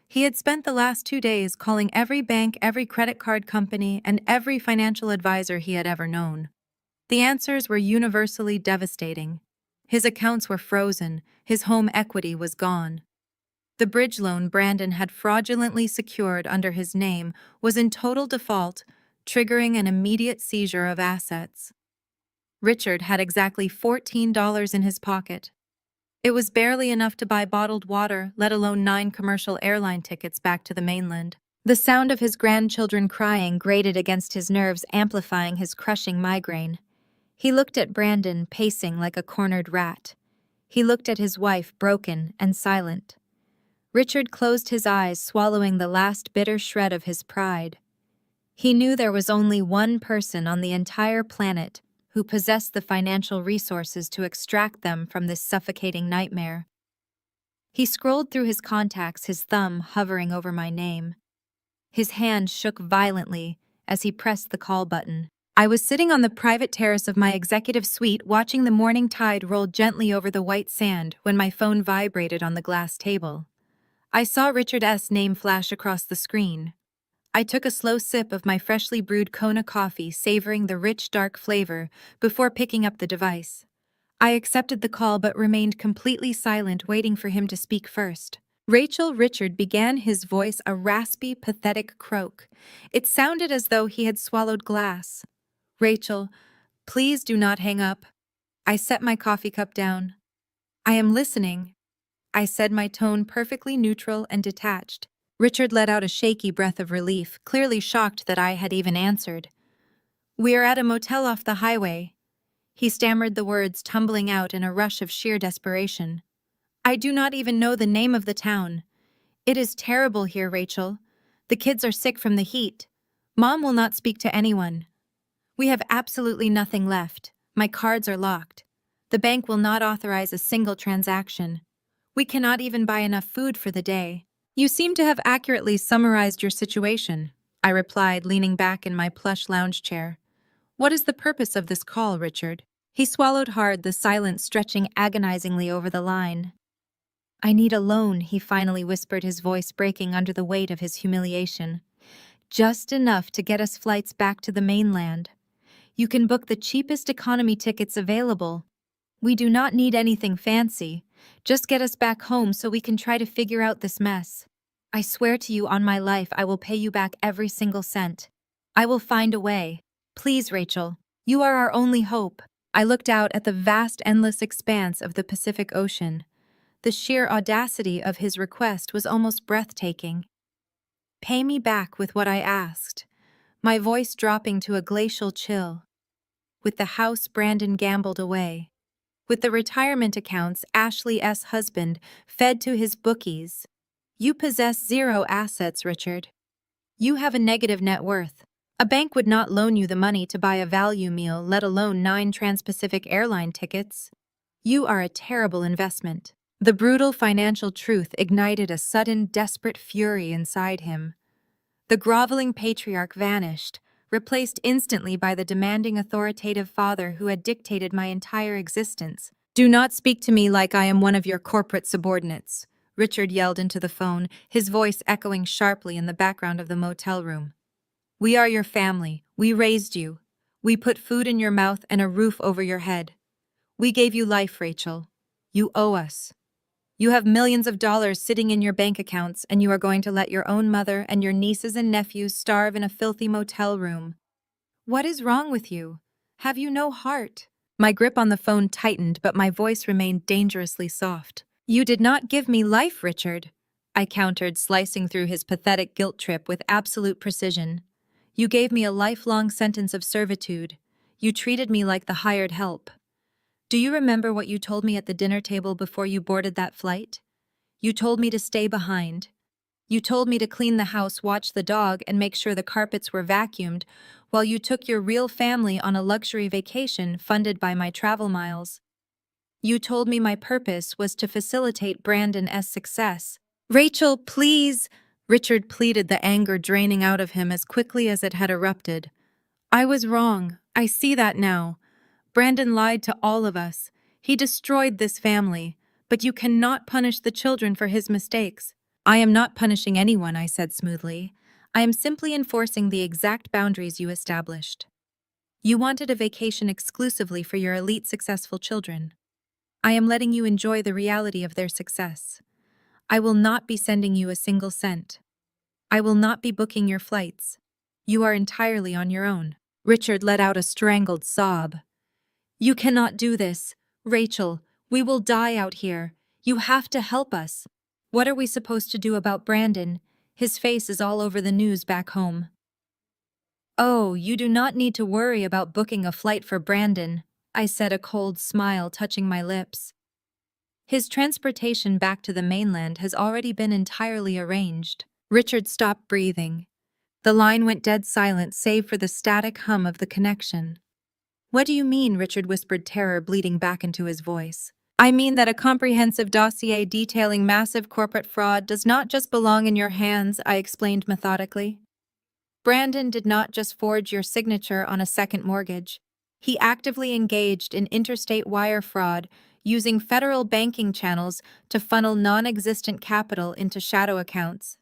He had spent the last 2 days calling every bank, every credit card company, and every financial advisor he had ever known. The answers were universally devastating. His accounts were frozen, his home equity was gone. The bridge loan Brandon had fraudulently secured under his name was in total default, triggering an immediate seizure of assets. Richard had exactly $14 in his pocket. It was barely enough to buy bottled water, let alone 9 commercial airline tickets back to the mainland. The sound of his grandchildren crying grated against his nerves, amplifying his crushing migraine. He looked at Brandon, pacing like a cornered rat. He looked at his wife, broken and silent. Richard closed his eyes, swallowing the last bitter shred of his pride. He knew there was only one person on the entire planet who possessed the financial resources to extract them from this suffocating nightmare. He scrolled through his contacts, his thumb hovering over my name. His hand shook violently as he pressed the call button. I was sitting on the private terrace of my executive suite watching the morning tide roll gently over the white sand when my phone vibrated on the glass table. I saw Richard's name flash across the screen. I took a slow sip of my freshly brewed Kona coffee, savoring the rich, dark flavor, before picking up the device. I accepted the call but remained completely silent, waiting for him to speak first. Rachel, Richard began, his voice a raspy, pathetic croak. It sounded as though he had swallowed glass. Rachel, please do not hang up. I set my coffee cup down. I am listening. I said, my tone perfectly neutral and detached. Richard let out a shaky breath of relief, clearly shocked that I had even answered. We are at a motel off the highway. He stammered the words, tumbling out in a rush of sheer desperation. I do not even know the name of the town. It is terrible here, Rachel. The kids are sick from the heat. Mom will not speak to anyone. We have absolutely nothing left. My cards are locked. The bank will not authorize a single transaction. We cannot even buy enough food for the day. You seem to have accurately summarized your situation, I replied, leaning back in my plush lounge chair. What is the purpose of this call, Richard? He swallowed hard, the silence stretching agonizingly over the line. I need a loan, he finally whispered, his voice breaking under the weight of his humiliation. Just enough to get us flights back to the mainland. You can book the cheapest economy tickets available. We do not need anything fancy. Just get us back home so we can try to figure out this mess. I swear to you on my life I will pay you back every single cent. I will find a way. Please, Rachel. You are our only hope. I looked out at the vast, endless expanse of the Pacific Ocean. The sheer audacity of his request was almost breathtaking. Pay me back with what I asked, my voice dropping to a glacial chill. With the house Brandon gambled away. With the retirement accounts Ashley's husband fed to his bookies. You possess zero assets, Richard. You have a negative net worth. A bank would not loan you the money to buy a value meal, let alone 9 Trans-Pacific airline tickets. You are a terrible investment. The brutal financial truth ignited a sudden, desperate fury inside him. The groveling patriarch vanished, replaced instantly by the demanding, authoritative father who had dictated my entire existence. Do not speak to me like I am one of your corporate subordinates, Richard yelled into the phone, his voice echoing sharply in the background of the motel room. We are your family. We raised you. We put food in your mouth and a roof over your head. We gave you life, Rachel. You owe us. You have millions of dollars sitting in your bank accounts, and you are going to let your own mother and your nieces and nephews starve in a filthy motel room. What is wrong with you? Have you no heart? My grip on the phone tightened, but my voice remained dangerously soft. You did not give me life, Richard, I countered, slicing through his pathetic guilt trip with absolute precision. You gave me a lifelong sentence of servitude. You treated me like the hired help. Do you remember what you told me at the dinner table before you boarded that flight? You told me to stay behind. You told me to clean the house, watch the dog, and make sure the carpets were vacuumed, while you took your real family on a luxury vacation funded by my travel miles. You told me my purpose was to facilitate Brandon's success. Rachel, please! Richard pleaded, the anger draining out of him as quickly as it had erupted. I was wrong. I see that now. Brandon lied to all of us. He destroyed this family, but you cannot punish the children for his mistakes. I am not punishing anyone, I said smoothly. I am simply enforcing the exact boundaries you established. You wanted a vacation exclusively for your elite successful children. I am letting you enjoy the reality of their success. I will not be sending you a single cent. I will not be booking your flights. You are entirely on your own. Richard let out a strangled sob. You cannot do this. Rachel, we will die out here. You have to help us. What are we supposed to do about Brandon? His face is all over the news back home. Oh, you do not need to worry about booking a flight for Brandon, I said, a cold smile touching my lips. His transportation back to the mainland has already been entirely arranged. Richard stopped breathing. The line went dead silent save for the static hum of the connection. What do you mean? Richard whispered, terror bleeding back into his voice. I mean that a comprehensive dossier detailing massive corporate fraud does not just belong in your hands, I explained methodically. Brandon did not just forge your signature on a second mortgage. He actively engaged in interstate wire fraud, using federal banking channels to funnel non-existent capital into shadow accounts.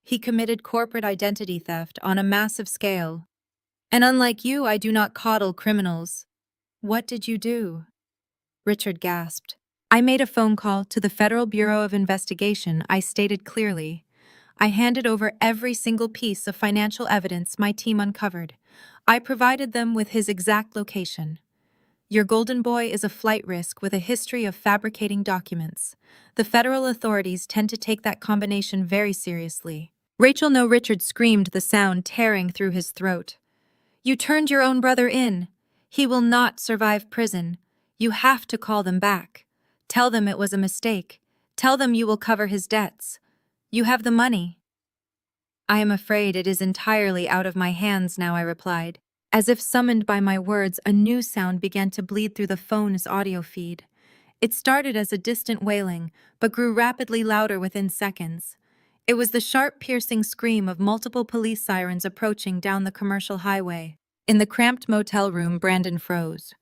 He committed corporate identity theft on a massive scale. And unlike you, I do not coddle criminals. What did you do? Richard gasped. I made a phone call to the Federal Bureau of Investigation, I stated clearly. I handed over every single piece of financial evidence my team uncovered. I provided them with his exact location. Your golden boy is a flight risk with a history of fabricating documents. The federal authorities tend to take that combination very seriously. Rachel, no, Richard screamed, the sound tearing through his throat. You turned your own brother in. He will not survive prison. You have to call them back. Tell them it was a mistake. Tell them you will cover his debts. You have the money. I am afraid it is entirely out of my hands now, I replied. As if summoned by my words, a new sound began to bleed through the phone's audio feed. It started as a distant wailing, but grew rapidly louder within seconds. It was the sharp, piercing scream of multiple police sirens approaching down the commercial highway. In the cramped motel room, Brandon froze.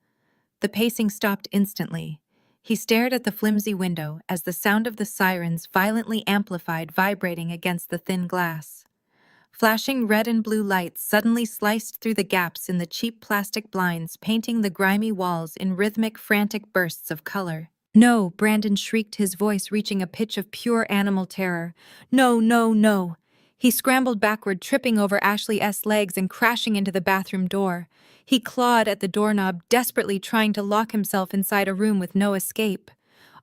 The pacing stopped instantly. He stared at the flimsy window as the sound of the sirens violently amplified, vibrating against the thin glass. Flashing red and blue lights suddenly sliced through the gaps in the cheap plastic blinds, painting the grimy walls in rhythmic, frantic bursts of color. No, Brandon shrieked, his voice reaching a pitch of pure animal terror. No, no, no. He scrambled backward, tripping over Ashley's legs and crashing into the bathroom door. He clawed at the doorknob, desperately trying to lock himself inside a room with no escape.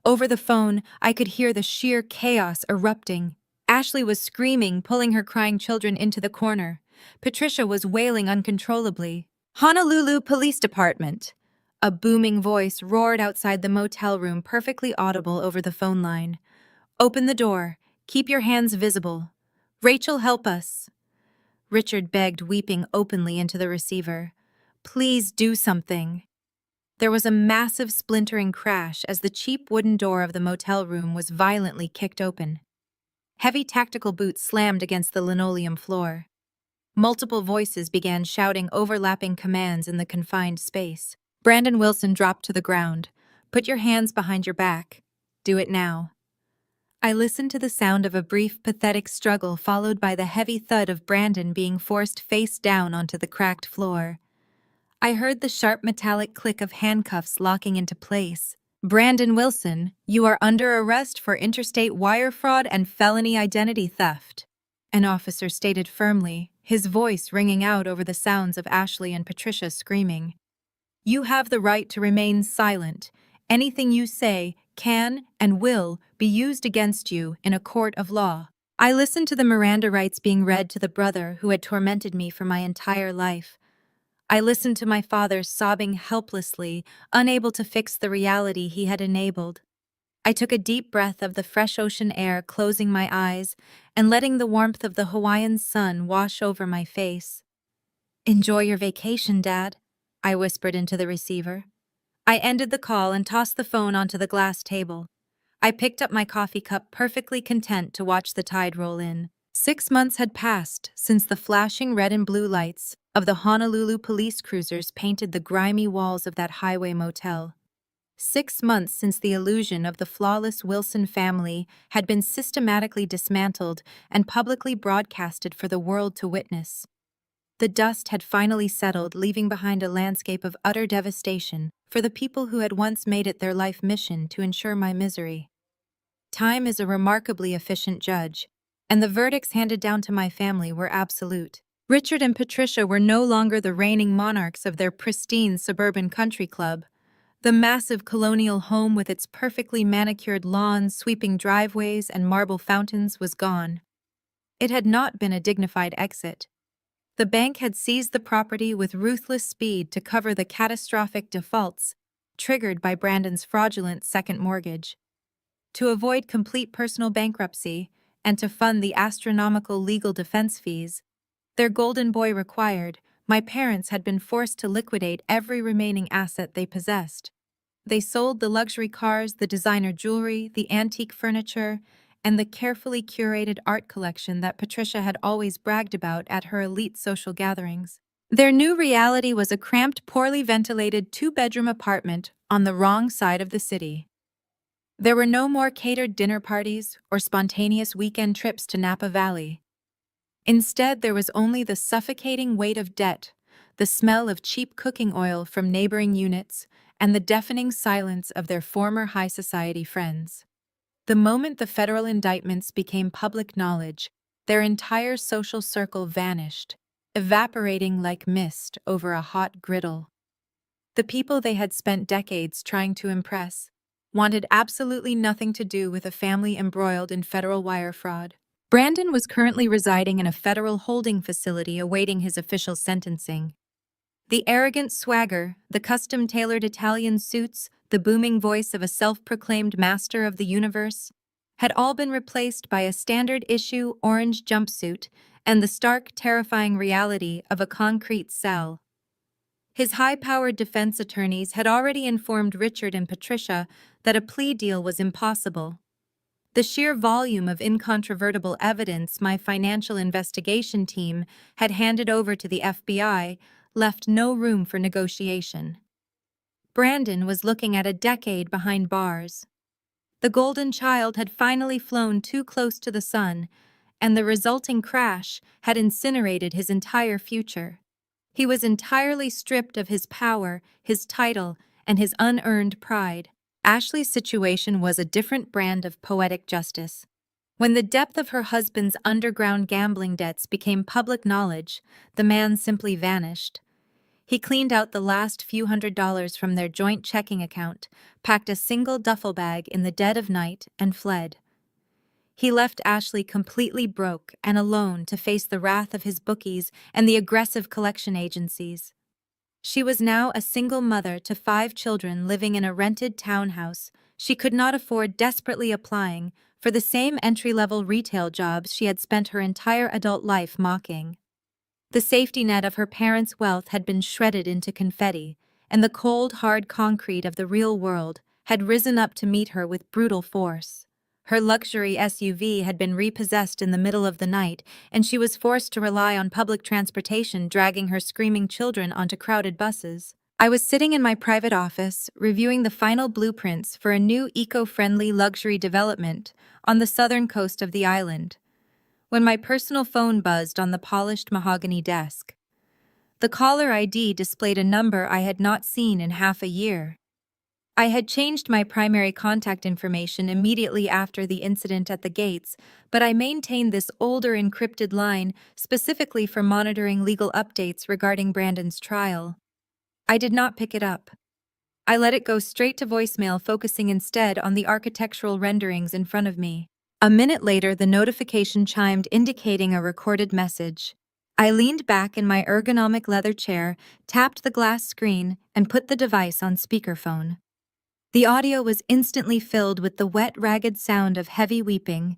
Over the phone, I could hear the sheer chaos erupting. Ashley was screaming, pulling her crying children into the corner. Patricia was wailing uncontrollably. Honolulu Police Department. A booming voice roared outside the motel room, perfectly audible over the phone line. Open the door. Keep your hands visible. Rachel, help us. Richard begged, weeping openly into the receiver. Please do something. There was a massive splintering crash as the cheap wooden door of the motel room was violently kicked open. Heavy tactical boots slammed against the linoleum floor. Multiple voices began shouting overlapping commands in the confined space. Brandon Wilson dropped to the ground. Put your hands behind your back. Do it now. I listened to the sound of a brief, pathetic struggle followed by the heavy thud of Brandon being forced face down onto the cracked floor. I heard the sharp metallic click of handcuffs locking into place. Brandon Wilson, you are under arrest for interstate wire fraud and felony identity theft, an officer stated firmly, his voice ringing out over the sounds of Ashley and Patricia screaming. You have the right to remain silent. Anything you say can and will be used against you in a court of law. I listened to the Miranda rights being read to the brother who had tormented me for my entire life. I listened to my father sobbing helplessly, unable to fix the reality he had enabled. I took a deep breath of the fresh ocean air, closing my eyes and letting the warmth of the Hawaiian sun wash over my face. Enjoy your vacation, Dad, I whispered into the receiver. I ended the call and tossed the phone onto the glass table. I picked up my coffee cup, perfectly content to watch the tide roll in. 6 months had passed since the flashing red and blue lights of the Honolulu police cruisers painted the grimy walls of that highway motel. 6 months since the illusion of the flawless Wilson family had been systematically dismantled and publicly broadcasted for the world to witness. The dust had finally settled, leaving behind a landscape of utter devastation for the people who had once made it their life mission to ensure my misery. Time is a remarkably efficient judge, and the verdicts handed down to my family were absolute. Richard and Patricia were no longer the reigning monarchs of their pristine suburban country club. The massive colonial home with its perfectly manicured lawns, sweeping driveways, and marble fountains was gone. It had not been a dignified exit. The bank had seized the property with ruthless speed to cover the catastrophic defaults triggered by Brandon's fraudulent second mortgage. To avoid complete personal bankruptcy and to fund the astronomical legal defense fees their golden boy required, my parents had been forced to liquidate every remaining asset they possessed. They sold the luxury cars, the designer jewelry, the antique furniture, and the carefully curated art collection that Patricia had always bragged about at her elite social gatherings. Their new reality was a cramped, poorly ventilated two-bedroom apartment on the wrong side of the city. There were no more catered dinner parties or spontaneous weekend trips to Napa Valley. Instead, there was only the suffocating weight of debt, the smell of cheap cooking oil from neighboring units, and the deafening silence of their former high society friends. The moment the federal indictments became public knowledge, their entire social circle vanished, evaporating like mist over a hot griddle. The people they had spent decades trying to impress wanted absolutely nothing to do with a family embroiled in federal wire fraud. Brandon was currently residing in a federal holding facility awaiting his official sentencing. The arrogant swagger, the custom-tailored Italian suits, the booming voice of a self-proclaimed master of the universe, had all been replaced by a standard-issue orange jumpsuit and the stark, terrifying reality of a concrete cell. His high-powered defense attorneys had already informed Richard and Patricia that a plea deal was impossible. The sheer volume of incontrovertible evidence my financial investigation team had handed over to the FBI left no room for negotiation. Brandon was looking at a decade behind bars. The golden child had finally flown too close to the sun, and the resulting crash had incinerated his entire future. He was entirely stripped of his power, his title, and his unearned pride. Ashley's situation was a different brand of poetic justice. When the depth of her husband's underground gambling debts became public knowledge, the man simply vanished. He cleaned out the last few $100s from their joint checking account, packed a single duffel bag in the dead of night, and fled. He left Ashley completely broke and alone to face the wrath of his bookies and the aggressive collection agencies. She was now a single mother to 5 children living in a rented townhouse she could not afford, desperately applying for the same entry-level retail jobs she had spent her entire adult life mocking. The safety net of her parents' wealth had been shredded into confetti, and the cold, hard concrete of the real world had risen up to meet her with brutal force. Her luxury SUV had been repossessed in the middle of the night, and she was forced to rely on public transportation, dragging her screaming children onto crowded buses. I was sitting in my private office, reviewing the final blueprints for a new eco-friendly luxury development on the southern coast of the island, when my personal phone buzzed on the polished mahogany desk. The caller ID displayed a number I had not seen in half a year. I had changed my primary contact information immediately after the incident at the gates, but I maintained this older encrypted line specifically for monitoring legal updates regarding Brandon's trial. I did not pick it up. I let it go straight to voicemail, focusing instead on the architectural renderings in front of me. A minute later, the notification chimed, indicating a recorded message. I leaned back in my ergonomic leather chair, tapped the glass screen, and put the device on speakerphone. The audio was instantly filled with the wet, ragged sound of heavy weeping.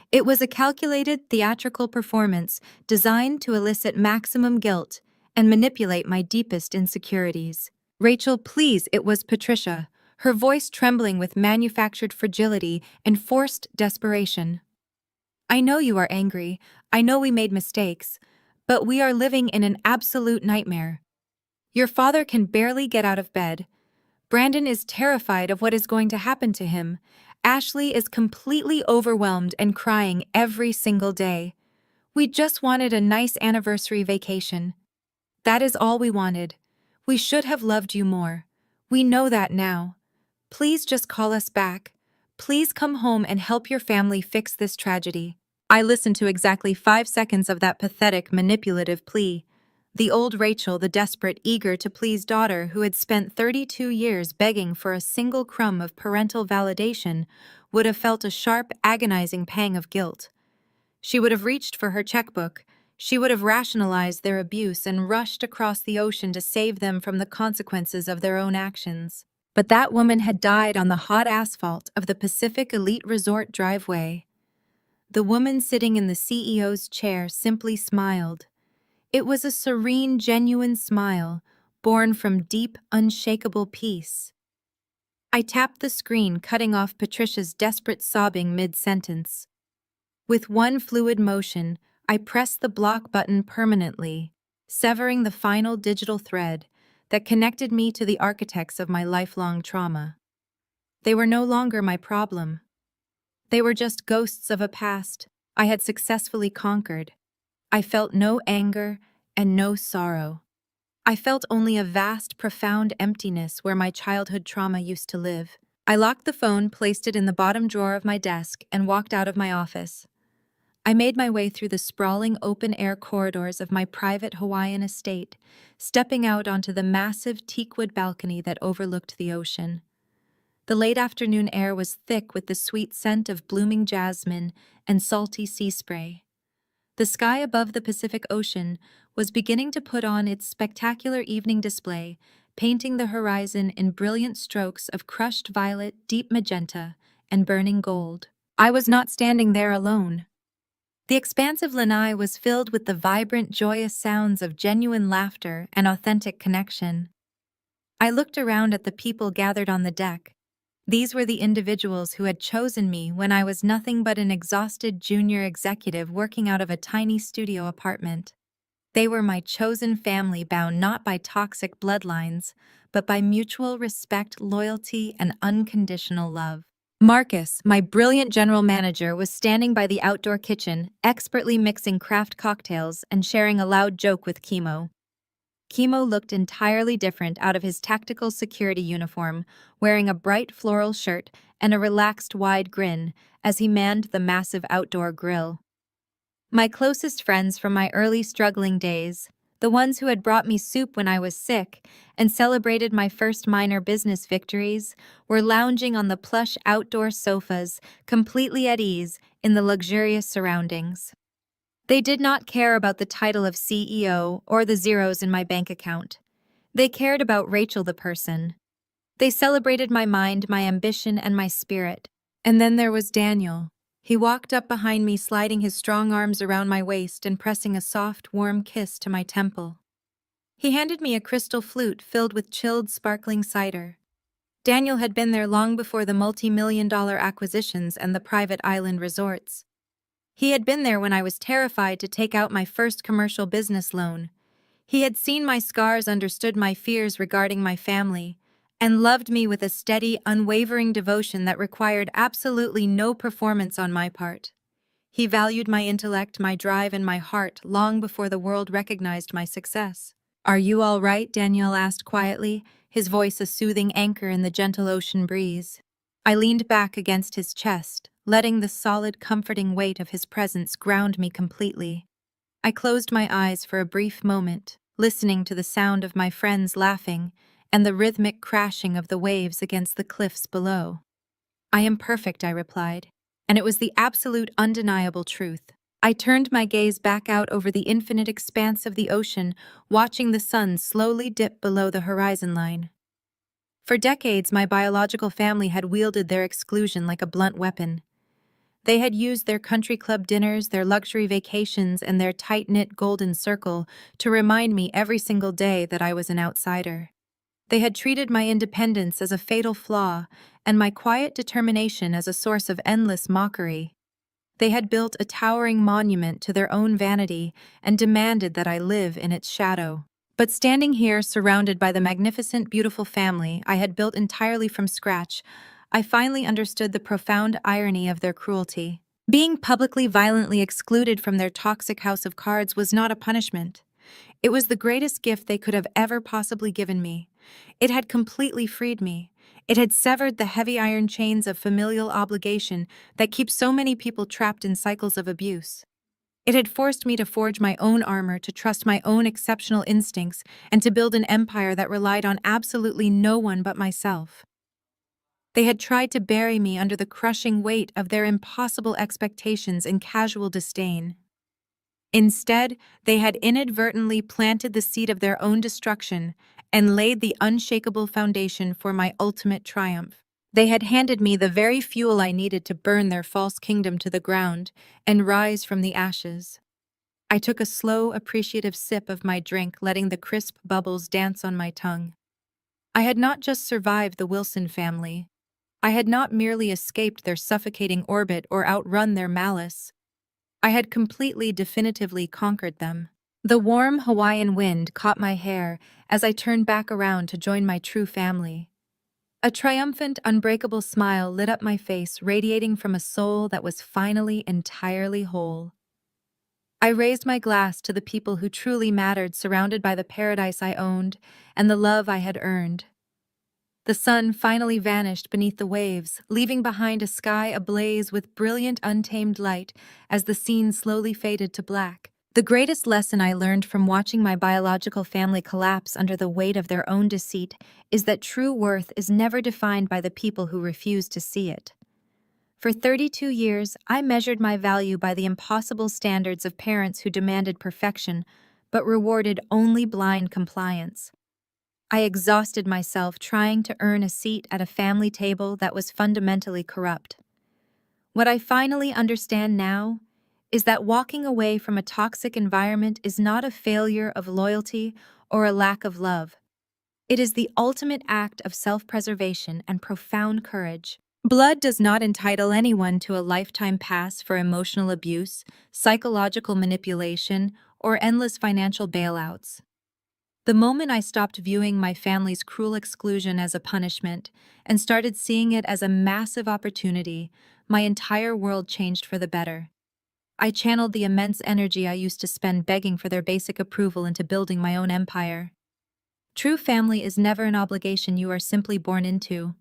It was a calculated, theatrical performance designed to elicit maximum guilt and manipulate my deepest insecurities. "Rachel, please," it was Patricia, her voice trembling with manufactured fragility and forced desperation. "I know you are angry. I know we made mistakes. But we are living in an absolute nightmare. Your father can barely get out of bed. Brandon is terrified of what is going to happen to him. Ashley is completely overwhelmed and crying every single day. We just wanted a nice anniversary vacation. That is all we wanted. We should have loved you more. We know that now. Please just call us back. Please come home and help your family fix this tragedy. I listened to exactly 5 seconds of that pathetic, manipulative plea. The old Rachel, the desperate, eager to please daughter who had spent 32 years begging for a single crumb of parental validation, would have felt a sharp, agonizing pang of guilt. She would have reached for her checkbook. She would have rationalized their abuse and rushed across the ocean to save them from the consequences of their own actions. But that woman had died on the hot asphalt of the Pacific Elite Resort driveway. The woman sitting in the CEO's chair simply smiled. It was a serene, genuine smile, born from deep, unshakable peace. I tapped the screen, cutting off Patricia's desperate sobbing mid-sentence. With one fluid motion, I pressed the block button permanently, severing the final digital thread that connected me to the architects of my lifelong trauma. They were no longer my problem. They were just ghosts of a past I had successfully conquered. I felt no anger and no sorrow. I felt only a vast, profound emptiness where my childhood trauma used to live. I locked the phone, placed it in the bottom drawer of my desk, and walked out of my office. I made my way through the sprawling open-air corridors of my private Hawaiian estate, stepping out onto the massive teakwood balcony that overlooked the ocean. The late afternoon air was thick with the sweet scent of blooming jasmine and salty sea spray. The sky above the Pacific Ocean was beginning to put on its spectacular evening display, painting the horizon in brilliant strokes of crushed violet, deep magenta, and burning gold. I was not standing there alone. The expansive lanai was filled with the vibrant, joyous sounds of genuine laughter and authentic connection. I looked around at the people gathered on the deck. These were the individuals who had chosen me when I was nothing but an exhausted junior executive working out of a tiny studio apartment. They were my chosen family, bound not by toxic bloodlines, but by mutual respect, loyalty, and unconditional love. Marcus, my brilliant general manager, was standing by the outdoor kitchen, expertly mixing craft cocktails and sharing a loud joke with Kimo. Kimo looked entirely different out of his tactical security uniform, wearing a bright floral shirt and a relaxed, wide grin as he manned the massive outdoor grill. My closest friends from my early struggling days, the ones who had brought me soup when I was sick and celebrated my first minor business victories, were lounging on the plush outdoor sofas, completely at ease in the luxurious surroundings. They did not care about the title of CEO or the zeros in my bank account. They cared about Rachel the person. They celebrated my mind, my ambition, and my spirit. And then there was Daniel. He walked up behind me, sliding his strong arms around my waist and pressing a soft, warm kiss to my temple. He handed me a crystal flute filled with chilled, sparkling cider. Daniel had been there long before the multi-million-dollar acquisitions and the private island resorts. He had been there when I was terrified to take out my first commercial business loan. He had seen my scars, understood my fears regarding my family, and loved me with a steady, unwavering devotion that required absolutely no performance on my part. He valued my intellect, my drive, and my heart long before the world recognized my success. "Are you all right?" Daniel asked quietly, his voice a soothing anchor in the gentle ocean breeze. I leaned back against his chest, letting the solid, comforting weight of his presence ground me completely. I closed my eyes for a brief moment, listening to the sound of my friends laughing and the rhythmic crashing of the waves against the cliffs below. "I am perfect," I replied, and it was the absolute, undeniable truth. I turned my gaze back out over the infinite expanse of the ocean, watching the sun slowly dip below the horizon line. For decades, my biological family had wielded their exclusion like a blunt weapon. They had used their country club dinners, their luxury vacations, and their tight-knit golden circle to remind me every single day that I was an outsider. They had treated my independence as a fatal flaw and my quiet determination as a source of endless mockery. They had built a towering monument to their own vanity and demanded that I live in its shadow. But standing here, surrounded by the magnificent, beautiful family I had built entirely from scratch, I finally understood the profound irony of their cruelty. Being publicly violently excluded from their toxic house of cards was not a punishment. It was the greatest gift they could have ever possibly given me. It had completely freed me. It had severed the heavy iron chains of familial obligation that keep so many people trapped in cycles of abuse. It had forced me to forge my own armor, to trust my own exceptional instincts, and to build an empire that relied on absolutely no one but myself. They had tried to bury me under the crushing weight of their impossible expectations and casual disdain. Instead, they had inadvertently planted the seed of their own destruction and laid the unshakable foundation for my ultimate triumph. They had handed me the very fuel I needed to burn their false kingdom to the ground and rise from the ashes. I took a slow, appreciative sip of my drink, letting the crisp bubbles dance on my tongue. I had not just survived the Wilson family. I had not merely escaped their suffocating orbit or outrun their malice. I had completely, definitively conquered them. The warm Hawaiian wind caught my hair as I turned back around to join my true family. A triumphant, unbreakable smile lit up my face, radiating from a soul that was finally entirely whole. I raised my glass to the people who truly mattered, surrounded by the paradise I owned and the love I had earned. The sun finally vanished beneath the waves, leaving behind a sky ablaze with brilliant, untamed light as the scene slowly faded to black. The greatest lesson I learned from watching my biological family collapse under the weight of their own deceit is that true worth is never defined by the people who refuse to see it. For 32 years, I measured my value by the impossible standards of parents who demanded perfection, but rewarded only blind compliance. I exhausted myself trying to earn a seat at a family table that was fundamentally corrupt. What I finally understand now is that walking away from a toxic environment is not a failure of loyalty or a lack of love. It is the ultimate act of self-preservation and profound courage. Blood does not entitle anyone to a lifetime pass for emotional abuse, psychological manipulation, or endless financial bailouts. The moment I stopped viewing my family's cruel exclusion as a punishment and started seeing it as a massive opportunity, my entire world changed for the better. I channeled the immense energy I used to spend begging for their basic approval into building my own empire. True family is never an obligation you are simply born into.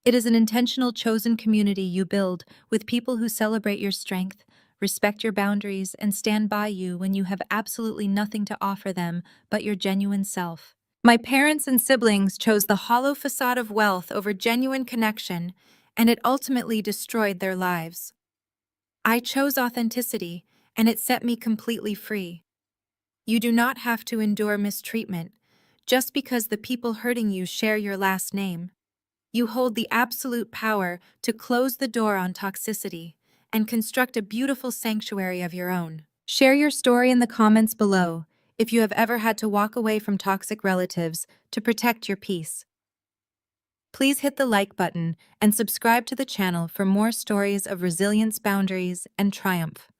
It is an intentional, chosen community you build with people who celebrate your strength, respect your boundaries, and stand by you when you have absolutely nothing to offer them but your genuine self. My parents and siblings chose the hollow facade of wealth over genuine connection, and it ultimately destroyed their lives. I chose authenticity, and it set me completely free. You do not have to endure mistreatment just because the people hurting you share your last name. You hold the absolute power to close the door on toxicity and construct a beautiful sanctuary of your own. Share your story in the comments below if you have ever had to walk away from toxic relatives to protect your peace. Please hit the like button and subscribe to the channel for more stories of resilience, boundaries, and triumph.